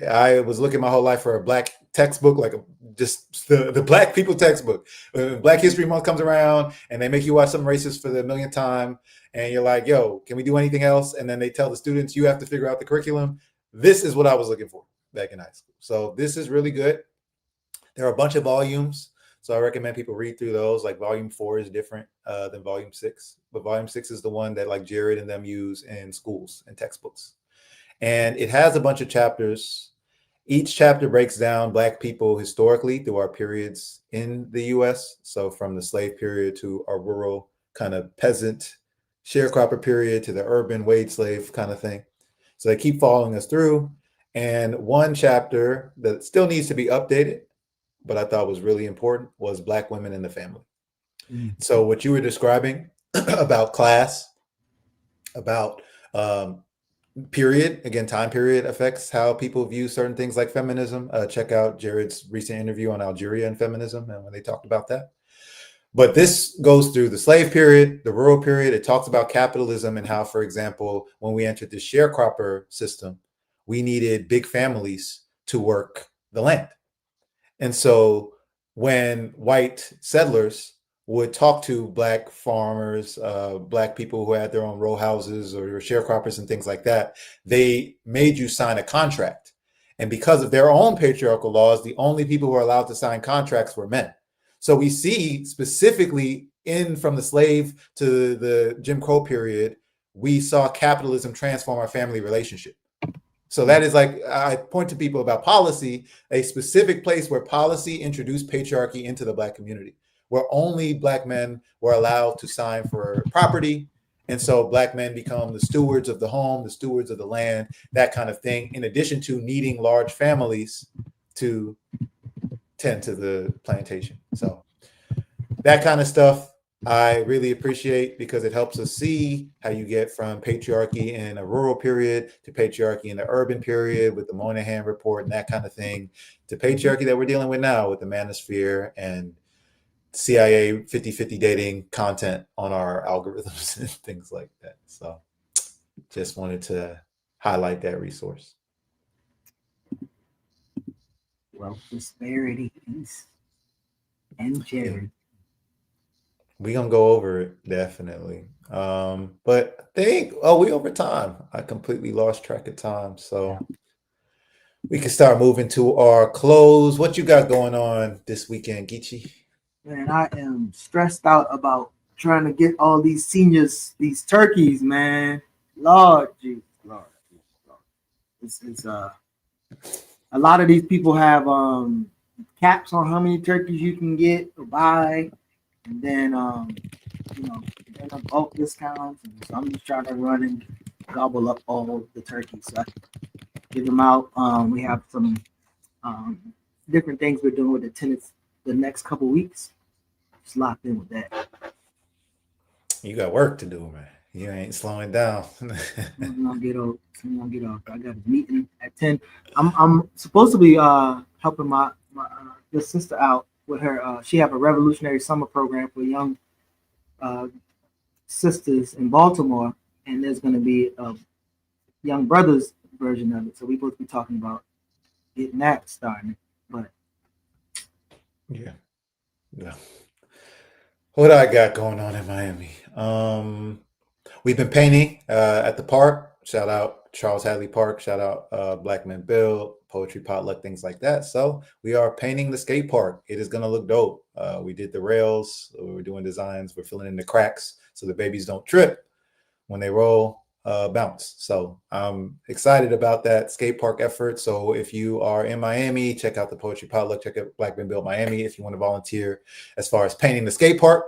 I was looking my whole life for a Black textbook, like just the Black people textbook. Black History Month comes around and they make you watch some racist for the millionth time, and you're like, yo, can we do anything else? And then they tell the students, you have to figure out the curriculum. This is what I was looking for back in high school. So this is really good. There are a bunch of volumes, so I recommend people read through those. Like volume 4 is different than volume 6, but volume 6 is the one that like Jared and them use in schools and textbooks. And it has a bunch of chapters. Each chapter breaks down Black people historically through our periods in the US. So from the slave period to our rural kind of peasant sharecropper period to the urban wage slave kind of thing. So they keep following us through. And one chapter that still needs to be updated, but I thought was really important, was Black women in the family. So what you were describing about class, about period, again, time period affects how people view certain things like feminism. Check out Jared's recent interview on Algeria and feminism and when they talked about that. But this goes through the slave period, the rural period. It talks about capitalism and how, for example, when we entered the sharecropper system, we needed big families to work the land. And so when white settlers would talk to Black farmers, Black people who had their own row houses or sharecroppers and things like that, they made you sign a contract. And because of their own patriarchal laws, the only people who were allowed to sign contracts were men. So we see specifically from the slave to the Jim Crow period, we saw capitalism transform our family relationship. So that is like, I point to people about policy, a specific place where policy introduced patriarchy into the Black community, where only Black men were allowed to sign for property. And so Black men become the stewards of the home, the stewards of the land, that kind of thing, in addition to needing large families to tend to the plantation. So that kind of stuff, I really appreciate because it helps us see how you get from patriarchy in a rural period to patriarchy in the urban period with the Moynihan report and that kind of thing to patriarchy that we're dealing with now with the manosphere and CIA 50-50 dating content on our algorithms and things like that. So just wanted to highlight that resource. Well, disparities and charity. We're gonna go over it definitely. But I think we over time. I completely lost track of time. So we can start moving to our close. What you got going on this weekend, Geechee? Man, I am stressed out about trying to get all these seniors these turkeys, man. Lord Jesus, Lord. It's a lot of these people have caps on how many turkeys you can get or buy, and then then a bulk discounts. And so I'm just trying to run and gobble up all the turkeys so I can give them out. We have some different things we're doing with the tenants the next couple weeks. Just locked in with that. You got work to do, man. You ain't slowing down. I'm gonna get off. I got a meeting at 10. I'm supposed to be helping my this sister out with her. She have a revolutionary summer program for young sisters in Baltimore, and there's gonna be a young brothers version of it. So we're supposed to be talking about getting that started. But yeah. What I got going on in Miami? We've been painting at the park. Shout out Charles Hadley Park. Shout out Black Men Build, Poetry Potluck, things like that. So we are painting the skate park. It is going to look dope. We did the rails. We're doing designs. We're filling in the cracks so the babies don't trip when they roll, bounce. So I'm excited about that skate park effort. So if you are in Miami, check out the Poetry Potluck. Check out Black Men Build Miami if you want to volunteer as far as painting the skate park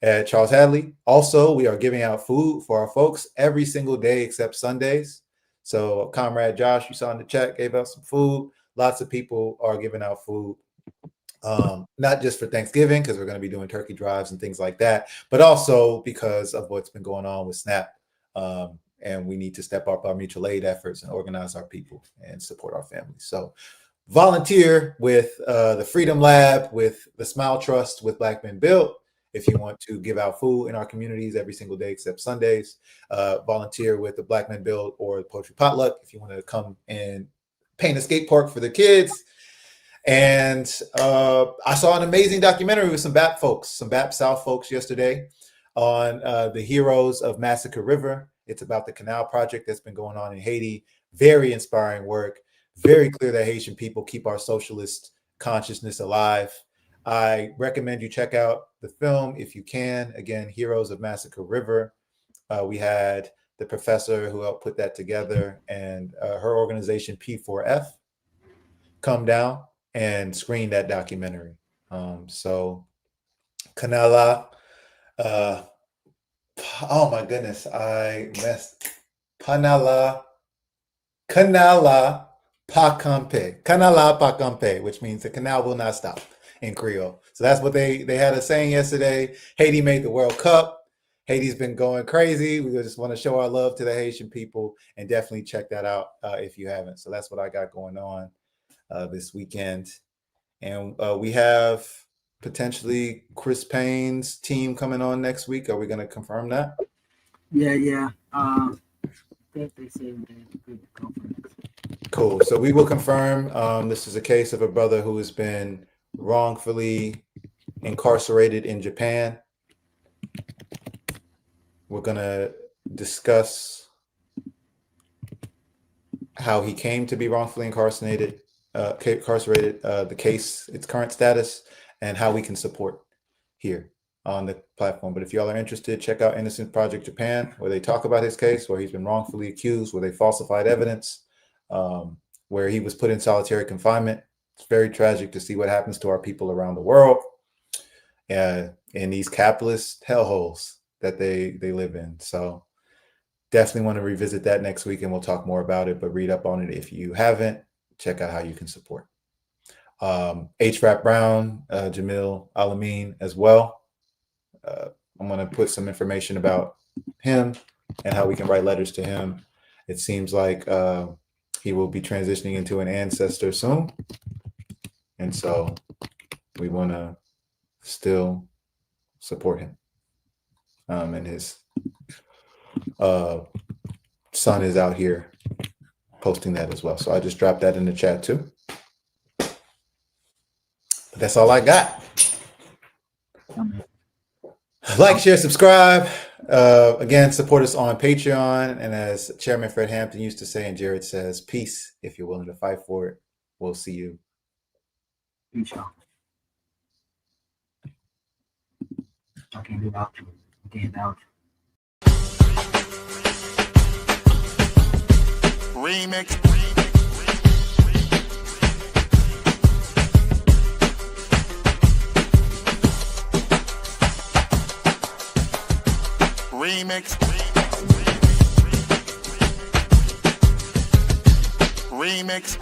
at Charles Hadley. Also, we are giving out food for our folks every single day except Sundays. So Comrade Josh, you saw in the chat, gave out some food. Lots of people are giving out food, not just for Thanksgiving, because we're going to be doing turkey drives and things like that, but also because of what's been going on with SNAP. And we need to step up our mutual aid efforts and organize our people and support our families. So volunteer with the Freedom Lab, with the Smile Trust, with Black Men Build. If you want to give out food in our communities every single day except Sundays, volunteer with the Black Men Build or the Poetry Potluck if you want to come and paint a skate park for the kids. And I saw an amazing documentary with some BAP folks, some BAP South folks yesterday on the heroes of Massacre River. It's about the canal project that's been going on in Haiti. Very inspiring work. Very clear that Haitian people keep our socialist consciousness alive. I recommend you check out the film if you can. Again, Heroes of Massacre River. We had the professor who helped put that together and her organization P4F come down and screen that documentary. So Kanala, oh my goodness, I messed Kanala Pakampe, which means the canal will not stop in Creole. So that's what they had a saying yesterday. Haiti made the World Cup. Haiti's been going crazy. We just want to show our love to the Haitian people and definitely check that out if you haven't. So that's what I got going on this weekend. And we have potentially Chris Payne's team coming on next week. Are we going to confirm that? Yeah. I think they said they conference. Cool. So we will confirm this is a case of a brother who has been wrongfully incarcerated in Japan. We're going to discuss how he came to be wrongfully incarcerated, the case, its current status, and how we can support here on the platform. But if y'all are interested, check out Innocent Project Japan, where they talk about his case, where he's been wrongfully accused, where they falsified evidence, where he was put in solitary confinement. It's very tragic to see what happens to our people around the world in these capitalist hellholes that they live in. So definitely want to revisit that next week, and we'll talk more about it, but read up on it if you haven't. Check out how you can support. H. Rap Brown, Jamil Alameen as well. I'm going to put some information about him and how we can write letters to him. It seems like he will be transitioning into an ancestor soon. And so we want to still support him. And his son is out here posting that as well. So I just dropped that in the chat too. But that's all I got. Like, share, subscribe. Again, support us on Patreon. And as Chairman Fred Hampton used to say, and Jared says, peace if you're willing to fight for it. We'll see you. Peace, y'all. I can't do that. I can't doubt. Remix. Remix. Remix. Remix.